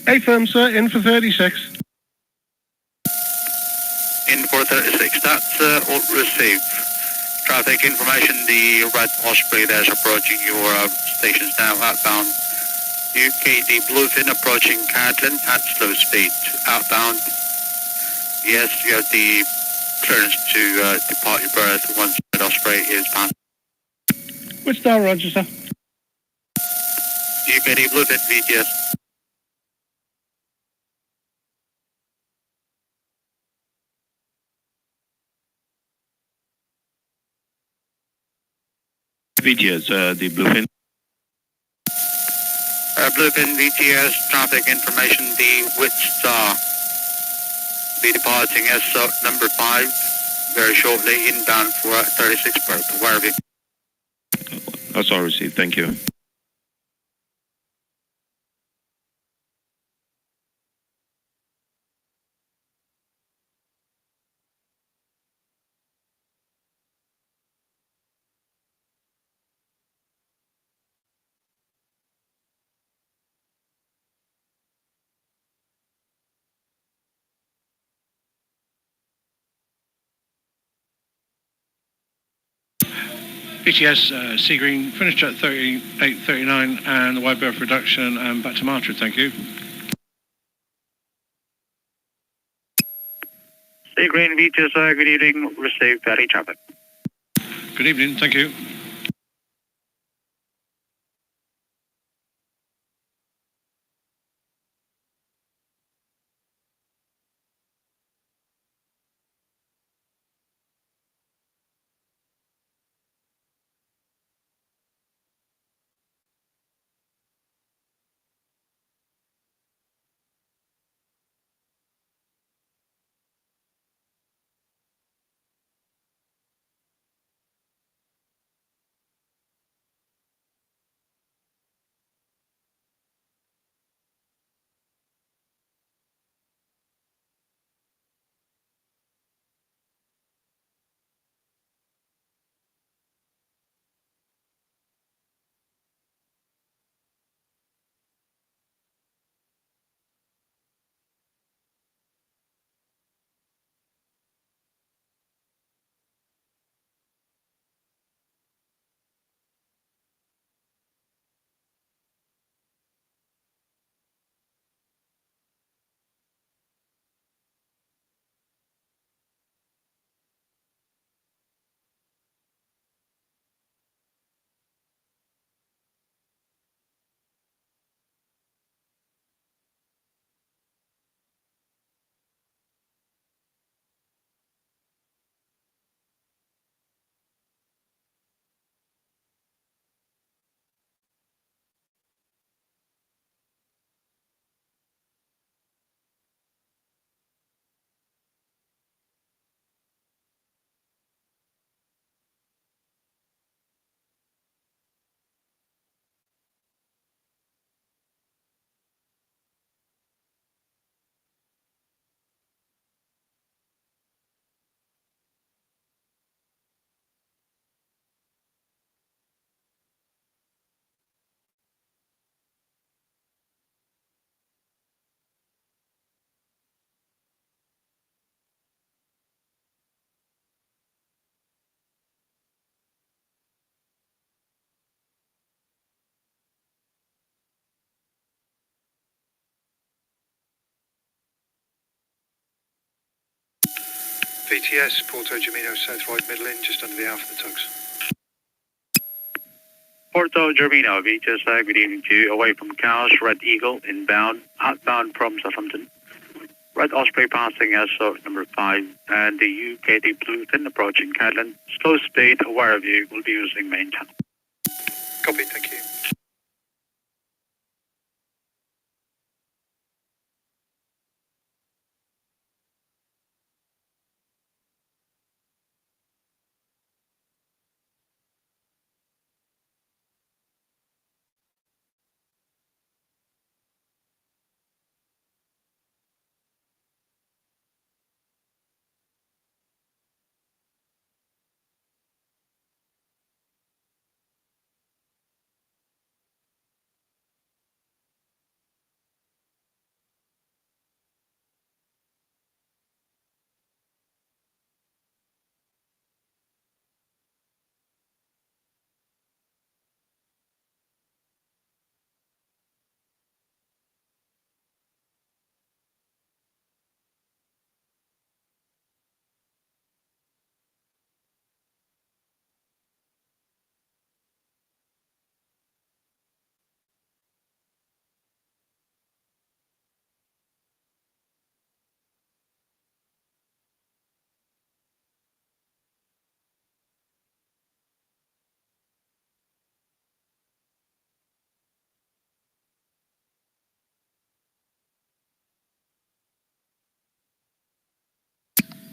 Affirm, sir, in for 36. In for 36, that's all received. Traffic information, the Red Osprey there's approaching your stations now, outbound. UKD Bluefin approaching Catlin at slow speed. Outbound, yes, you have the clearance to depart your berth once Red Osprey is passed. Winstar, roger, sir. UKD Bluefin, VTS. VTS, the Bluefin. Bluefin VTS traffic information, the Winstar be departing SO number 5 very shortly, inbound for 36 berth. Where are you? That's all received, thank you. BTS, Sea Green, finished at 38.39 and the wide berth reduction and back to Martred, thank you. Sea Green VTS, good evening, received ferry traffic. Good evening, thank you. VTS, Porto Germino, South Right, middle in, just under the Alpha the tugs. Porto Germino, VTS, good evening to you. Away from Cows, Red Eagle, inbound, outbound from Southampton. Red Osprey passing SO number 5, and the UKD Bluefin approaching Catlin. Slow speed, aware of you, will be using main channel. Copy, thank you.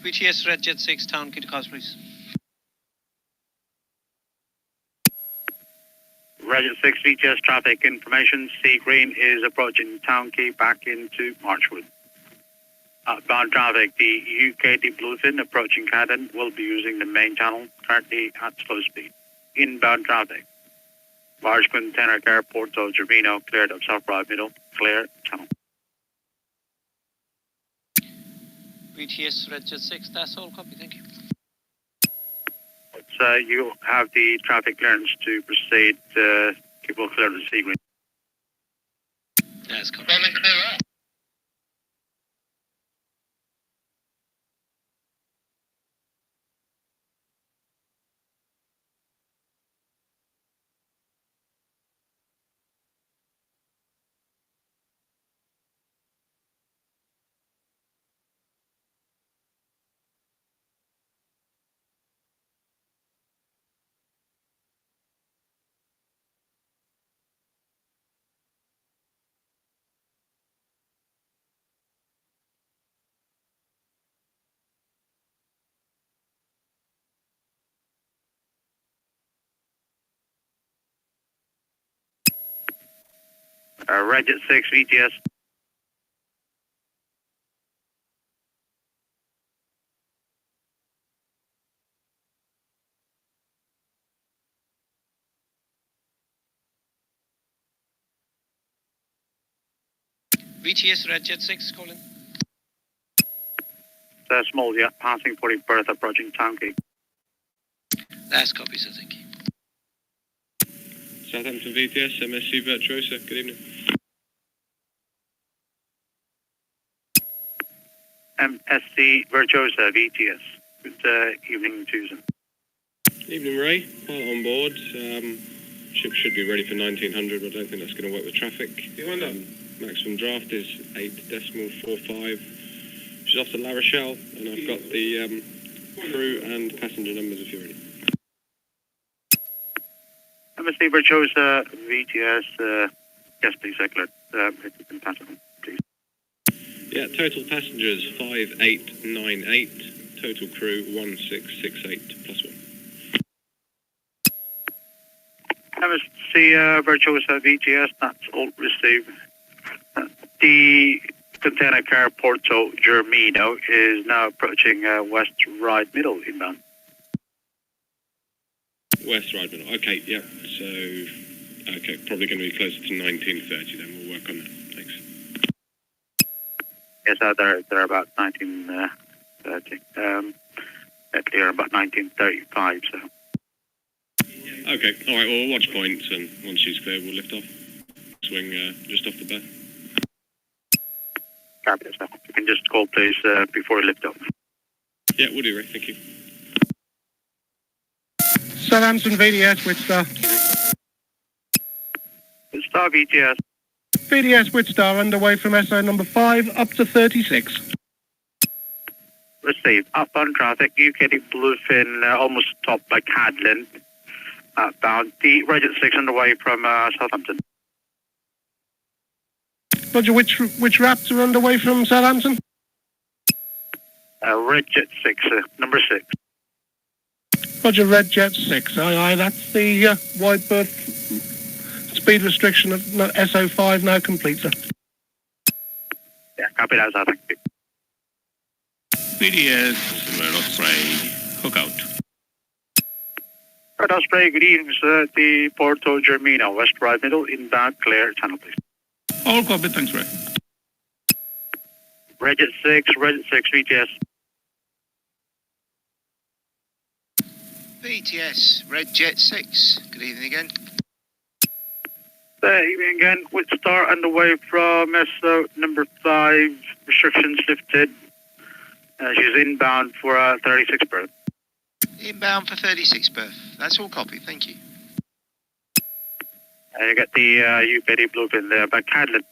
BTS Red Jet 6, Town Quay to cars, please. Red Jet 6 VTS traffic information. Sea Green is approaching Town Quay back into Marchwood. Outbound traffic, the UKD Bluefin approaching Cadden will be using the main channel, currently at slow speed. Inbound traffic, large container car Porto Germino cleared of South Drive Middle, clear channel. BTS Red Jet 6, that's all, copy, thank you. So you have the traffic clearance to proceed, keep all clear of the Sea Green. That's copy. Red Jet 6 VTS. BTS Red Jet 6, calling. Small yacht passing 40 berth approaching Town Quay. That's copy, sir, thank you. Southampton VTS, MSC Virtuosa, good evening. MSC Virtuosa VTS. Good evening, Susan. Evening, Ray. Pilot on board. Ship should be ready for 1900, but I don't think that's going to work with traffic. Maximum draft is 8.45. She's off to La Rochelle, and I've got the crew and passenger numbers if you're ready. MSC Virtuosa VTS. Yes, please, Eckler. If you can pass it on, please. Yeah, total passengers 5898, total crew 1668 plus 1. MSC Virtuosa VTS, that's all received. The container car Porto Germino is now approaching West Ride Middle inbound. West Ride Middle, okay, yeah, so, okay, probably going to be closer to 1930 then, we'll work on that, thanks. Yes, they're about 1930. They're about 1935, so. Okay, all right, well, we'll watch points, and once she's clear, we'll lift off. Swing just off the berth. Copy that, sir. You can just call, please, before you lift off. Yeah, we'll do, Ray, thank you. Southampton VDS with Star. Star VTS. VDS with Star underway from SO number 5 up to 36. Received. Outbound traffic, UKD Bluefin, almost stopped by Cadlin. Outbound. The Red Jet 6 underway from Southampton. Roger, which wraps are underway from Southampton? Red Jet 6, number 6. Roger, Red Jet 6. Aye, that's the wide berth speed restriction of SO5 now complete, sir. Yeah, copy that, sir. Thank you. BDS, Red Osprey, hook out. Red Osprey, good evening, sir. The Porto Germino, West Ride Middle, inbound, clear channel, please. All copy, thanks, Ray. Red Jet 6, VTS. BTS, Red Jet 6. Good evening again. Good evening again. With Star underway from SO number 5. Restrictions lifted. She's inbound for 36 berth. Inbound for 36 berth. That's all copy, thank you. And you got the UKD Bluefin there, but Cadlin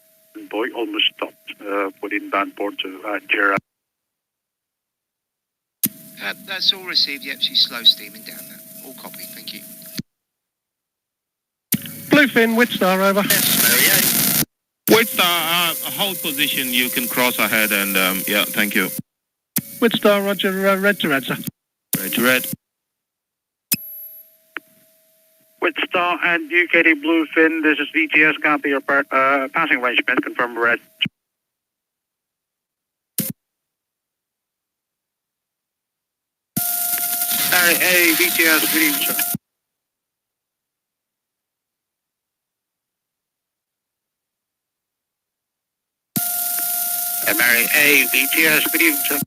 boy almost stopped with inbound port to Jera. That's all received. Yep, she's slow steaming down there. All copy, thank you. Bluefin, with Star over. With hold position, you can cross ahead and, yeah, thank you. Widstar, roger, red to red, sir. Red to red. Widstar and UKD Bluefin, this is VTS, copy your passing arrangement, confirm red. Mary A, VTS, good evening, sir. Mary A, VTS, good evening, sir.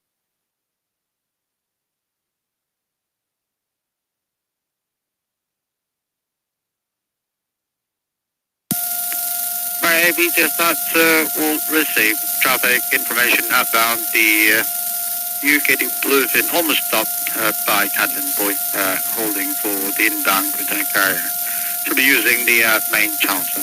Mary A, VTS, that will receive traffic information outbound the UKD Bluefin, almost stopped by Captain Boy, holding for the inbound container carrier. Should be using the main channel, sir.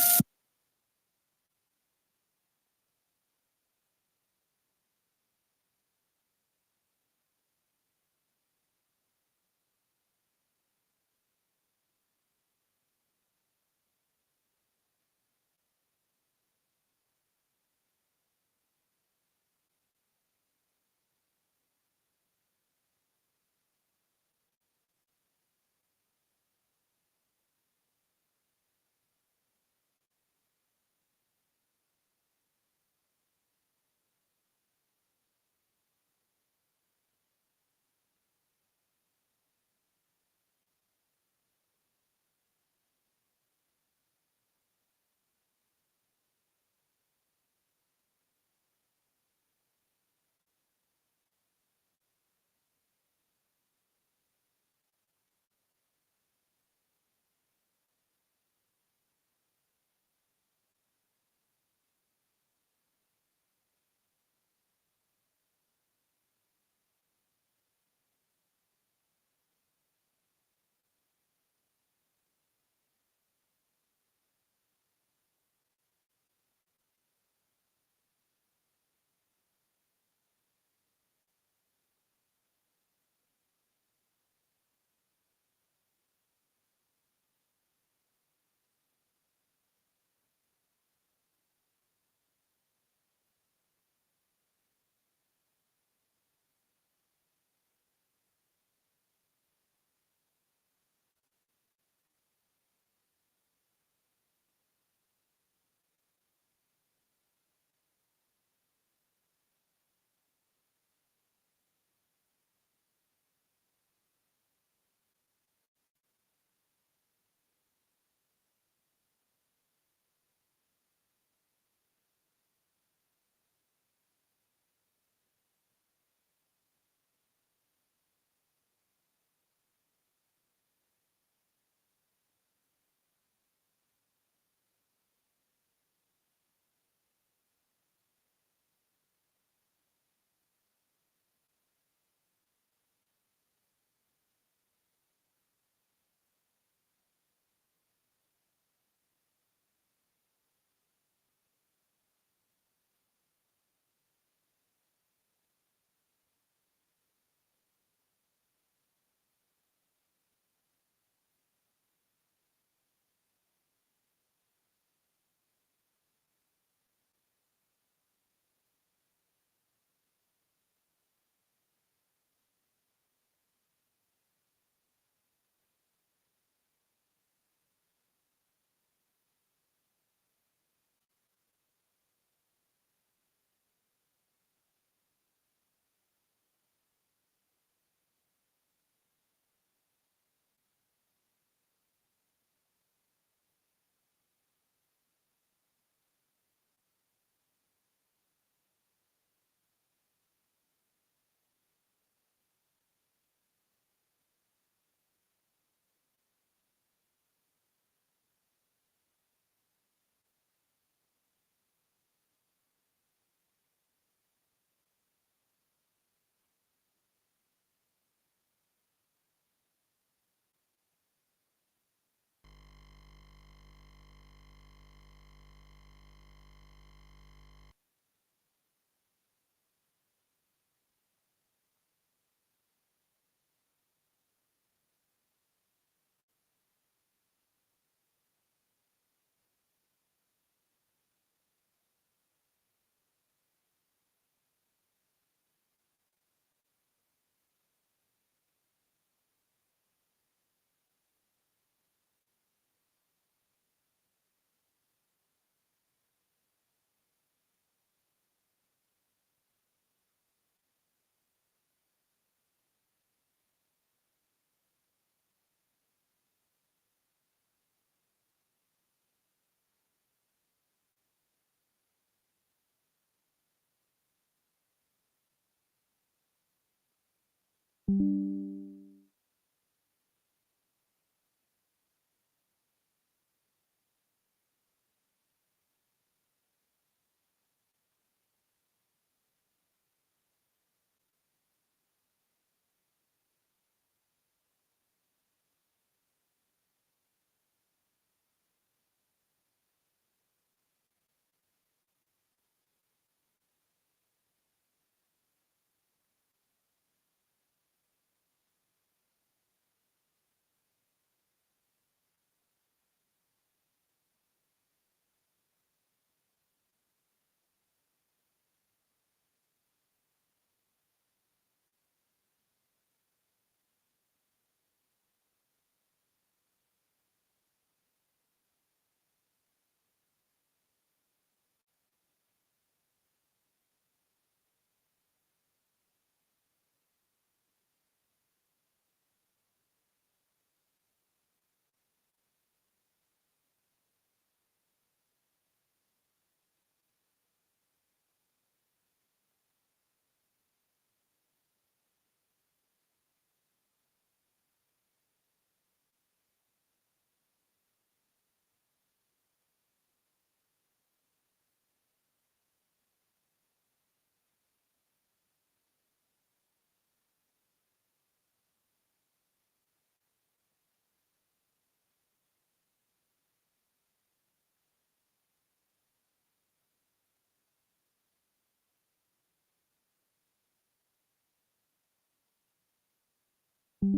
Maybe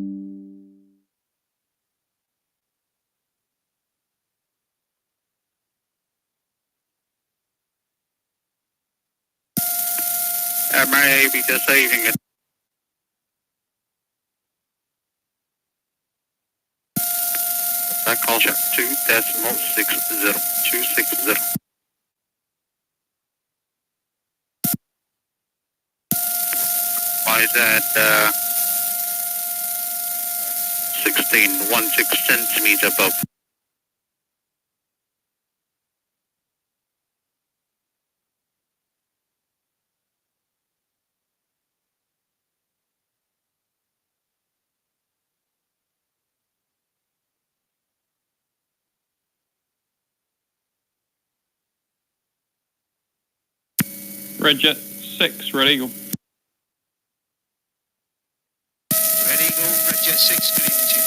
just saving it. That call check 2.60. Why is that 16 centimeter above? Red Jet 6, Red Eagle. Red Eagle, Red Jet 6, good evening to you.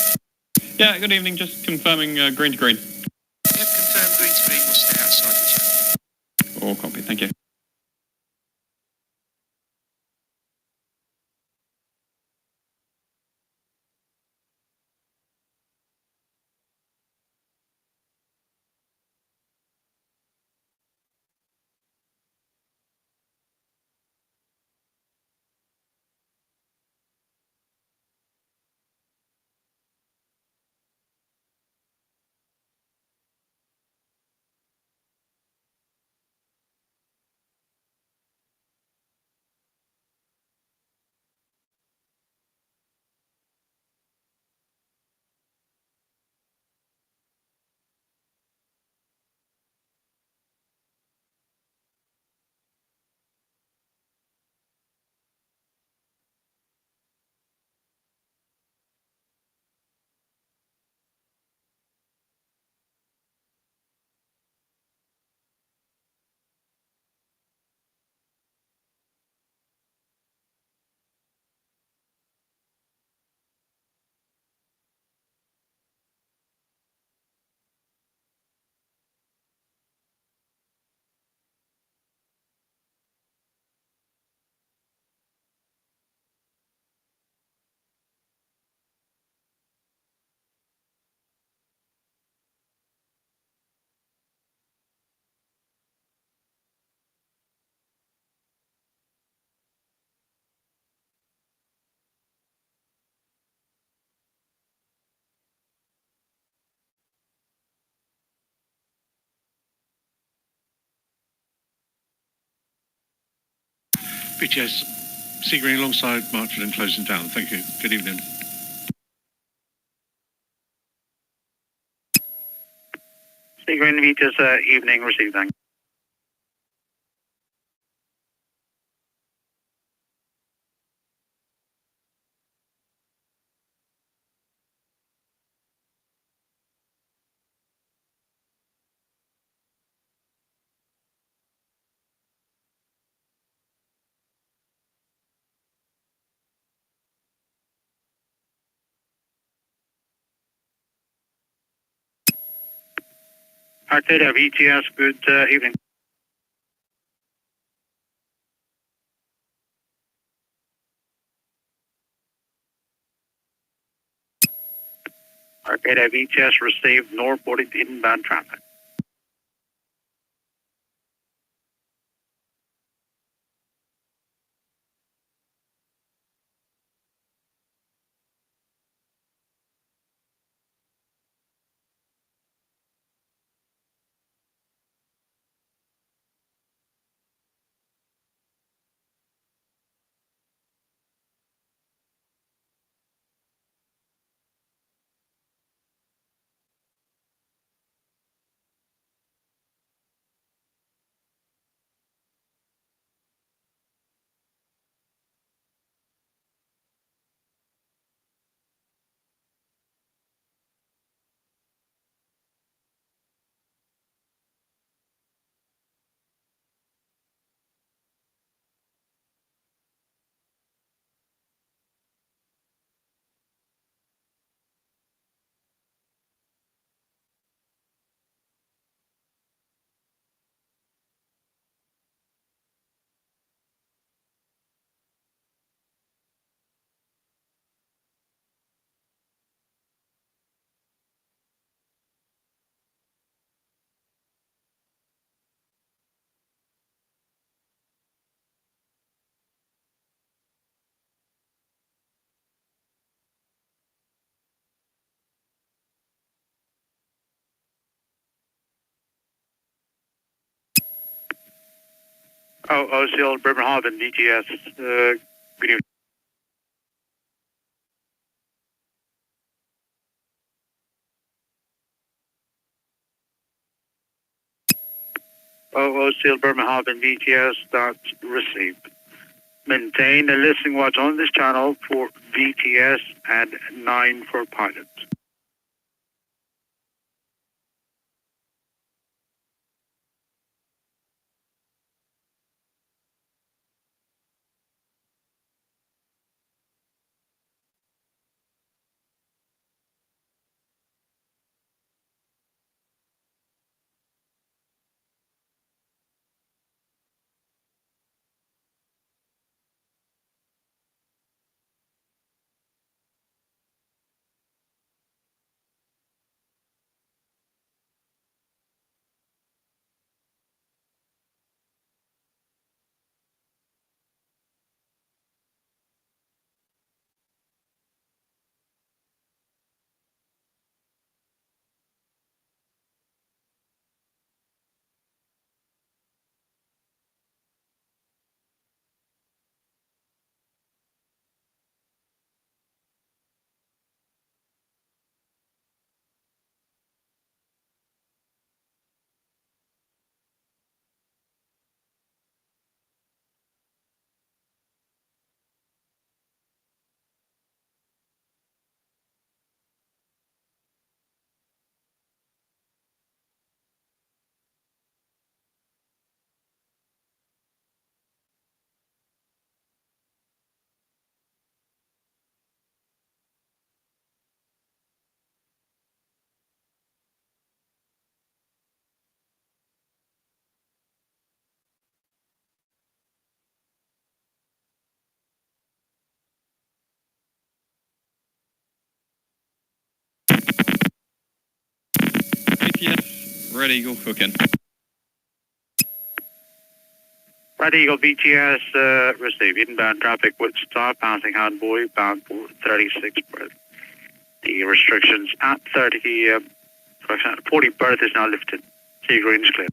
Yeah, good evening, just confirming green to green. Yep, confirmed green to green, we'll stay outside with you. All copy, thank you. BTS, Sea Green alongside Marchford and closing down. Thank you. Good evening. Sea Green Vitas, evening, received, thank you. Arcadia VTS, good evening. Arcadia VTS received northbound inbound traffic. OCL Bremerhaven, VTS, good evening. OCL Bremerhaven, VTS, that's received. Maintain a listening watch on this channel for VTS and 9 for pilot. VTS, Red Eagle, hooking. Red Eagle VTS, receive inbound traffic with stop, passing Handboy, bound for 36 berth. The restrictions at 40 berth is now lifted. Sea green is clear.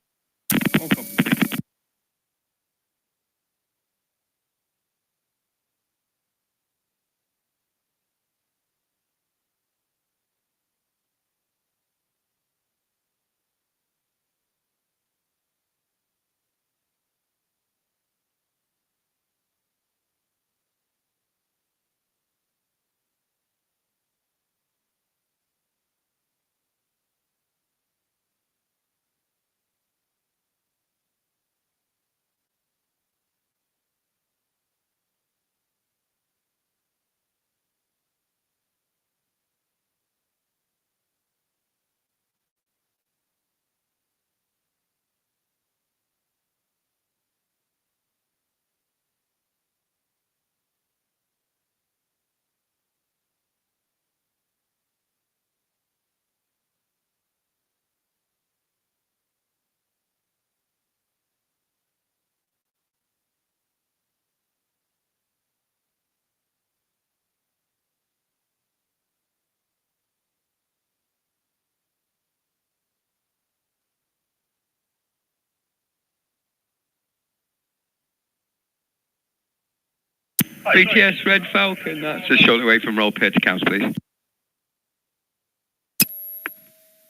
BTS Red Falcon, that's a short away from roll pair to counts, please.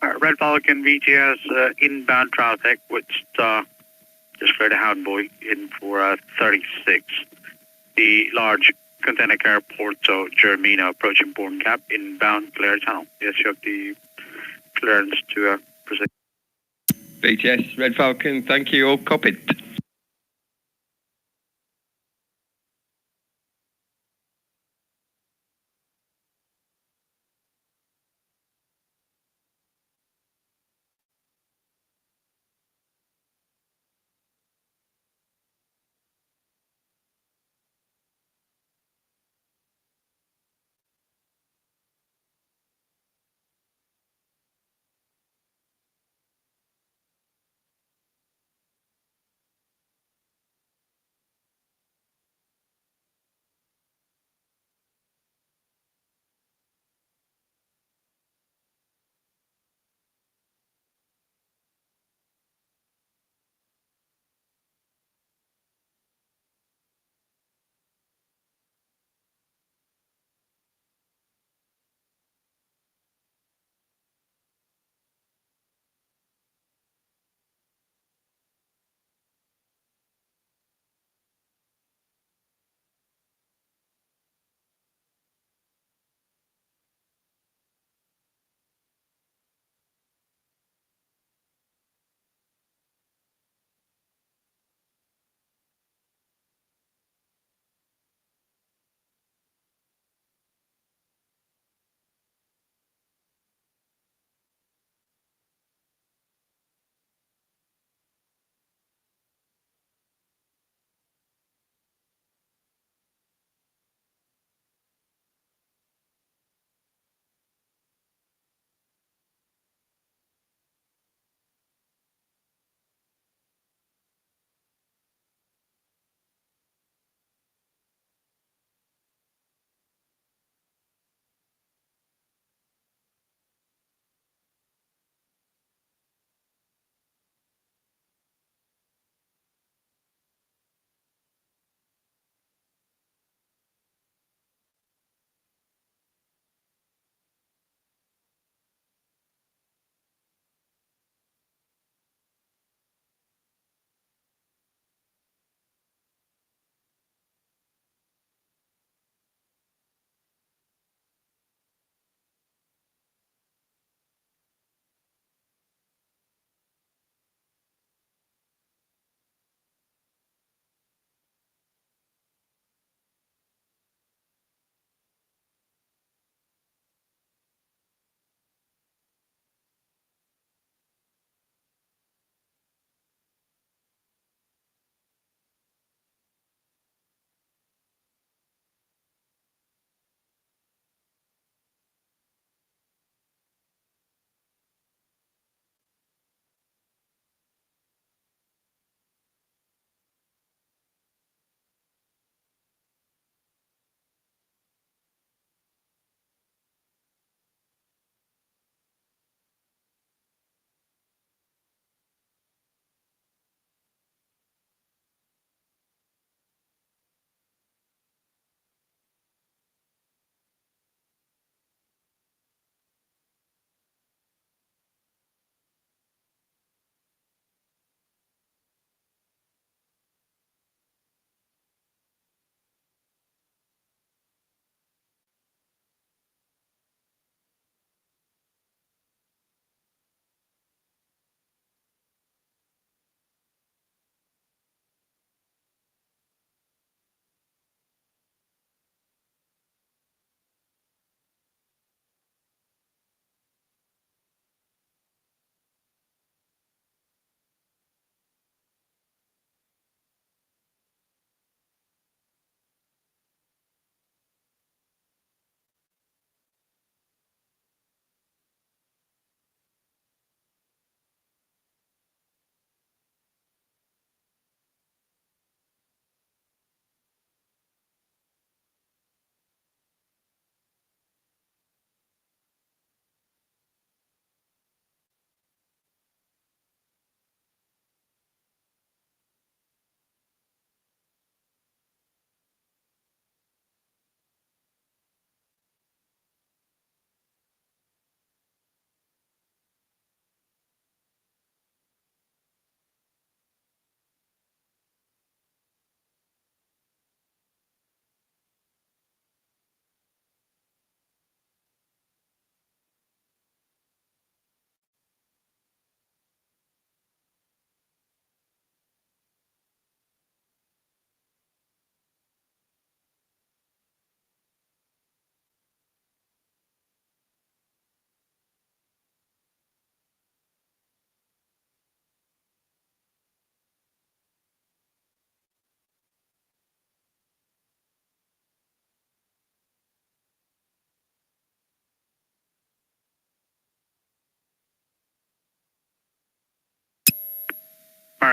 Red Falcon VTS, inbound traffic with just for the Houndboy in for 36. The large container car Porto Germina approaching Bourne Cap, inbound clear channel. Yes, you have the clearance to proceed. BTS Red Falcon, thank you, all copied.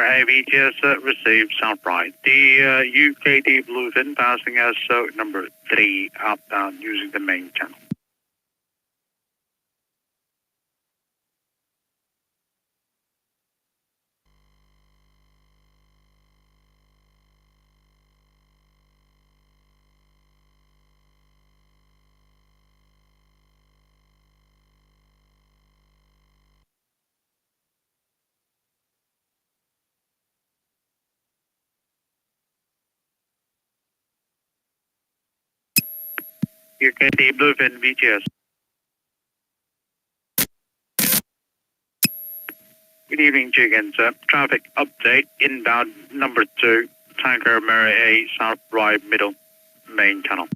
Mary VTS received sound right. The UKD Bluefin passing us number 3 outbound using the main channel. UKD Bluefin VTS. Good evening to you again, sir. Traffic update inbound number 2, tanker Mary A, south right middle, main channel.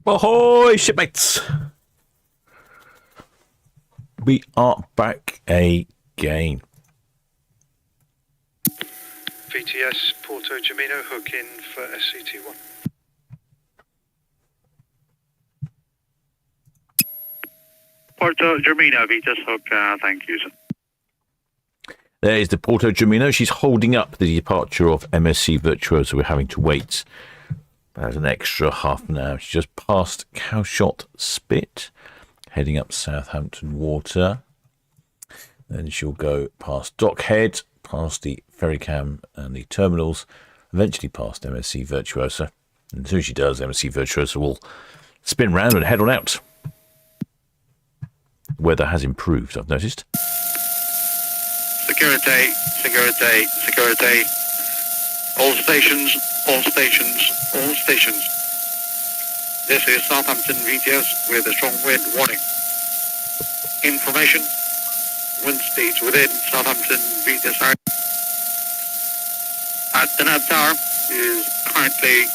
Ahoy, shipmates! We are back again. VTS Porto Gemino, hook in for SCT1. Porto Germino, VTS hook, thank you, sir. There is the Porto Gemino. She's holding up the departure of MSC Virtuoso. We're having to wait about an extra half an hour. She's just past Cowshot Spit, heading up Southampton Water. Then she'll go past Dockhead, past the ferry cam and the terminals, eventually past MSC Virtuoso. And as soon as she does, MSC Virtuoso will spin round and head on out. The weather has improved, I've noticed. Security, security, security. All stations, all stations, all stations. This is Southampton VTS with a strong wind warning. Information, wind speeds within Southampton VTS area. At the nav tower is currently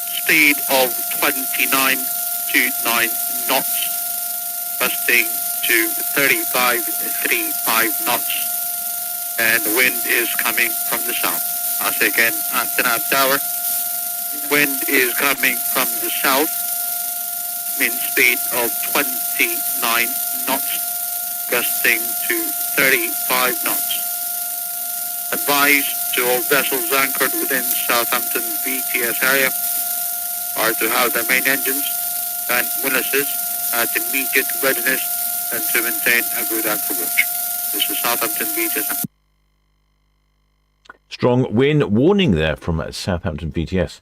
speed of 29.29 knots, gusting to 35 knots, and the wind is coming from the south. I'll say again, at the nav tower, wind is coming from the south, wind speed of 29 knots, gusting to 35 knots. Advise to all vessels anchored within Southampton VTS area are to have their main engines and windlasses at immediate readiness and to maintain a good anchor watch. This is Southampton VTS. Strong wind warning there from Southampton VTS.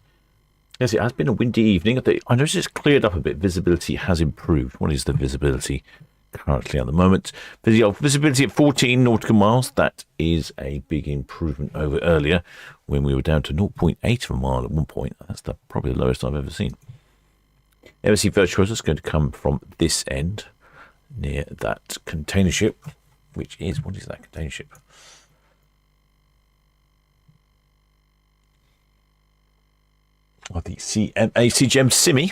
Yes, it has been a windy evening. I noticed it's cleared up a bit. Visibility has improved. What is the visibility currently at the moment? Visibility at 14 nautical miles. That is a big improvement over earlier when we were down to 0.8 of a mile at one point. That's probably the lowest I've ever seen. MSC Virtuoso is going to come from this end near that container ship, which is, what is that container ship? Oh, the CGM Simi.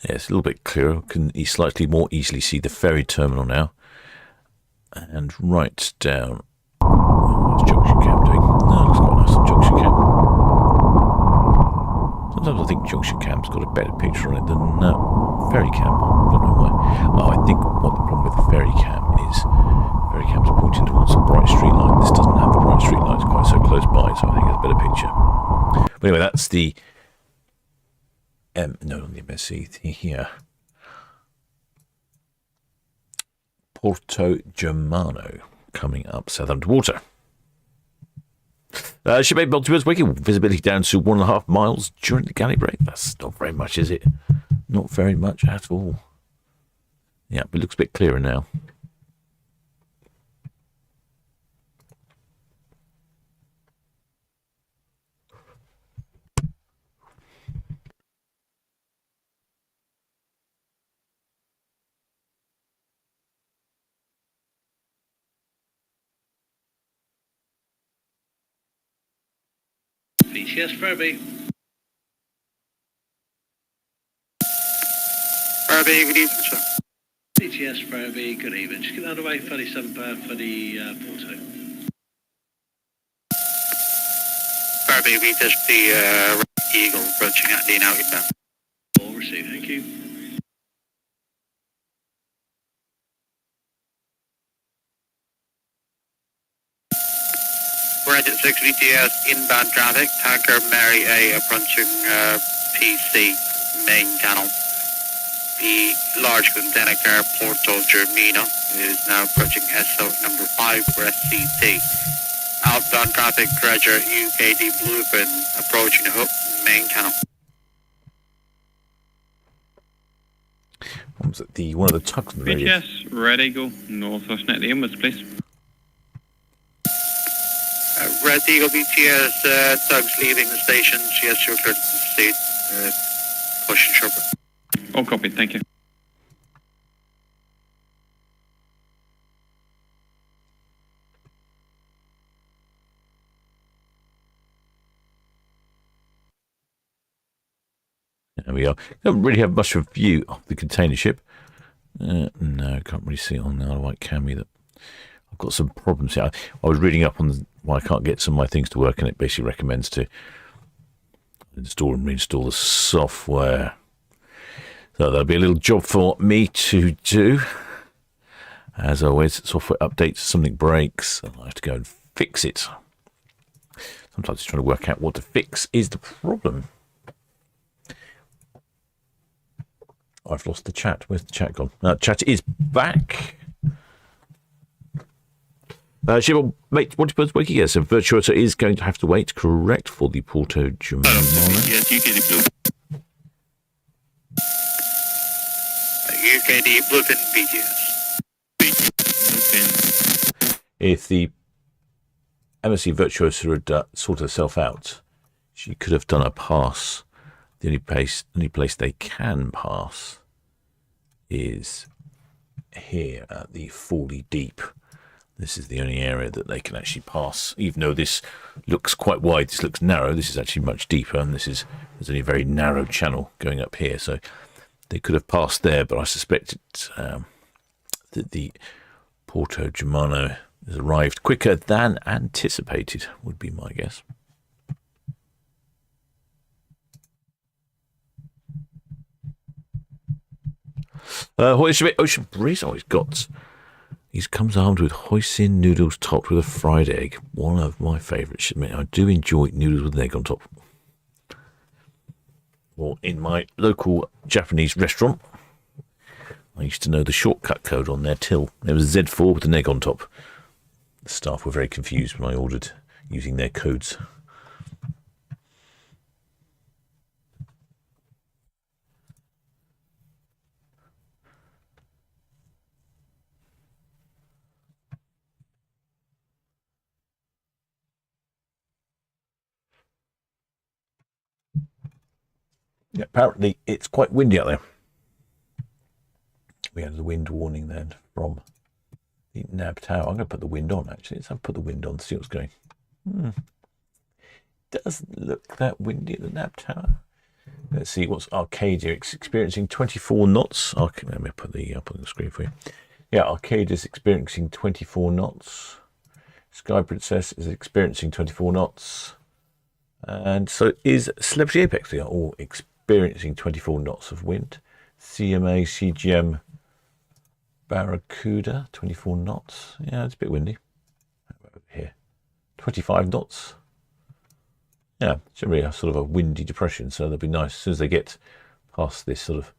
Yeah, it's a little bit clearer. Can slightly more easily see the ferry terminal now. And right down. What's Junction Cam doing? No, it looks quite nice on Junction Cam. Sometimes I think Junction Cam's got a better picture on it than ferry cam. I don't know why. Oh, I think what the problem with the ferry cam is, ferry cam's pointing towards a bright street light. This doesn't have a bright street light. It's quite so close by, so I think it's a better picture. But anyway, that's the no, not the MSC here. Porto Germano coming up Southampton Water. Shipmate multiverse waking visibility down to 1.5 miles during the galley break. That's not very much, is it? Not very much at all. Yeah, but it looks a bit clearer now. VTS Furby. Furby, good evening, sir. VTS Furby, good evening. Just get out of the way, 37 for the Porto. Furby, VTS the Eagle approaching at the now inbound. All received, thank you. Regent 6 VTS inbound traffic, tanker Mary A approaching PC main channel. The large container car Porto Germino is now approaching SO number 5 for SCT. Outbound traffic dredger UKD Bluefin approaching the hook main channel. What was it? One of the tugs on the radio. VTS, Red Eagle, northwest net the inwards, please. Red Eagle BTS, tugs leaving the station. She has your clear to proceed. Pushing sharper. All copied, thank you. There we are. Don't really have much of a view of the container ship. No, can't really see it on the other white camera that I've got some problems here. I was reading up on why I can't get some of my things to work, and it basically recommends to install and reinstall the software. So that'll be a little job for me to do. As always, software updates, something breaks, and I have to go and fix it. Sometimes trying to work out what to fix is the problem. I've lost the chat. Where's the chat gone? Chat is back. Mate, what do you think? Yes, a Virtuoso is going to have to wait, correct, for the Porto Germano. Yes, UKD Bluefin BGS. If the MSC Virtuoso had sorted herself out, she could have done a pass. The only place they can pass is here at the Folly Deep. This is the only area that they can actually pass, even though this looks quite wide. This looks narrow. This is actually much deeper, and there's only a very narrow channel going up here. So they could have passed there, but I suspect that the Porto Germano has arrived quicker than anticipated, would be my guess. Ocean Breeze always got. He comes armed with hoisin noodles topped with a fried egg. One of my favourites. I do enjoy noodles with an egg on top. Or in my local Japanese restaurant, I used to know the shortcut code on their till. There was a Z4 with an egg on top. The staff were very confused when I ordered using their codes. Yeah, apparently it's quite windy out there. We had the wind warning then from the NAB tower. I'm going to put the wind on, actually. Let's have put the wind on, see what's going. Doesn't look that windy at the NAB tower. Let's see what's Arcadia. It's experiencing 24 knots. Let me put the up on the screen for you. Yeah, Arcadia is experiencing 24 knots. Sky Princess is experiencing 24 knots. And so is Celebrity Apex. They are all experiencing 24 knots of wind. CMA, CGM, Barracuda, 24 knots. Yeah, it's a bit windy. Over here, 25 knots. Yeah, it's really a sort of a windy depression, so that'll be nice. As soon as they get past this sort of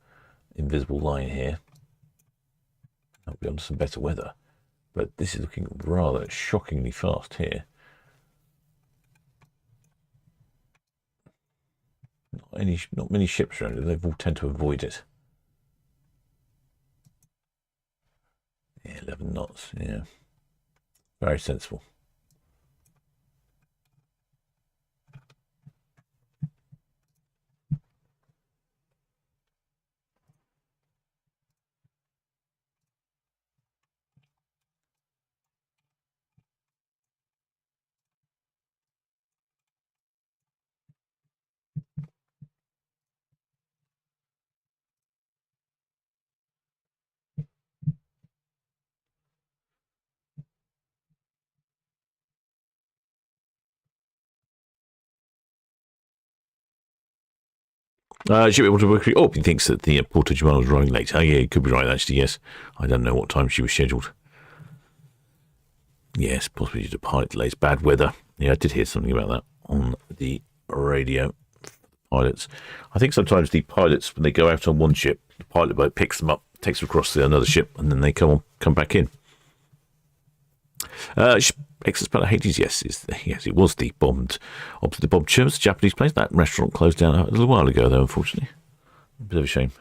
invisible line here, they'll be onto some better weather. But this is looking rather shockingly fast here. Not many ships around it. They all tend to avoid it. Yeah, 11 knots. Yeah, very sensible. She be able to work. Oh, he thinks that the Porto Germano is running late. Oh, yeah, he could be right, actually, yes. I don't know what time she was scheduled. Yes, possibly due to pilot delays, bad weather. Yeah, I did hear something about that on the radio. Pilots. I think sometimes the pilots, when they go out on one ship, the pilot boat picks them up, takes them across to another ship, and then they come back in. Exospellar Hades, yes, it was the bombed opposite the Bob Church, Japanese place. That restaurant closed down a little while ago, though, unfortunately. A bit of a shame.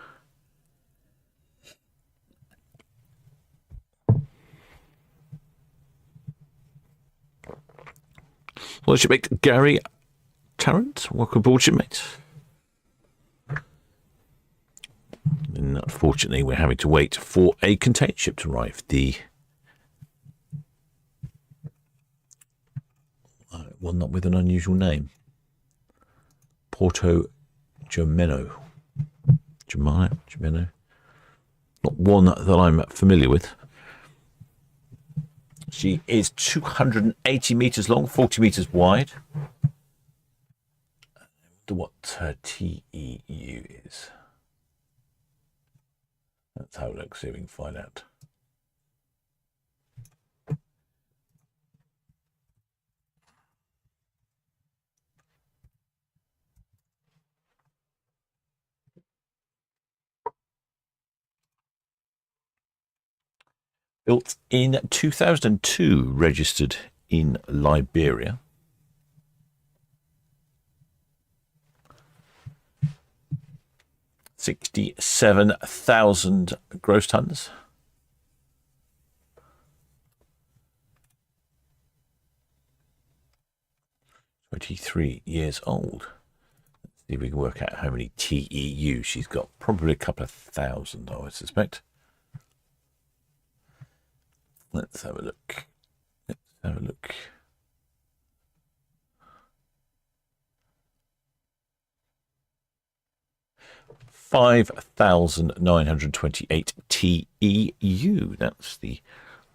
Well, shipmate Gary Tarrant, welcome aboard, shipmate. And unfortunately, we're having to wait for a container ship to arrive. The one not with an unusual name. Porto Germano. Gemino. Not one that I'm familiar with. She is 280 metres long, 40 metres wide. I wonder what her TEU is. Let's have a look, see if we can find out. Built in 2002, registered in Liberia. $67,000 gross tons. $23 years old. Let's see if we can work out how many TEU she's got. Probably a couple of thousand, I would suspect. Let's have a look. 5,928 TEU. That's the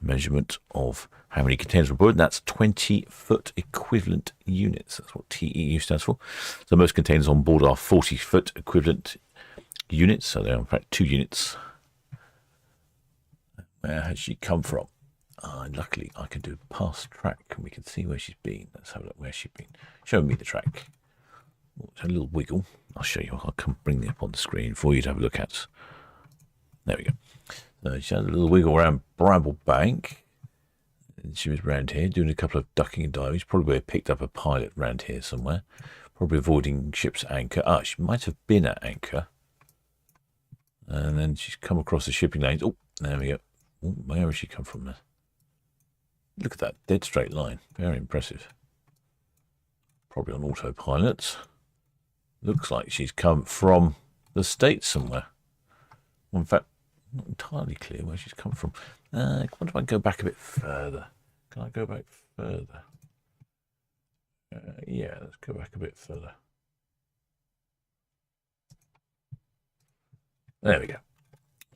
measurement of how many containers were aboard. That's 20-foot equivalent units. That's what TEU stands for. So most containers on board are 40-foot equivalent units. So they're in fact 2 units. Where has she come from? Luckily, I can do past track and we can see where she's been. Let's have a look where she's been. Show me the track. A little wiggle. I'll show you. I'll come bring it up on the screen for you to have a look at. There we go. So she had a little wiggle around Bramblebank. And she was around here doing a couple of ducking and diving. She probably picked up a pilot around here somewhere. Probably avoiding ship's anchor. She might have been at anchor. And then she's come across the shipping lanes. Oh, there we go. Oh, where has she come from there? Look at that dead straight line. Very impressive. Probably on autopilot. Looks like she's come from the States somewhere. Well, in fact, not entirely clear where she's come from. What if I go back a bit further? Can I go back further? Yeah, let's go back a bit further. There we go.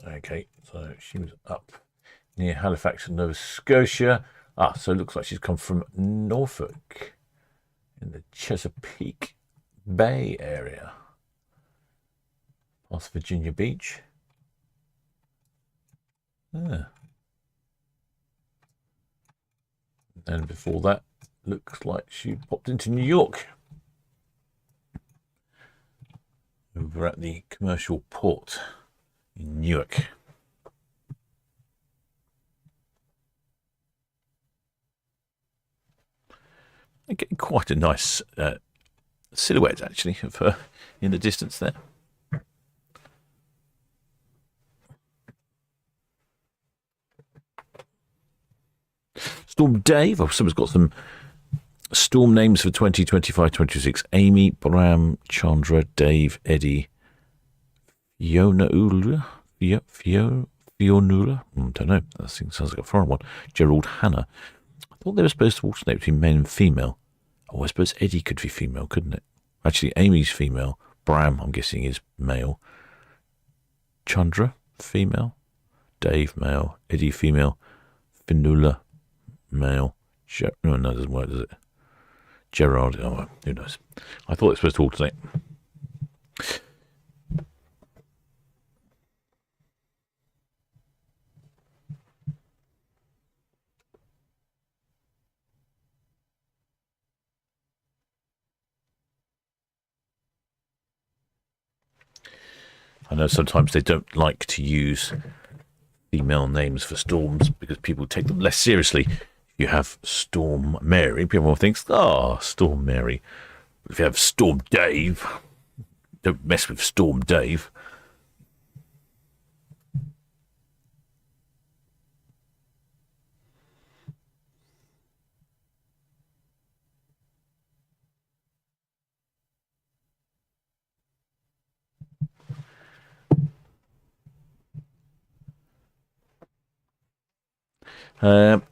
Okay, so she was up near Halifax, Nova Scotia. So it looks like she's come from Norfolk in the Chesapeake Bay area. Past Virginia Beach. And before that, looks like she popped into New York. Over at the commercial port in Newark. Getting quite a nice silhouette, actually, of her in the distance there. Storm Dave. Someone's got some storm names for 2025, 26. Amy, Bram, Chandra, Dave, Eddie, Fionnuala. Fionnuala. Don't know. That thing sounds like a foreign one. Gerald, Hannah. I thought they were supposed to alternate between men and female. I suppose Eddie could be female, couldn't it? Actually, Amy's female. Bram, I'm guessing, is male. Chandra, female. Dave, male. Eddie, female. Fionnuala, male. No, it doesn't work, does it? Gerard, who knows? I thought it was supposed to alternate. I know sometimes they don't like to use female names for storms because people take them less seriously. You have Storm Mary, people think, Storm Mary. But if you have Storm Dave, don't mess with Storm Dave. Will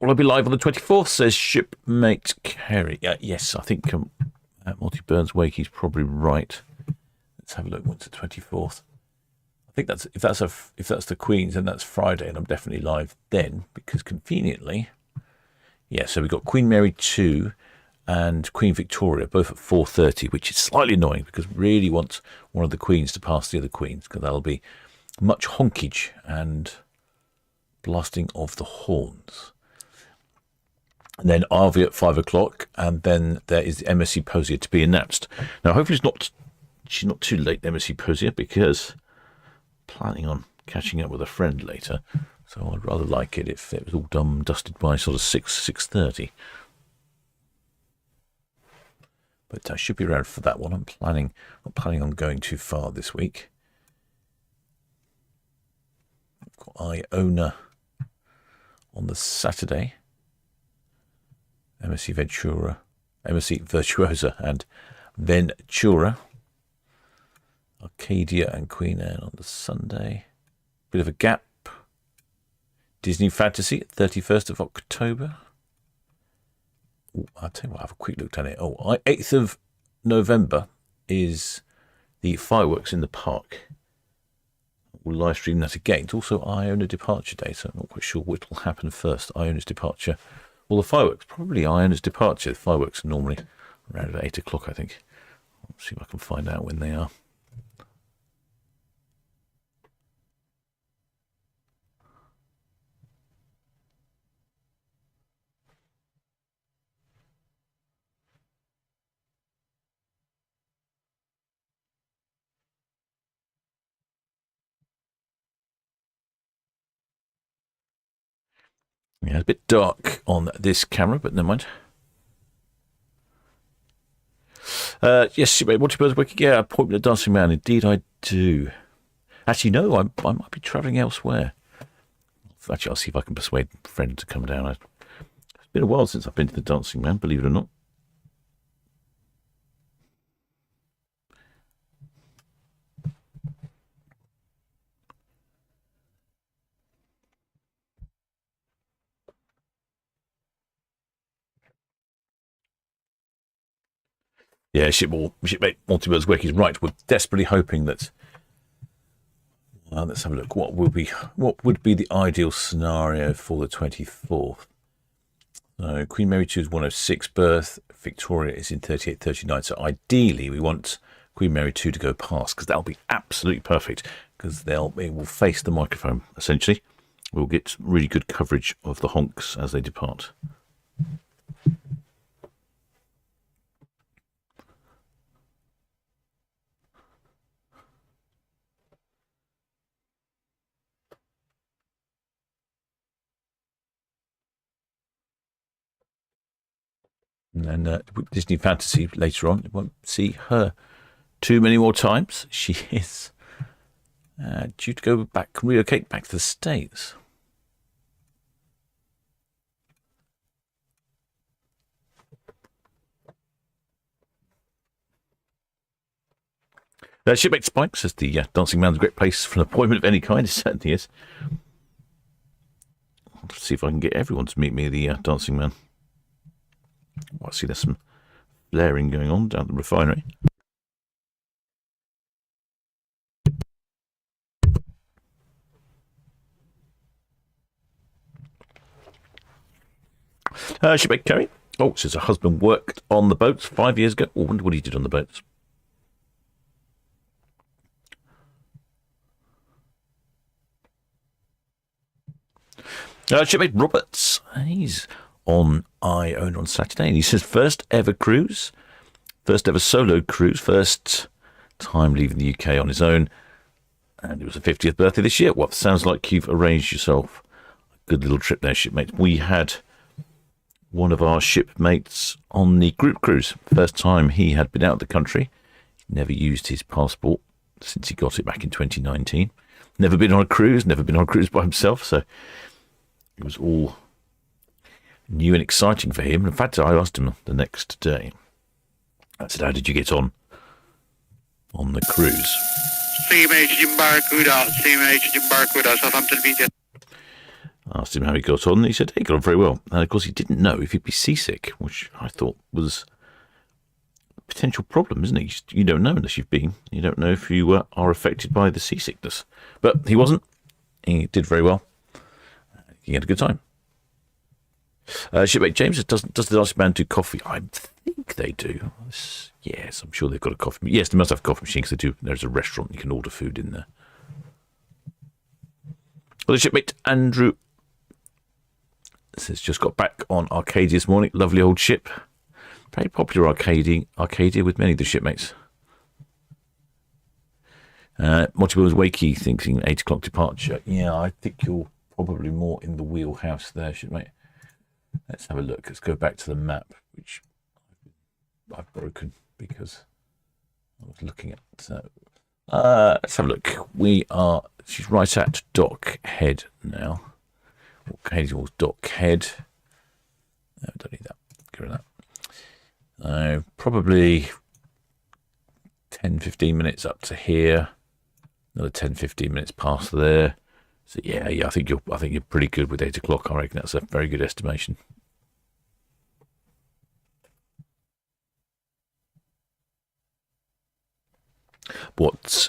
I be live on the 24th, says shipmate Kerry. Yes, I think Multi Burns Wakey's probably right. Let's have a look. What's the 24th? think that's if that's the Queen's, then that's Friday, and I'm definitely live then, because conveniently, yeah. So we've got Queen Mary 2 and Queen Victoria both at 4:30, which is slightly annoying because we really want one of the Queens to pass the other Queens, because that'll be much honkage and blasting of the horns. And then RV at 5 o'clock, and then there is the MSC Posier to be announced. Now, hopefully she's not too late, MSC Posier, because I'm planning on catching up with a friend later. So I'd rather like it if it was all done, dusted by sort of 6:30. But I should be around for that one. I'm not planning on going too far this week. I've got Iona on the Saturday. MSC Virtuosa and Ventura. Arcadia and Queen Anne on the Sunday. Bit of a gap. Disney Fantasy, 31st of October. Ooh, I'll tell you what, I'll have a quick look at it. 8th of November is the fireworks in the park. We'll live stream that again. It's also Iona Departure Day, so I'm not quite sure which will happen first. Iona's departure. Well, the fireworks, probably Iona's departure. The fireworks are normally around about 8 o'clock, I think. Let's see if I can find out when they are. Yeah, it's a bit dark on this camera, but never mind. Yes, multi-birds working. Yeah, appointment at Dancing Man. Indeed, I do. Actually, no, I might be travelling elsewhere. Actually, I'll see if I can persuade a friend to come down. It's been a while since I've been to the Dancing Man, believe it or not. Yeah, shipmate multi-birds work is right. We're desperately hoping that. Let's have a look. What would be the ideal scenario for the 24th? Queen Mary 2 is 106 berth. Victoria is in 38-39. So ideally, we want Queen Mary 2 to go past, because that'll be absolutely perfect. Because it will face the microphone essentially. We'll get really good coverage of the honks as they depart. And then Disney Fantasy later on. Won't see her too many more times. She is due to go back, relocate back to the States. Shipmate Spike says the Dancing Man's a great place for an appointment of any kind. It certainly is. Let's see if I can get everyone to meet me at the Dancing Man. I see there's some flaring going on down the refinery. Shipmate Kerry. Says her husband worked on the boats 5 years ago. I wonder what he did on the boats. Shipmate Roberts. He's on Iona on Saturday, and he says first ever cruise, first ever solo cruise, first time leaving the UK on his own, and it was a 50th birthday this year. Well, sounds like you've arranged yourself a good little trip there, shipmate. We had one of our shipmates on the group cruise, first time he had been out of the country. He'd never used his passport since he got it back in 2019. Never been on a cruise by himself, so it was all new and exciting for him. In fact, I asked him the next day. I said, how did you get on the cruise? CMH Jim Barracuda, Southampton BTS. I asked him how he got on, and he said he got on very well. And of course, he didn't know if he'd be seasick, which I thought was potential problem, isn't it? You don't know unless you've been. You don't know if you are affected by the seasickness. But he wasn't. He did very well. He had a good time. Shipmate James, does the Ice Man do coffee? I think they do. Yes, I'm sure they've got a coffee. Yes, they must have a coffee machine because they do. There's a restaurant. You can order food in there. Well, the shipmate Andrew says just got back on Arcadia this morning. Lovely old ship. Very popular Arcadia with many of the shipmates. Monty Williams Wakey thinking 8 o'clock departure. Yeah, I think you're probably more in the wheelhouse there, shipmate. Let's have a look. Let's go back to the map, which I've broken because I was looking at. Let's have a look. She's right at Dock Head now. Occasional Dock Head. No, don't need that. Get rid of that. Probably 10-15 minutes up to here. Another 10-15 minutes past there. So yeah, I think you're pretty good with 8 o'clock. I reckon that's a very good estimation. What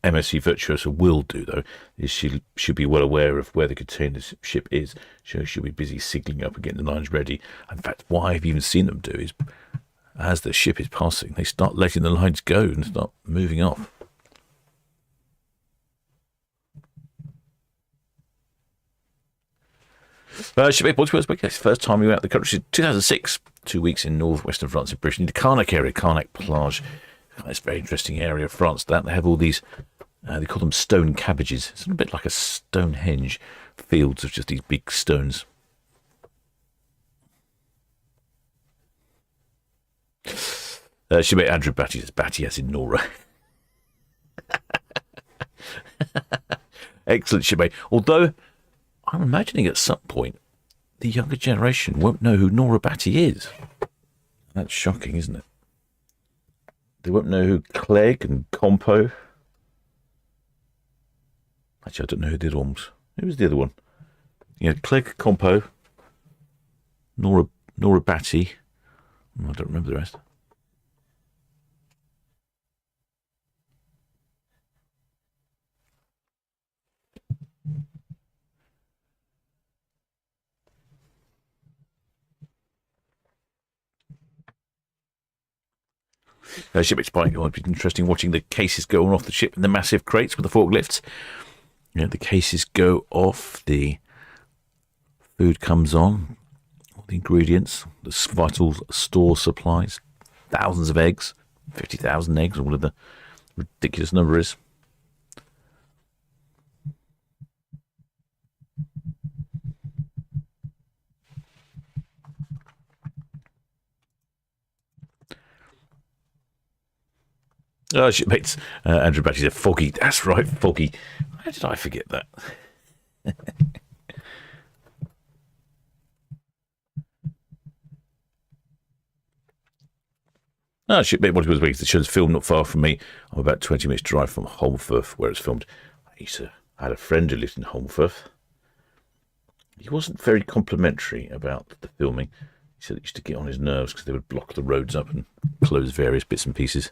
MSC Virtuosa will do, though, is she should be well aware of where the container ship is. So she'll be busy signaling up and getting the lines ready. In fact, what I've even seen them do is, as the ship is passing, they start letting the lines go and start moving off. Shipmate Baltimore, first time we were out of the country, 2006, 2 weeks in northwestern France in Brittany, the Carnac area, Carnac Plage. It's a very interesting area of France. They have all these, they call them stone cabbages. It's a bit like a Stonehenge, fields of just these big stones. Shipmate Andrew Batty says, Batty as in Nora. Excellent, shipmate. Although, I'm imagining at some point the younger generation won't know who Nora Batty is. That's shocking, isn't it? They won't know who Clegg and Compo. Actually, I don't know who the other one was. Who was the other one? Yeah, Clegg, Compo, Nora Batty. I don't remember the rest. Shipmates Pike, it might be interesting watching the cases going off the ship in the massive crates with the forklifts. You know, the cases go off, the food comes on, all the ingredients, the vital store supplies, thousands of eggs, 50,000 eggs, or whatever the ridiculous number is. Oh, shipmates. Andrew Batty said, Foggy. That's right, Foggy. How did I forget that? Shipmate, what it was, the show's filmed not far from me. I'm about 20 minutes drive from Holmfirth, where it's filmed. I had a friend who lived in Holmfirth. He wasn't very complimentary about the filming. He said it used to get on his nerves because they would block the roads up and close various bits and pieces.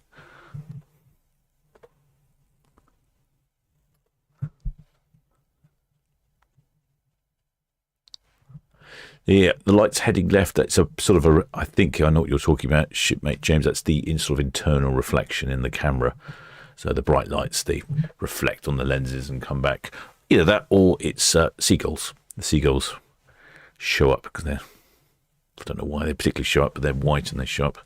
Yeah, the light's heading left. That's a sort of a, I think I know what you're talking about, shipmate James. That's the sort of internal reflection in the camera. So the bright lights, they reflect on the lenses and come back. Either that or it's seagulls. The seagulls show up because they're, I don't know why they particularly show up, but they're white and they show up.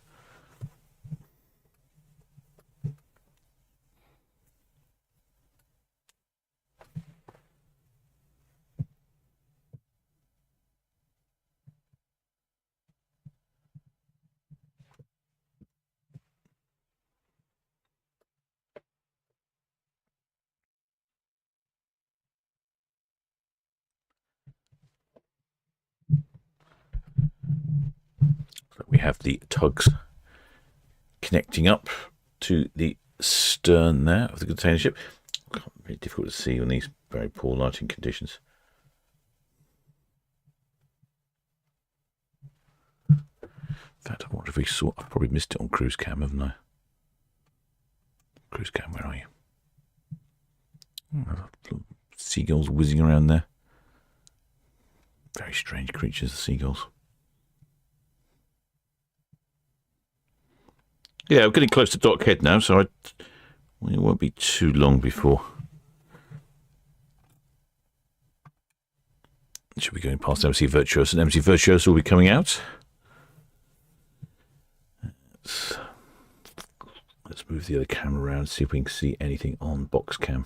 We have the tugs connecting up to the stern there of the container ship. Very difficult to see on these very poor lighting conditions. In fact, I wonder if we saw... I've probably missed it on cruise cam, haven't I? Cruise cam, where are you? Oh, seagulls whizzing around there. Very strange creatures, the seagulls. Yeah, we're getting close to Dockhead now, so it won't be too long before. Should be going past MC Virtuoso, and MC Virtuoso will be coming out. Let's move the other camera around, see if we can see anything on box cam.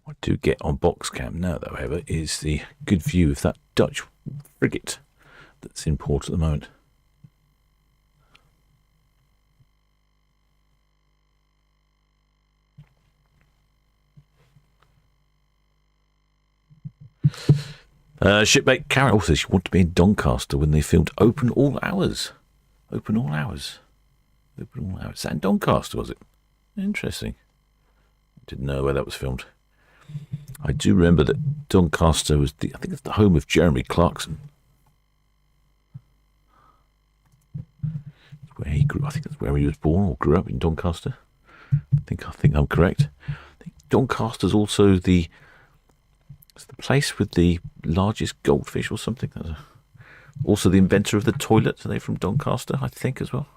What I do get on box cam now, though, however, is the good view of that Dutch frigate that's in port at the moment. Shipmate Karen also says she wanted to be in Doncaster when they filmed Open All Hours. Open All Hours. Open All Hours. Is that in Doncaster, was it? Interesting. Didn't know where that was filmed. I do remember that Doncaster was I think it's the home of Jeremy Clarkson. Where he grew. I think that's where he was born or grew up, in Doncaster. I think I'm correct. I think Doncaster's also it's the place with the largest goldfish or something. Also the inventor of the toilet. Are they from Doncaster, I think, as well?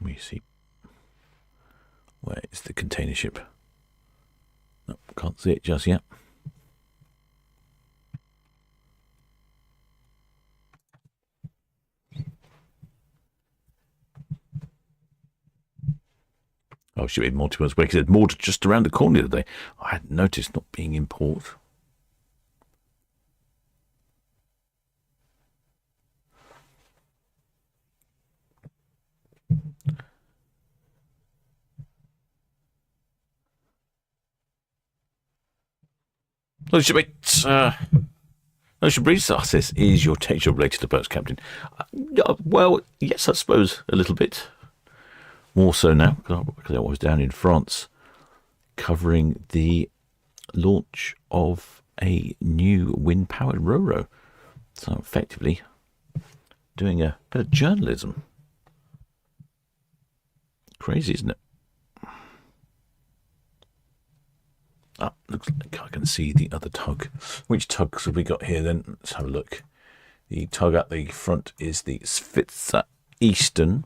We see, where is the container ship? No, can't see it just yet. Oh, should be Mortimer's Way, because it's moored just around the corner today. I hadn't noticed not being in port. Ocean Breeze says, is your tech job related to boats, Captain? Well, yes, I suppose a little bit. More so now, because I was down in France covering the launch of a new wind-powered Ro-Ro. So effectively doing a bit of journalism. Crazy, isn't it? Ah, looks like I can see the other tug. Which tugs have we got here then? Let's have a look. The tug at the front is the Svitzer Eastern.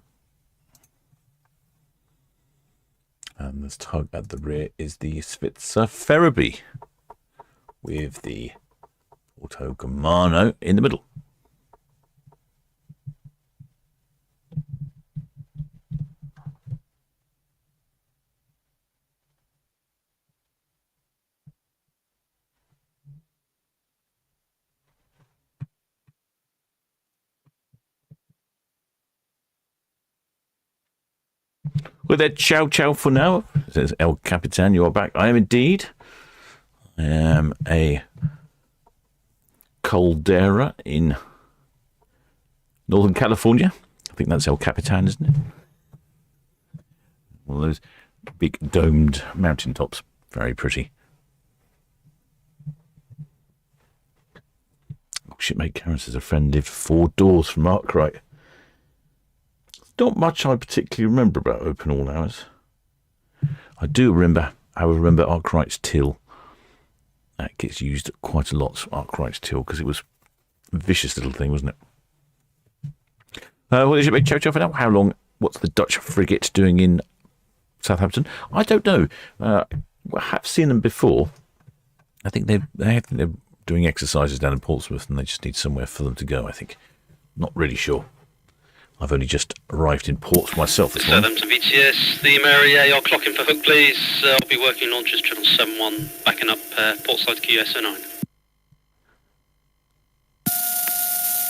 And the tug at the rear is the Svitzer Ferriby, with the Porto Germano in the middle. Well, there, ciao, ciao for now. It says El Capitan, you are back. I am indeed. I am a caldera in Northern California. I think that's El Capitan, isn't it? One of those big domed mountaintops. Very pretty. Oh, shipmate Karen says a friend lived 4 doors from Arkwright. Not much I particularly remember about Open All Hours. I remember Arkwright's till. That gets used quite a lot, Arkwright's till, because it was a vicious little thing, wasn't it? Well, is it chow for now? How long? What's the Dutch frigate doing in Southampton? I don't know. I have seen them before. I think they're doing exercises down in Portsmouth, and they just need somewhere for them to go, I think. Not really sure. I've only just arrived in port myself this morning. Southampton VTS, the Mary, you're clocking for hook, please. I'll be working launches 771, backing up portside QSO9.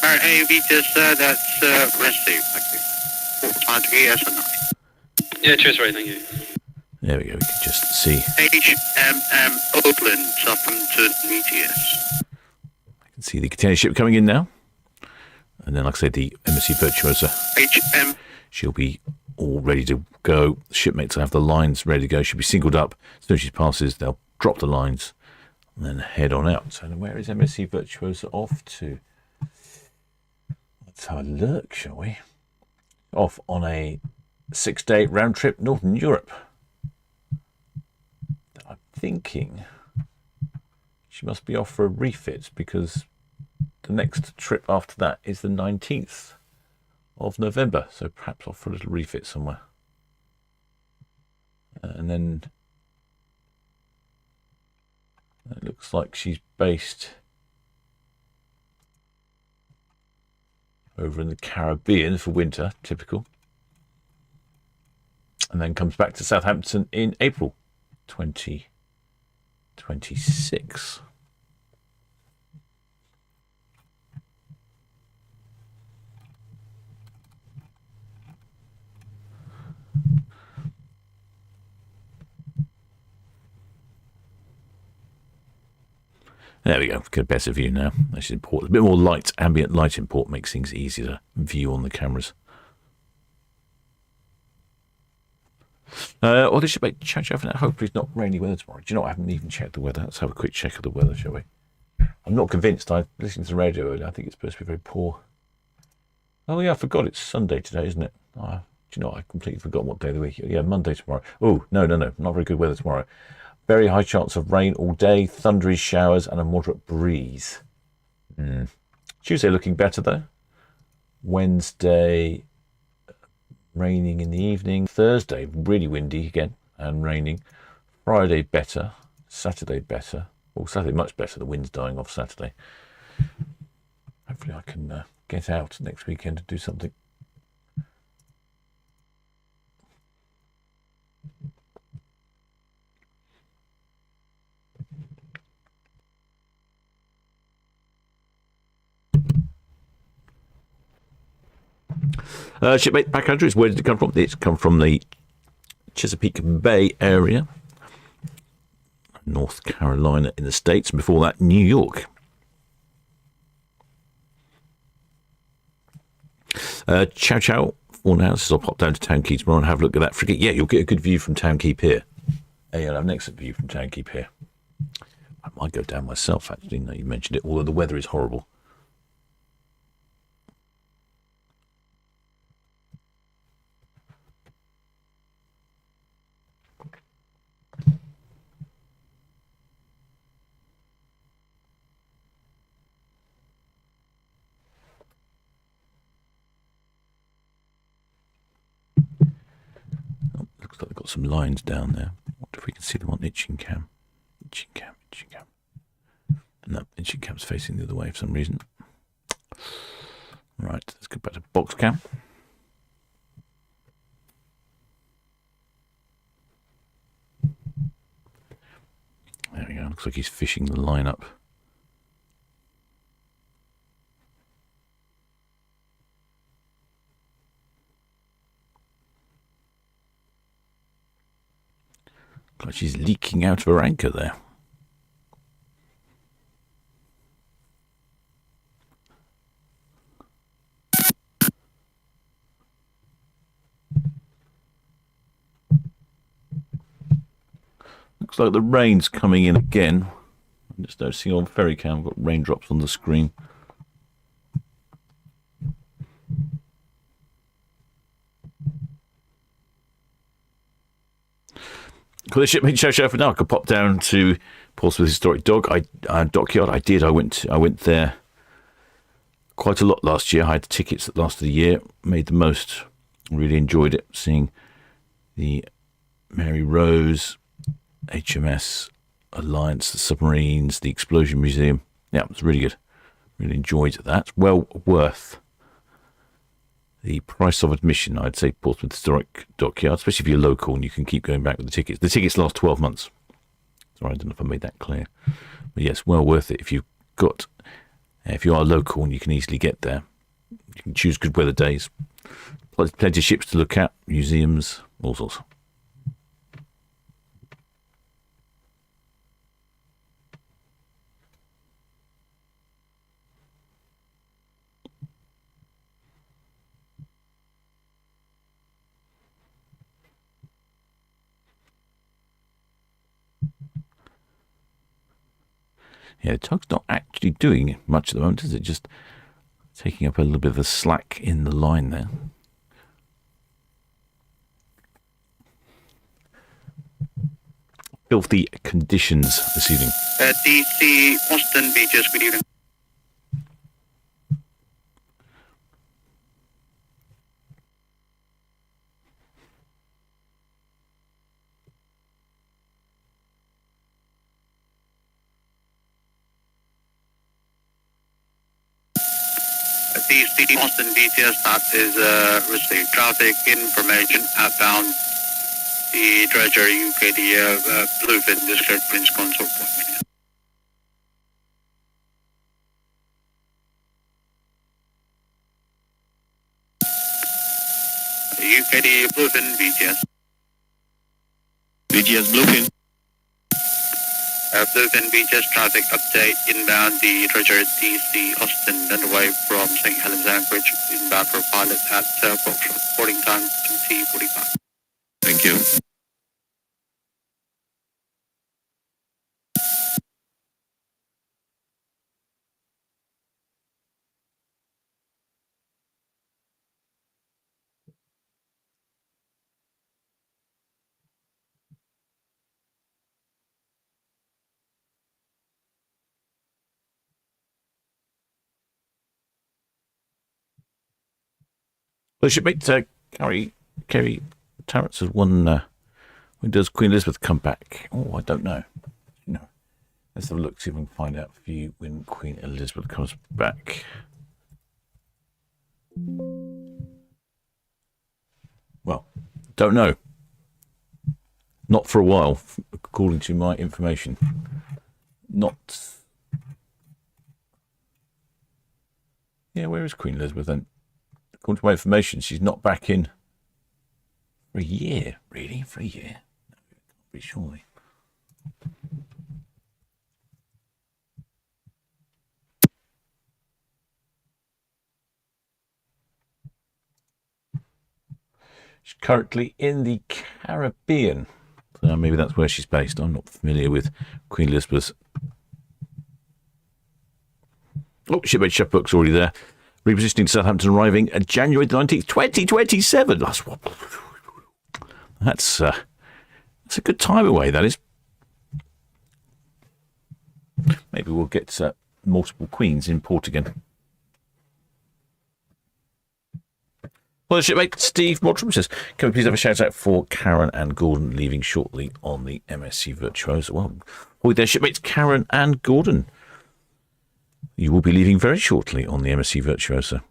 RA Vitas, that's received. Thank you. Town Quay, yes or no? Yeah, cheers, Ray, thank you. There we go, we can just see. HMM Oakland, Southampton, ETS. I can see the container ship coming in now. And then, like I said, the MSC Virtuosa. HM. She'll be all ready to go. The shipmates will have the lines ready to go. She'll be singled up. As soon as she passes, they'll drop the lines and then head on out. So where is MSC Virtuosa off to? Let's have a look, shall we? Off on a 6-day round trip Northern Europe. I'm thinking she must be off for a refit because the next trip after that is the 19th of November. So perhaps off for a little refit somewhere. And then it looks like she's based over in the Caribbean for winter, typical. And then comes back to Southampton in April 2026. There we go, get a better view now. That's important. A bit more light, ambient light in port makes things easier to view on the cameras. Well, this should be change over now. Hopefully it's not rainy weather tomorrow. Do you know what? I haven't even checked the weather. Let's have a quick check of the weather, shall we? I'm not convinced. I listened to the radio earlier. I think it's supposed to be very poor. Oh yeah, I forgot it's Sunday today, isn't it? Do you know what? I completely forgot what day of the week. Yeah, Monday tomorrow. Oh, no. Not very good weather tomorrow. Very high chance of rain all day, thundery showers and a moderate breeze. Tuesday looking better though. Wednesday, raining in the evening. Thursday, really windy again and raining. Friday, better. Saturday, better. Well, Saturday, much better. The wind's dying off Saturday. Hopefully I can get out next weekend to do something. Shipmate back country, where did it come from? It's come from the Chesapeake Bay area, North Carolina in the States, and before that, New York. Ciao ciao for now. I'll pop down to Town Quay tomorrow and have a look at that frigate. Yeah, you'll get a good view from Town Quay Pier. Yeah, you'll have an excellent view from Town Quay Pier. I might go down myself, actually, now you mentioned it, although the weather is horrible. Looks like they've got some lines down there. I wonder if we can see them on itching cam. Itching cam. No, itching cam's facing the other way for some reason. Right, let's go back to box cam. There we go. Looks like he's fishing the line up. Looks like she's leaking out of her anchor there. Looks like the rain's coming in again. I'm just noticing on ferry cam, I've got raindrops on the screen. Got the shipmate show for now. I could pop down to Portsmouth Historic Dockyard. I went there quite a lot last year. I had tickets that lasted a year. Made the most. Really enjoyed it. Seeing the Mary Rose, HMS Alliance, the submarines, the Explosion Museum. Yeah, it was really good. Really enjoyed that. Well worth the price of admission, I'd say, Portsmouth Historic Dockyard, especially if you're local and you can keep going back with the tickets. The tickets last 12 months. Sorry, I don't know if I made that clear. But yes, well worth it if you've got If you are local and you can easily get there, you can choose good weather days. Plenty of ships to look at, museums, all sorts. Yeah, the tug's not actually doing much at the moment, is it? Just taking up a little bit of the slack in the line there. Filthy conditions this evening. DC Austin Beaches, good evening. DC Austin BTS, that is received traffic information outbound the dredger UKD Bluefin District Prince Consort Point. UKD Bluefin BTS. BTS Bluefin. Bluefin BTS traffic update inbound the dredger DC Austin underway from St. Helens Anchorage inbound for pilot at Foxtrot. Boarding time T45. Thank you. Well, shipmate Kerry Tarrants has won. When does Queen Elizabeth come back? Oh, I don't know. No. Let's have a look, see if we can find out for you when Queen Elizabeth comes back. Well, don't know. Not for a while, according to my information. Not. Yeah, where is Queen Elizabeth then? According to my information, she's not back in for a year. Really? For a year? No, can't be surely. She's currently in the Caribbean. So maybe that's where she's based. I'm not familiar with Queen Elizabeth's. Oh, shipmate Shepbook's already there. Repositioning to Southampton, arriving January the 19th, 2027. That's a good time away, that is. Maybe we'll get multiple queens in port again. Well, shipmate Steve Mottram says, can we please have a shout out for Karen and Gordon leaving shortly on the MSC Virtuoso? Well, hi there, shipmates Karen and Gordon. You will be leaving very shortly on the MSC Virtuoso.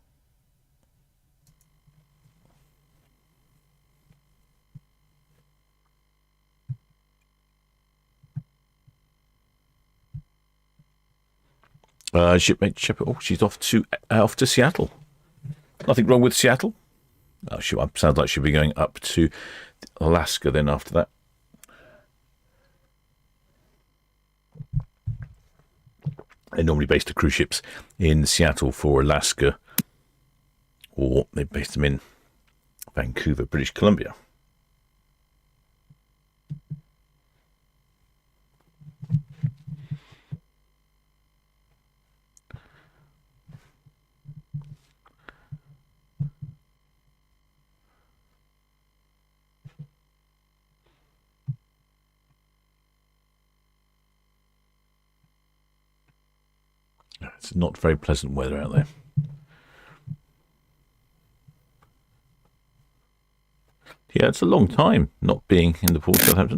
Shipmate Shepherd. Oh, she's off to Seattle. Nothing wrong with Seattle. Oh, sounds like she'll be going up to Alaska then after that. They normally base the cruise ships in Seattle for Alaska, or they base them in Vancouver, British Columbia. It's not very pleasant weather out there. Yeah, it's a long time not being in the port of Southampton.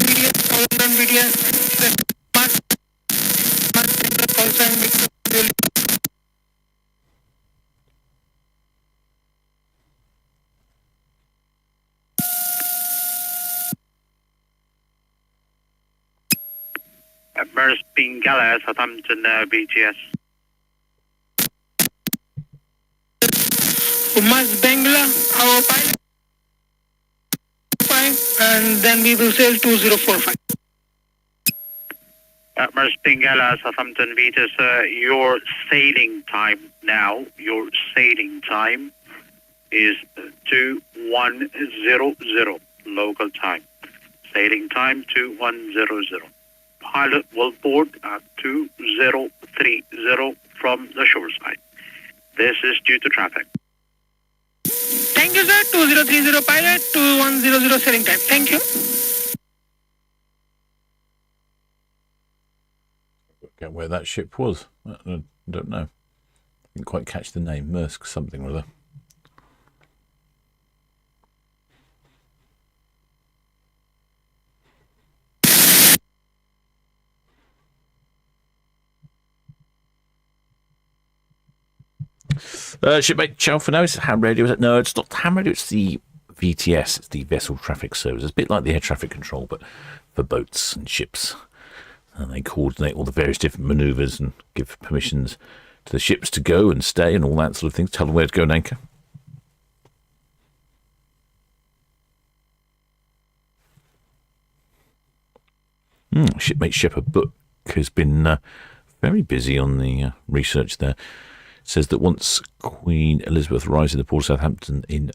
Merce Bingala, Southampton BTS. Mas Bengla, our pilot, and then we will sail 2045. Mars Bengala, Southampton Vitus, your sailing time now, your sailing time is 2100 local time. Sailing time 2100. Pilot will board at 2030 from the shore side. This is due to traffic. Thank you, sir. 2030 pilot, 2100 sailing time. Thank you. Forget where that ship was. I don't know. Didn't quite catch the name. Maersk something or other. Shipmate, ciao for now. It's ham radio. Is it? No, it's not ham radio. It's the VTS. It's the Vessel Traffic Service. It's a bit like the air traffic control, but for boats and ships. And they coordinate all the various different manoeuvres and give permissions to the ships to go and stay and all that sort of thing. Tell them where to go and anchor. Shipmate Shepherd Book has been very busy on the research there. Says that once Queen Elizabeth arrives in the port of Southampton in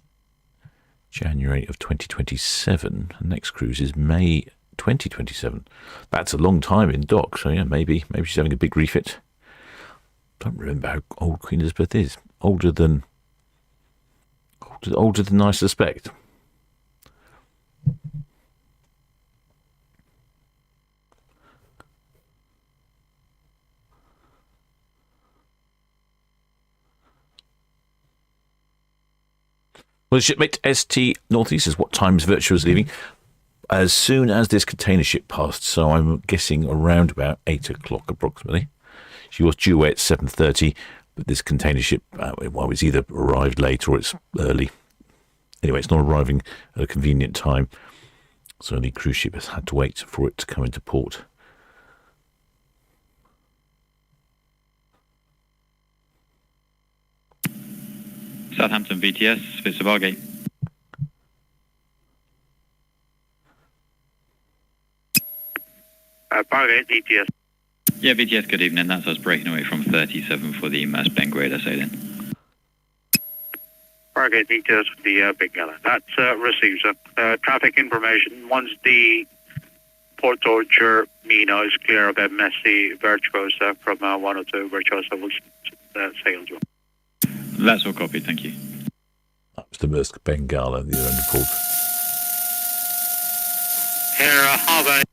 January of 2027, the next cruise is May 2027. That's a long time in dock, so yeah, maybe she's having a big refit. Don't remember how old Queen Elizabeth is. Older than I suspect. Well, shipmate ST Northeast is what time is Virtuous leaving? As soon as this container ship passed, so I'm guessing around about 8 o'clock approximately. She was due away at 7:30, but this container ship, it's either arrived late or it's early. Anyway, it's not arriving at a convenient time, so the cruise ship has had to wait for it to come into port. Southampton VTS, Spitzer Bargate. Bargate, VTS. Yeah, VTS, good evening. That's us breaking away from 37 for the Maersk Benguela sailing. Bargate, VTS for the Big Gala. That's received, sir. Traffic information. Once the Port Orchard Mina is clear of MSC Virtuosa from 102, Virtuosa will sail as well. That's all copied, thank you. That was the Maersk Bengala, the other end of port. Hawaii.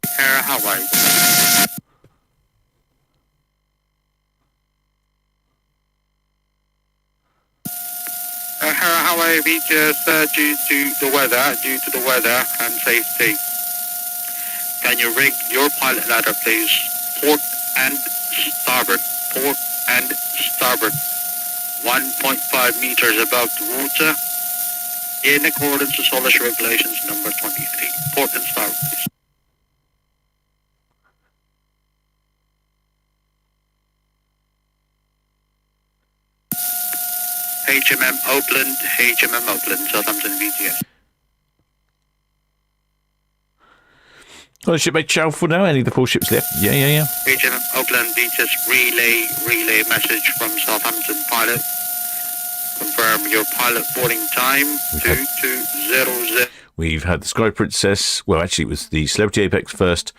Hawaii Beaches, due to the weather and safety. Can you rig your pilot ladder, please? Port and starboard. 1.5 meters above the water, in accordance with Solent Regulations number 23. Port and starboard, please. HMM Oakland, Southampton VTS. Well, shipmate, ciao for now. Any of the 4 ships left? Yeah. HMM Oakland VTS, relay message from Southampton pilot. Confirm your pilot boarding time, 2200. We've had the Sky Princess. Well, actually, it was the Celebrity Apex first,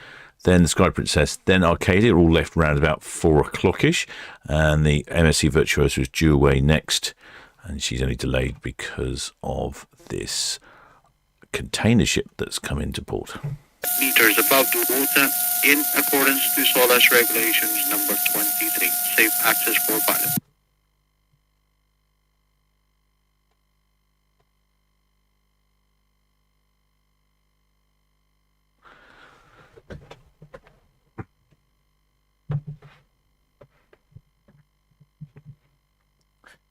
then the Sky Princess, then Arcadia, all left around about 4 o'clock-ish. And the MSC Virtuosa is due away next. And she's only delayed because of this container ship that's come into port. Meters above the water, in accordance to Solent Regulations number 23. Safe access for pilot.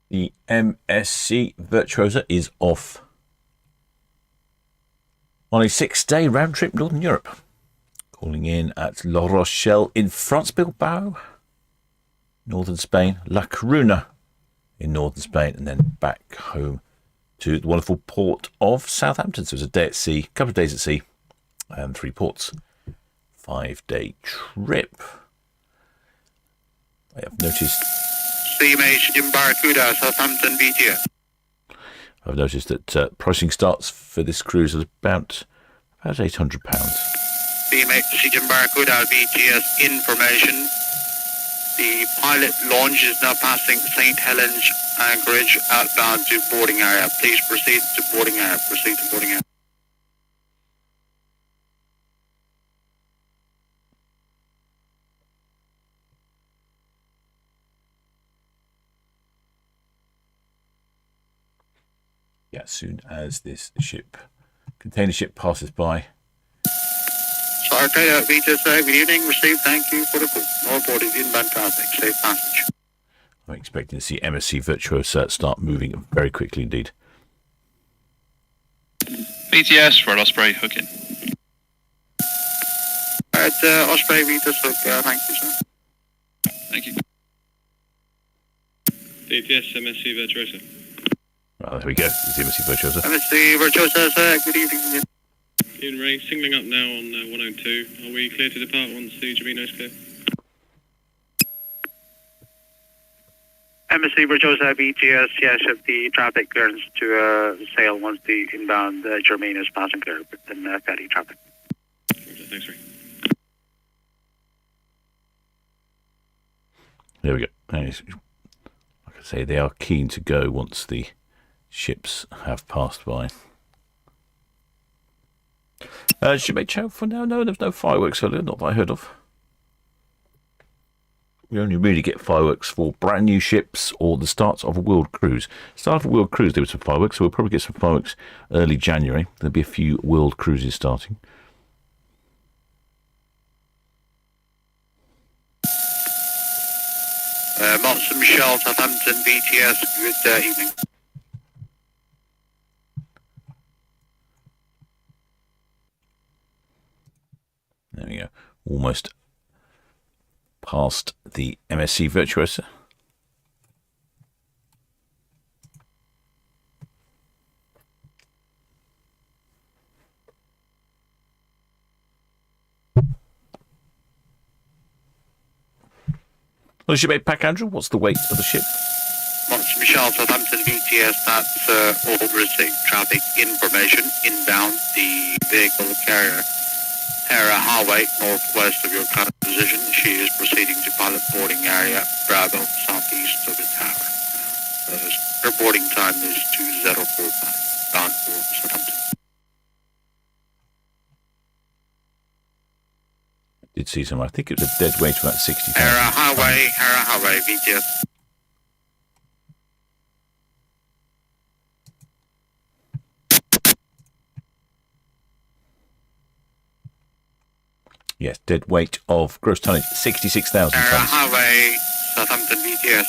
The MSC Virtuosa is off on a 6-day round trip Northern Europe. Calling in at La Rochelle in France, Bilbao, Northern Spain, La Coruna in Northern Spain, and then back home to the wonderful port of Southampton. So it was a day at sea, a couple of days at sea, and 3 ports. 5-day trip. I have noticed. CMH Jim Barracuda, Southampton BTS. I've noticed that pricing starts for this cruise at about £800. CMH Jim Barracuda BTS information. The pilot launch is now passing St. Helens anchorage outbound to boarding area. Please proceed to boarding area. Proceed to boarding area. Yeah, as soon as this container ship passes by. Sorry, Vitas, good evening. Received, thank you for the call. Northport is inbound traffic. Safe passage. I'm expecting to see MSC Virtuosa start moving very quickly indeed. BTS, Red Osprey, hooking. Alright, Osprey, Vitas, hook, thank you, sir. Thank you. DTS, MSC Virtuosa. Well, there we go. It's MSC Virtuosa. MSC Virtuosa, sir, good evening. Evening, Ray. Singling up now on 102. Are we clear to depart once the Jamino is clear? MSC Virtuosa BTS, yes, if the traffic clearance to sail once the inbound Germain is passing clear, but then ferry traffic. Thanks, Ray. There we go. Like I say, they are keen to go once the ships have passed by. Shipmate Chow for now? No, there's no fireworks earlier, not that I heard of. We only really get fireworks for brand new ships or the start of a world cruise. Start of a world cruise, there was some fireworks, so we'll probably get some fireworks early January. There'll be a few world cruises starting. Monson Michelle, Southampton BTS, good evening. There we go. Almost past the MSC Virtuosa. Well, shipmate Pack Andrew, what's the weight of the ship? Monson Michelle, Southampton BTS, that's all received. Traffic information inbound. The vehicle carrier Hera Highway, northwest of your current position. She is proceeding to pilot boarding area, Bravo, southeast of the tower. Her boarding time is 2045, bound for Southampton. Did see some, I think it was a dead weight of about 60,000. Hera Highway, BTS. Yes, dead weight of gross tonnage, 66,000 tons. Highway, Southampton BTS.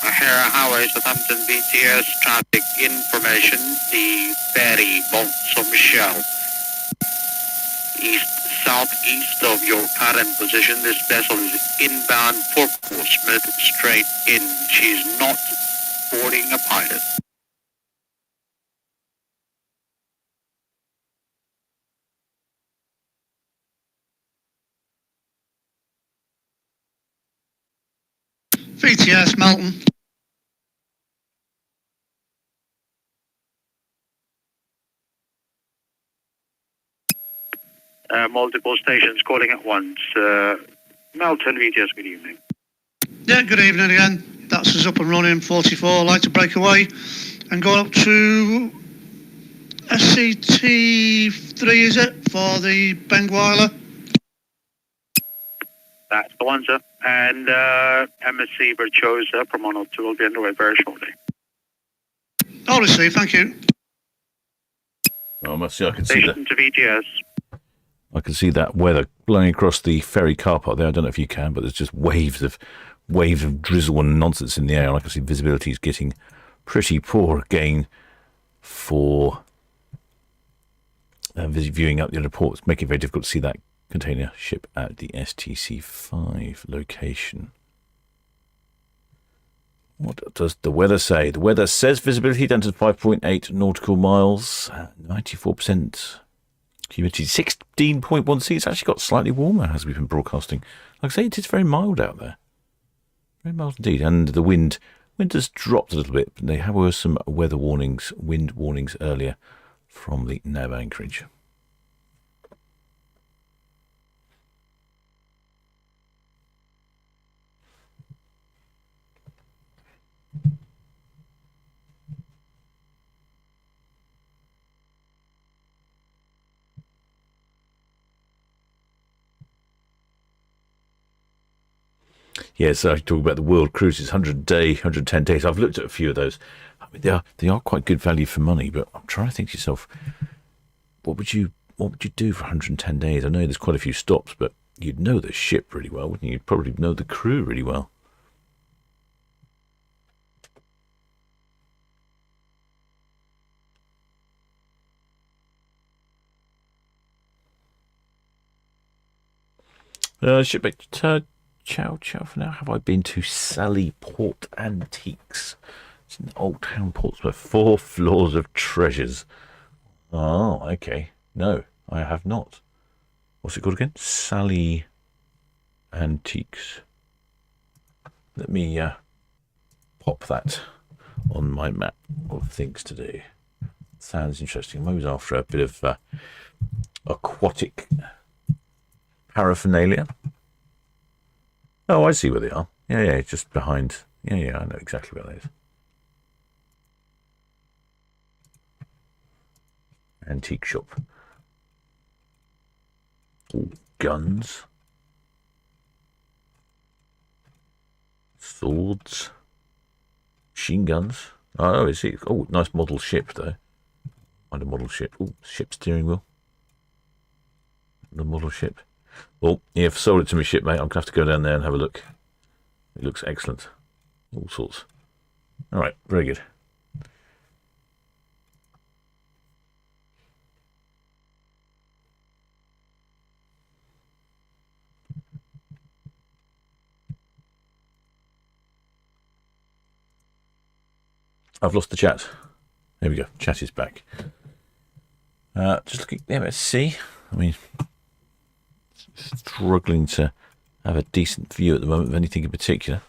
O'Hara Highway, Southampton BTS, traffic information. The ferry, Mont Saint Michel, southeast of your current position. This vessel is inbound for Portsmouth, straight in. She's not boarding a pilot. VTS, Melton. Multiple stations calling at once. Melton, VTS, good evening. Yeah, good evening again. That's us up and running, 44. I'd like to break away and go up to SCT3, is it, for the Benguela? That's the one, sir. And MSC Virtuosa from 102 will be underway very shortly. I'll receive, thank you. Oh, I see, I can see that. Station to VTS. I can see that weather blowing across the ferry car park there. I don't know if you can, but there's just waves of drizzle and nonsense in the air. And I can see visibility is getting pretty poor again for viewing up the other ports, making it very difficult to see that container ship at the STC5 location. What does the weather say? The weather says visibility down to 5.8 nautical miles, 94% humidity, 16.1 C. It's actually got slightly warmer as we've been broadcasting. Like I say, it is very mild out there. Very mild indeed. And the wind has dropped a little bit. But there were some weather warnings, wind warnings earlier from the nav anchorage. Yes, I talk about the world cruises, 100-day, 110 days. I've looked at a few of those. I mean, they are quite good value for money, but I'm trying to think to yourself, what would you do for 110 days? I know there's quite a few stops, but you'd know the ship really well, wouldn't you? You'd probably know the crew really well. Shipmate, ciao for now. Have I been to Sally Port Antiques? It's in Old Town Portsmouth. 4 floors of treasures. Oh, okay. No, I have not. What's it called again? Sally Antiques. Let me pop that on my map of things to do. Sounds interesting. I was after a bit of aquatic paraphernalia. Oh, I see where they are. Yeah, just behind. Yeah, I know exactly where that is. Antique shop. Ooh, guns. Swords. Machine guns. Oh, is it? Oh, nice model ship, though. Find a model ship. Oh, ship steering wheel. The model ship. Well, yeah, if sold it to me ship, mate, I'm going to have to go down there and have a look. It looks excellent. All sorts. All right, very good. I've lost the chat. There we go. Chat is back. Just looking at the MSC. I mean, struggling to have a decent view at the moment of anything in particular.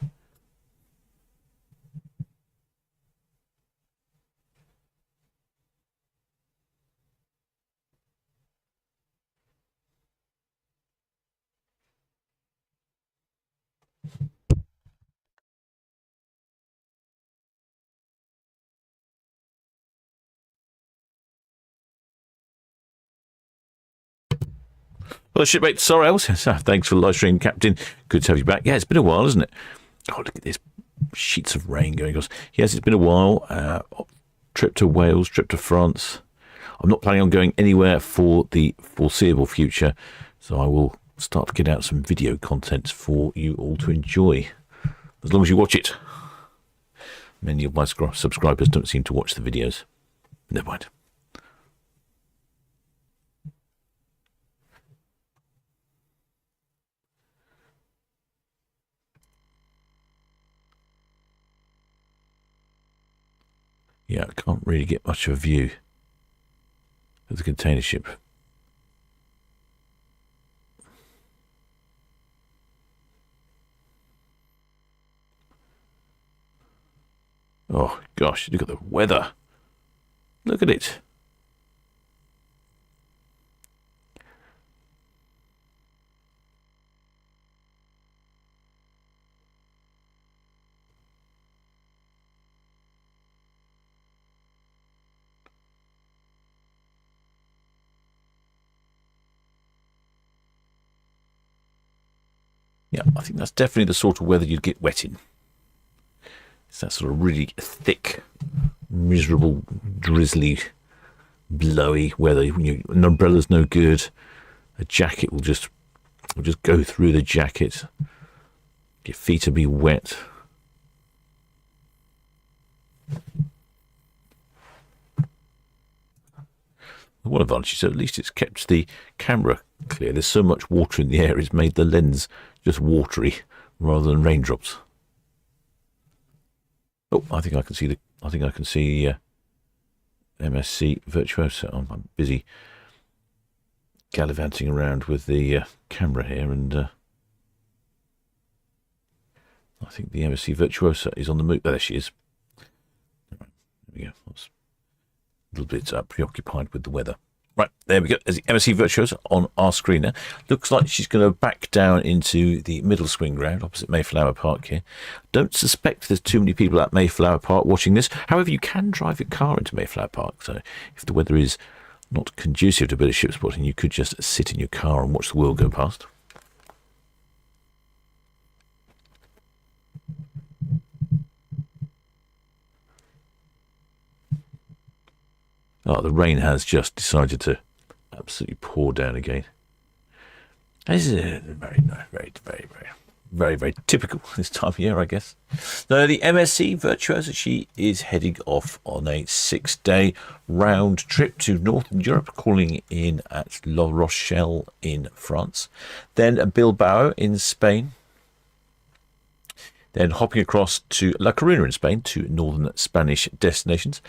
Well, shipmate, sorry, thanks for the live stream, Captain. Good to have you back. Yeah, it's been a while, isn't it? Oh, look at this sheets of rain going across. Yes, it's been a while. Trip to Wales, trip to France. I'm not planning on going anywhere for the foreseeable future, so I will start to get out some video content for you all to enjoy, as long as you watch it. Many of my subscribers don't seem to watch the videos. Never mind. Yeah, I can't really get much of a view of the container ship. Oh, gosh, look at the weather. Look at it. Yeah, I think that's definitely the sort of weather you'd get wet in. It's that sort of really thick, miserable, drizzly, blowy weather. An umbrella's no good. A jacket will just go through the jacket. Your feet will be wet. One advantage is at least it's kept the camera clear. There's so much water in the air, it's made the lens just watery rather than raindrops. Oh, I think I can see MSC Virtuoso. I'm busy gallivanting around with the camera here, and I think the MSC Virtuoso is on the move. There she is. There we go. I was a little bit preoccupied with the weather. Right, there we go. There's the MSC Virtuoso on our screen now. Looks like she's going to back down into the middle swing ground opposite Mayflower Park here. Don't suspect there's too many people at Mayflower Park watching this. However, you can drive your car into Mayflower Park. So if the weather is not conducive to a bit of ship spotting, you could just sit in your car and watch the world go past. Oh, the rain has just decided to absolutely pour down again. This is very typical this time of year, I guess. Now, the MSC Virtuoso, she is heading off on a 6-day round trip to Northern Europe, calling in at La Rochelle in France, then Bilbao in Spain, then hopping across to La Coruña in Spain, to northern Spanish destinations,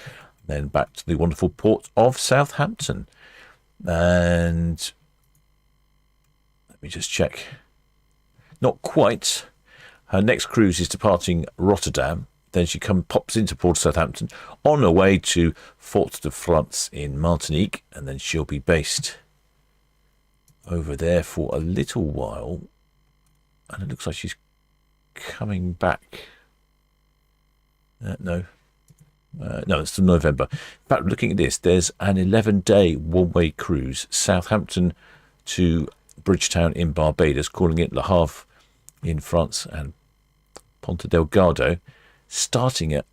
then back to the wonderful port of Southampton. And let me just check. Not quite. Her next cruise is departing Rotterdam. Then she pops into Port of Southampton on her way to Fort de France in Martinique. And then she'll be based over there for a little while. And it looks like she's coming back. No, it's November. In fact, looking at this, there's an 11-day one-way cruise, Southampton to Bridgetown in Barbados, calling it Le Havre in France, and Ponta Delgado, starting at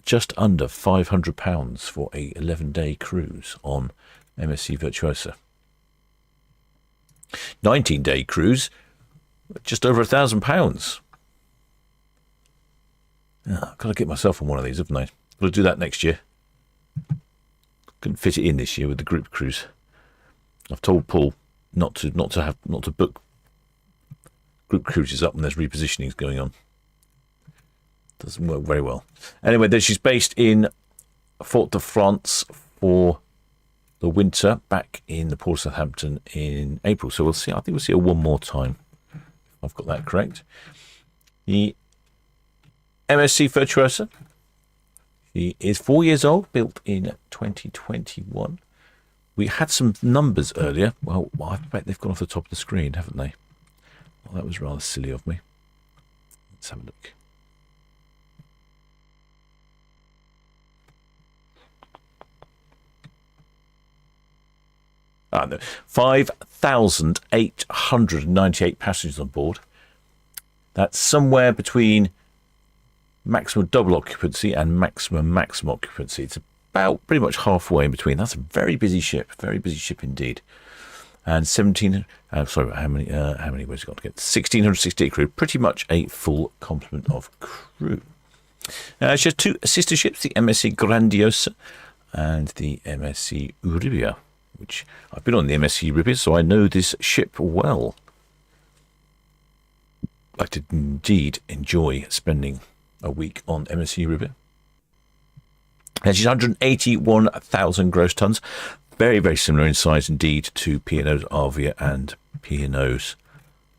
just under £500 for a 11-day cruise on MSC Virtuoso. 19-day cruise, just over £1,000. I've got to get myself on one of these, haven't I? We'll do that next year. Couldn't fit it in this year with the group cruise. I've told Paul not to book group cruises up when there's repositionings going on. Doesn't work very well. Anyway, then she's based in Fort de France for the winter, back in the Port of Southampton in April. So we'll see. I think we'll see her one more time. I've got that correct. The MSC Virtuoso. She is 4 years old, built in 2021. We had some numbers earlier. Well, I bet they've gone off the top of the screen, haven't they? Well, that was rather silly of me. Let's have a look. No, 5,898 passengers on board. That's somewhere between maximum double occupancy and maximum occupancy. It's about pretty much halfway in between. That's a very busy ship indeed. And how many where's it got to get? 1,668 crew, pretty much a full complement of crew. She has two sister ships, the MSC Grandiosa and the MSC Uribia, which I've been on the MSC Uribia, so I know this ship well. I did indeed enjoy spending a week on MSC Uribia. And she's 181,000 gross tons. Very, very similar in size indeed to P&O's Arvia and P&O's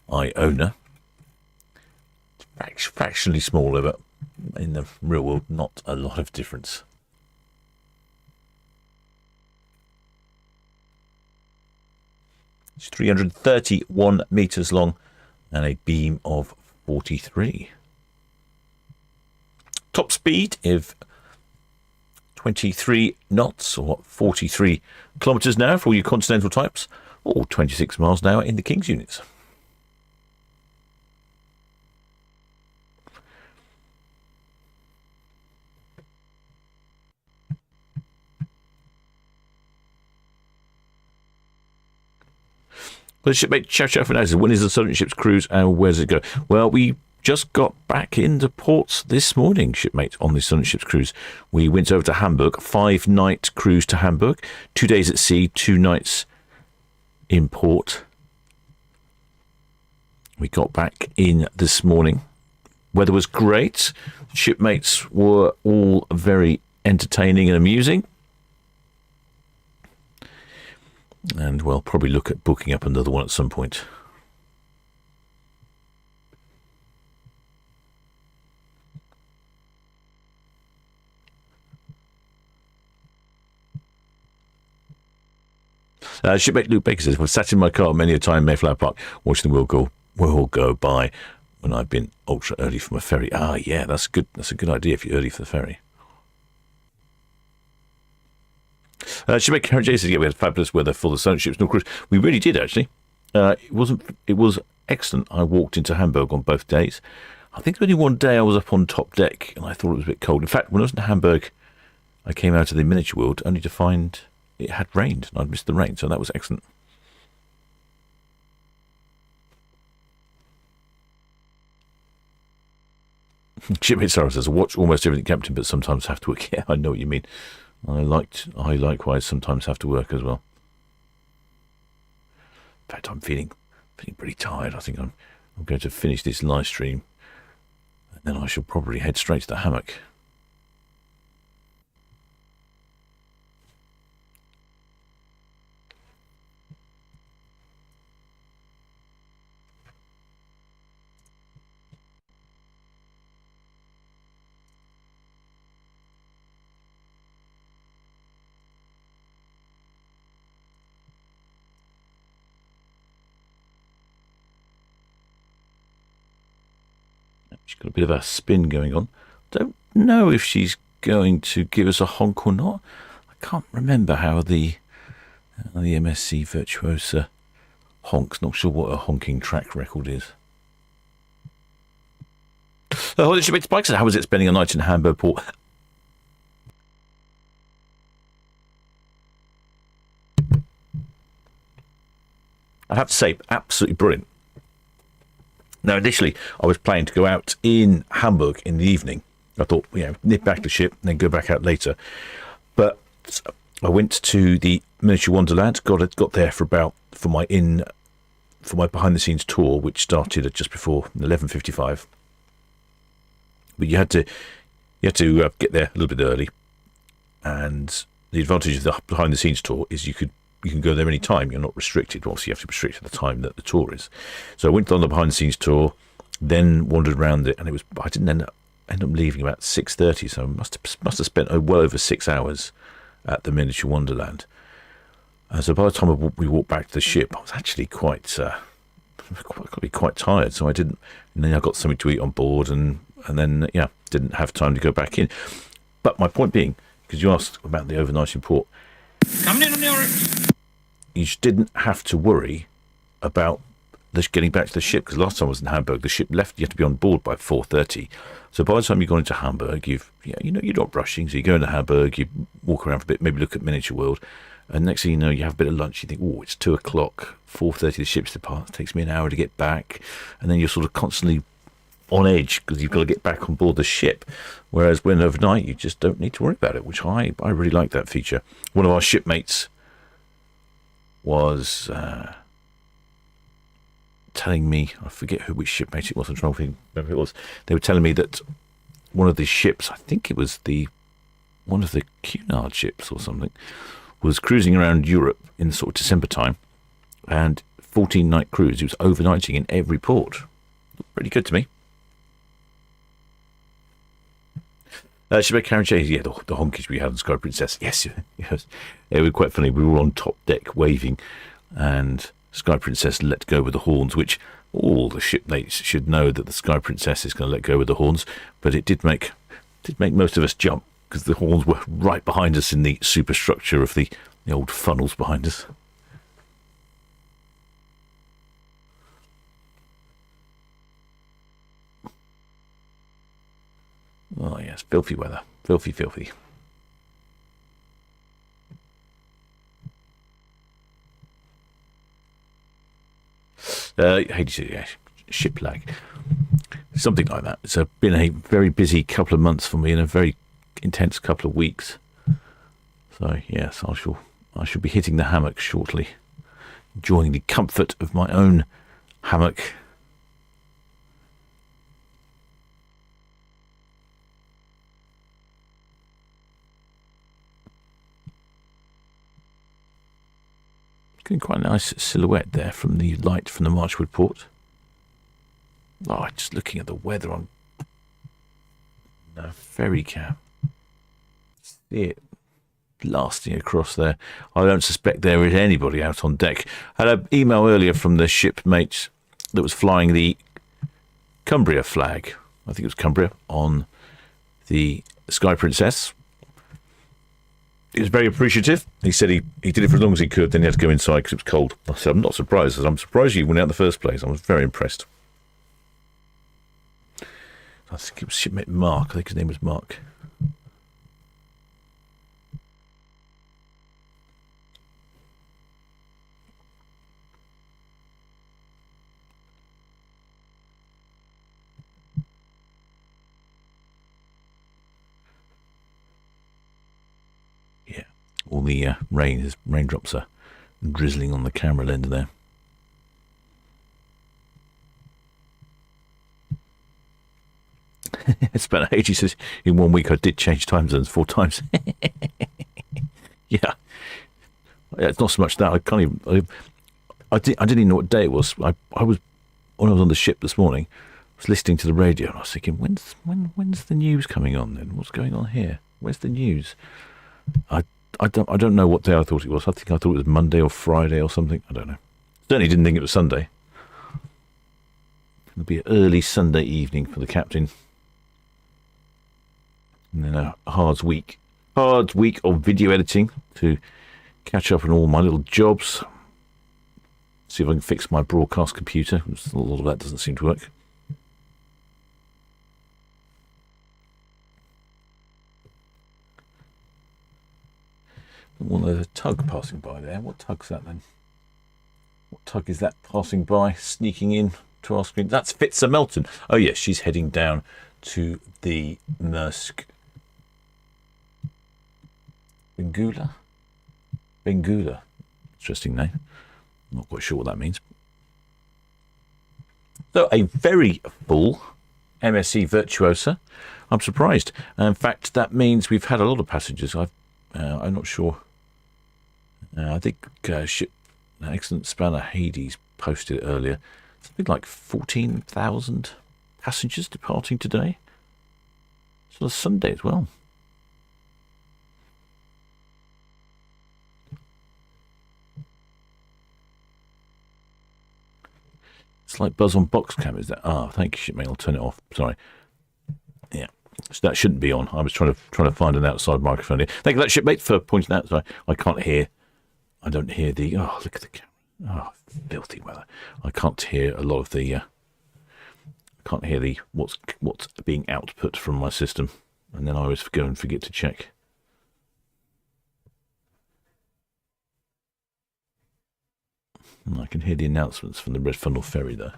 Iona. Fractionally smaller, but in the real world, not a lot of difference. It's 331 metres long and a beam of 43. Top speed of 23 knots, or 43 kilometres an hour for all you continental types, or 26 miles an hour in the King's units. Well, shipmate Chow for now says, when is the Solent Ships cruise and where does it go? Well, we just got back into ports this morning, shipmate, on the Solent Ships cruise. We went over to Hamburg, 5-night cruise to Hamburg, 2 days at sea, 2 nights in port. We got back in this morning. Weather was great. Shipmates were all very entertaining and amusing. And we'll probably look at booking up another one at some point. Shipmate Luke Baker says, I've sat in my car many a time in Mayflower Park watching the world go by when I've been ultra early for my ferry. Ah, yeah, that's good. That's a good idea if you're early for the ferry. Shipmate Karen J says, yeah, we had fabulous weather for the Solent Ships. No cruise. We really did, actually. It was excellent. I walked into Hamburg on both days. I think only one day I was up on top deck and I thought it was a bit cold. In fact, when I was in Hamburg, I came out of the miniature world only to find it had rained, and I'd missed the rain, so that was excellent. Jimmy Sarah says, I watch almost everything, Captain, but sometimes have to work. Yeah, I know what you mean. I likewise sometimes have to work as well. In fact, I'm feeling pretty tired. I think I'm going to finish this live stream, and then I shall probably head straight to the hammock. She's got a bit of a spin going on. Don't know if she's going to give us a honk or not. I can't remember how the MSC Virtuosa honks. Not sure what a honking track record is. Oh, Spike said, how was it spending a night in Hamburg port? I'd have to say, absolutely brilliant. Now, initially, I was planning to go out in Hamburg in the evening. I thought, nip back to the ship and then go back out later. But I went to the Miniature Wonderland, got there for my behind the scenes tour, which started at just before 11:55. But you had to get there a little bit early, and the advantage of the behind the scenes tour is you can go there any time. You're not restricted. Obviously, you have to be restricted to the time that the tour is. So I went on the behind-the-scenes tour, then wandered around it, and I didn't end up leaving about 6:30. So I must have spent well over 6 hours at the Miniature Wonderland. So by the time we walked back to the ship, I was actually quite tired. So I didn't. And then I got something to eat on board, and then didn't have time to go back in. But my point being, because you asked about the overnight in port. Coming in on the You didn't have to worry about getting back to the ship, because last time I was in Hamburg, the ship left. You had to be on board by 4:30. So by the time you got into Hamburg, you're not rushing. So you go into Hamburg, you walk around for a bit, maybe look at Miniature World, and next thing you know, you have a bit of lunch. You think, oh, it's 2:00, 4:30. The ship's depart. It takes me an hour to get back, and then you're sort of constantly on edge because you've got to get back on board the ship. Whereas when overnight, you just don't need to worry about it, which I really like that feature. One of our shipmates was telling me, I forget which shipmate it was, I'm trying to remember who it was. They were telling me that one of the ships, I think it was one of the Cunard ships or something, was cruising around Europe in sort of December time, and 14-night cruise. It was overnighting in every port. Pretty good to me. Shipmate Karen J, the honkage we had on Sky Princess. Yes, it was quite funny. We were on top deck waving, and Sky Princess let go with the horns, which all the shipmates should know that the Sky Princess is going to let go with the horns. But it did make most of us jump, because the horns were right behind us in the superstructure of the old funnels behind us. Oh, yes, filthy weather. Filthy. Ship lag. Something like that. It's been a very busy couple of months for me, and a very intense couple of weeks. So, yes, I shall be hitting the hammock shortly, enjoying the comfort of my own hammock Getting quite a nice silhouette there from the light from the Marchwood port. Oh, just looking at the weather on the ferry cab. See it blasting across there. I don't suspect there is anybody out on deck. I had an email earlier from the shipmate that was flying the Cumbria flag. I think it was Cumbria on the Sky Princess. He was very appreciative. He said he did it for as long as he could, then he had to go inside because it was cold. I said, I'm not surprised. I'm surprised you went out in the first place. I was very impressed. I think it was shipmate Mark. I think his name was Mark. Yeah, all the raindrops are drizzling on the camera lens there. It's about age. He says, in 1 week I did change time zones 4 times. Yeah, it's not so much that I can't even. I didn't even know what day it was. I was when I was on the ship this morning. I was listening to the radio and I was thinking, when's the news coming on? Then what's going on here? Where's the news? I don't know what day I thought it was. I thought it was Monday or Friday or something. I don't know. Certainly didn't think it was Sunday. It'll be an early Sunday evening for the captain. And then a hard week of video editing to catch up on all my little jobs. See if I can fix my broadcast computer. A lot of that doesn't seem to work. Well, there's a tug passing by there. What tug's that then? What tug is that passing by, sneaking in to our screen? That's Fitzer Melton. Oh yes, she's heading down to the Maersk Bengula. Interesting name. I'm not quite sure what that means. So a very full MSC Virtuosa. I'm surprised. In fact, that means we've had a lot of passengers. I'm not sure. I think ship Excellent Spanner Hades posted it earlier. Something like 14,000 passengers departing today. It's on a Sunday as well. It's like buzz on box cam, is that? Thank you, shipmate. I'll turn it off. Sorry. Yeah, so that shouldn't be on. I was trying to find an outside microphone here. Thank you, that shipmate, for pointing out. Sorry, I can't hear. I don't hear the. Oh, look at the camera. Oh, filthy weather. I can't hear a lot of the. I can't hear the what's being output from my system, and then I always go and forget to check. I can hear the announcements from the Red Funnel Ferry there.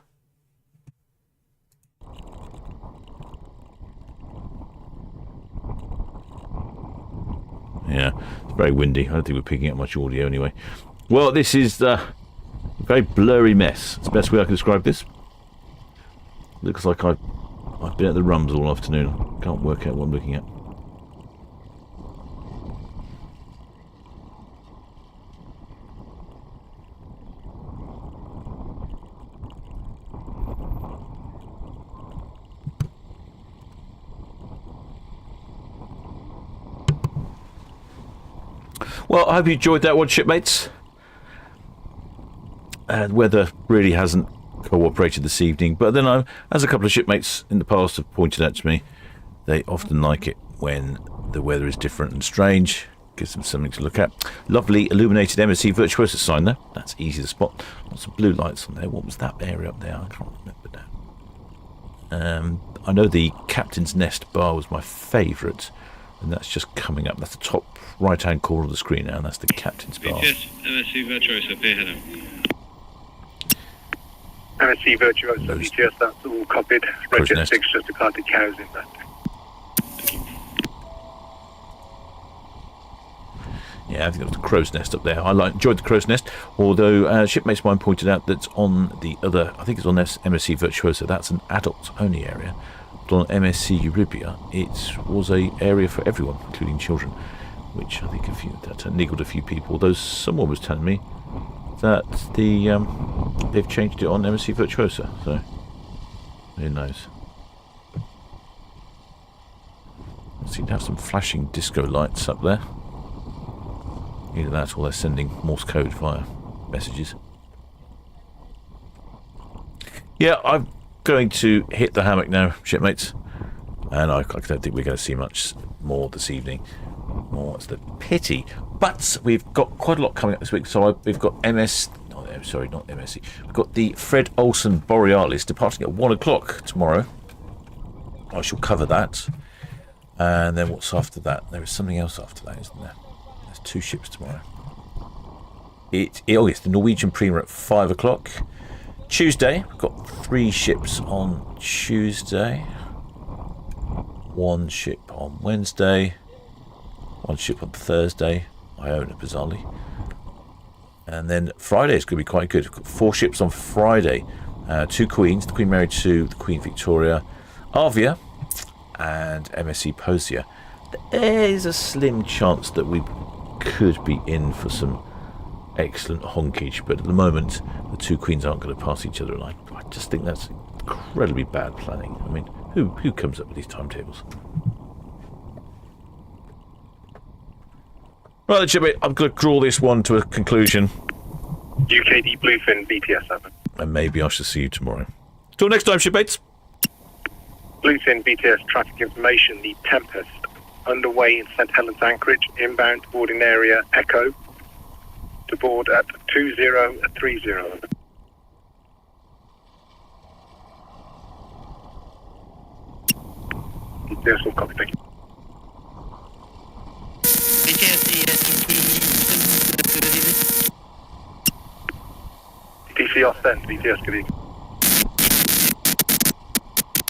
Yeah, it's very windy. I don't think we're picking up much audio anyway. Well, this is a very blurry mess. It's the best way I can describe this. Looks like I've been at the rums all afternoon. Can't work out what I'm looking at. Well, I hope you enjoyed that one, shipmates. The weather really hasn't cooperated this evening, but then as a couple of shipmates in the past have pointed out to me, they often like it when the weather is different and strange. Gives them something to look at. Lovely illuminated MSC Virtuosa sign there. That's easy to spot. Lots of blue lights on there. What was that area up there? I can't remember now. I know the Captain's Nest bar was my favourite, and that's just coming up. That's the top right-hand corner of the screen now, and that's the Captain's bar. Yes, MSC Virtuosa, be ahead. MSC Virtuosa, BTS, that's all copied. Register 6 just departed carriers in that. Yeah, I think it was the Crow's Nest up there. I enjoyed the Crow's Nest, although shipmates of mine pointed out that on the other, I think it's on MSC Virtuosa, that's an adults-only area. But on MSC Eurybia, it was an area for everyone, including children, which I think that niggled a few people. Although someone was telling me that they've changed it on MSC Virtuosa, so who knows. Seem to have some flashing disco lights up there. Either that or they're sending Morse code via messages. Yeah, I'm going to hit the hammock now, shipmates. And I don't think we're going to see much more this evening. More, it's the pity. But we've got quite a lot coming up this week. So we've got not MSC. We've got the Fred Olsen Borealis departing at 1 o'clock tomorrow. I shall cover that. And then what's after that? There is something else after that, isn't there? There's 2 ships tomorrow. It's the Norwegian Premier at 5 o'clock. Tuesday, we've got 3 ships on Tuesday. 1 ship on Wednesday. 1 ship on Thursday. Iona, bizarrely. And then Friday is going to be quite good. We've got 4 ships on Friday. 2 Queens, the Queen Mary 2, the Queen Victoria, Avia, and MSC Posia. There is a slim chance that we could be in for some excellent honkage, but at the moment the 2 Queens aren't going to pass each other, and I just think that's incredibly bad planning. I mean, who comes up with these timetables? Right, Jimmy, I'm going to draw this one to a conclusion. UKD Bluefin BTS 7. And maybe I shall see you tomorrow. Till next time, shipmates. Bluefin BTS traffic information, the Tempest underway in St Helens Anchorage, inbound to boarding area Echo, to board at 2030. BTS will copy, thank you. DC off then, BTS, good evening.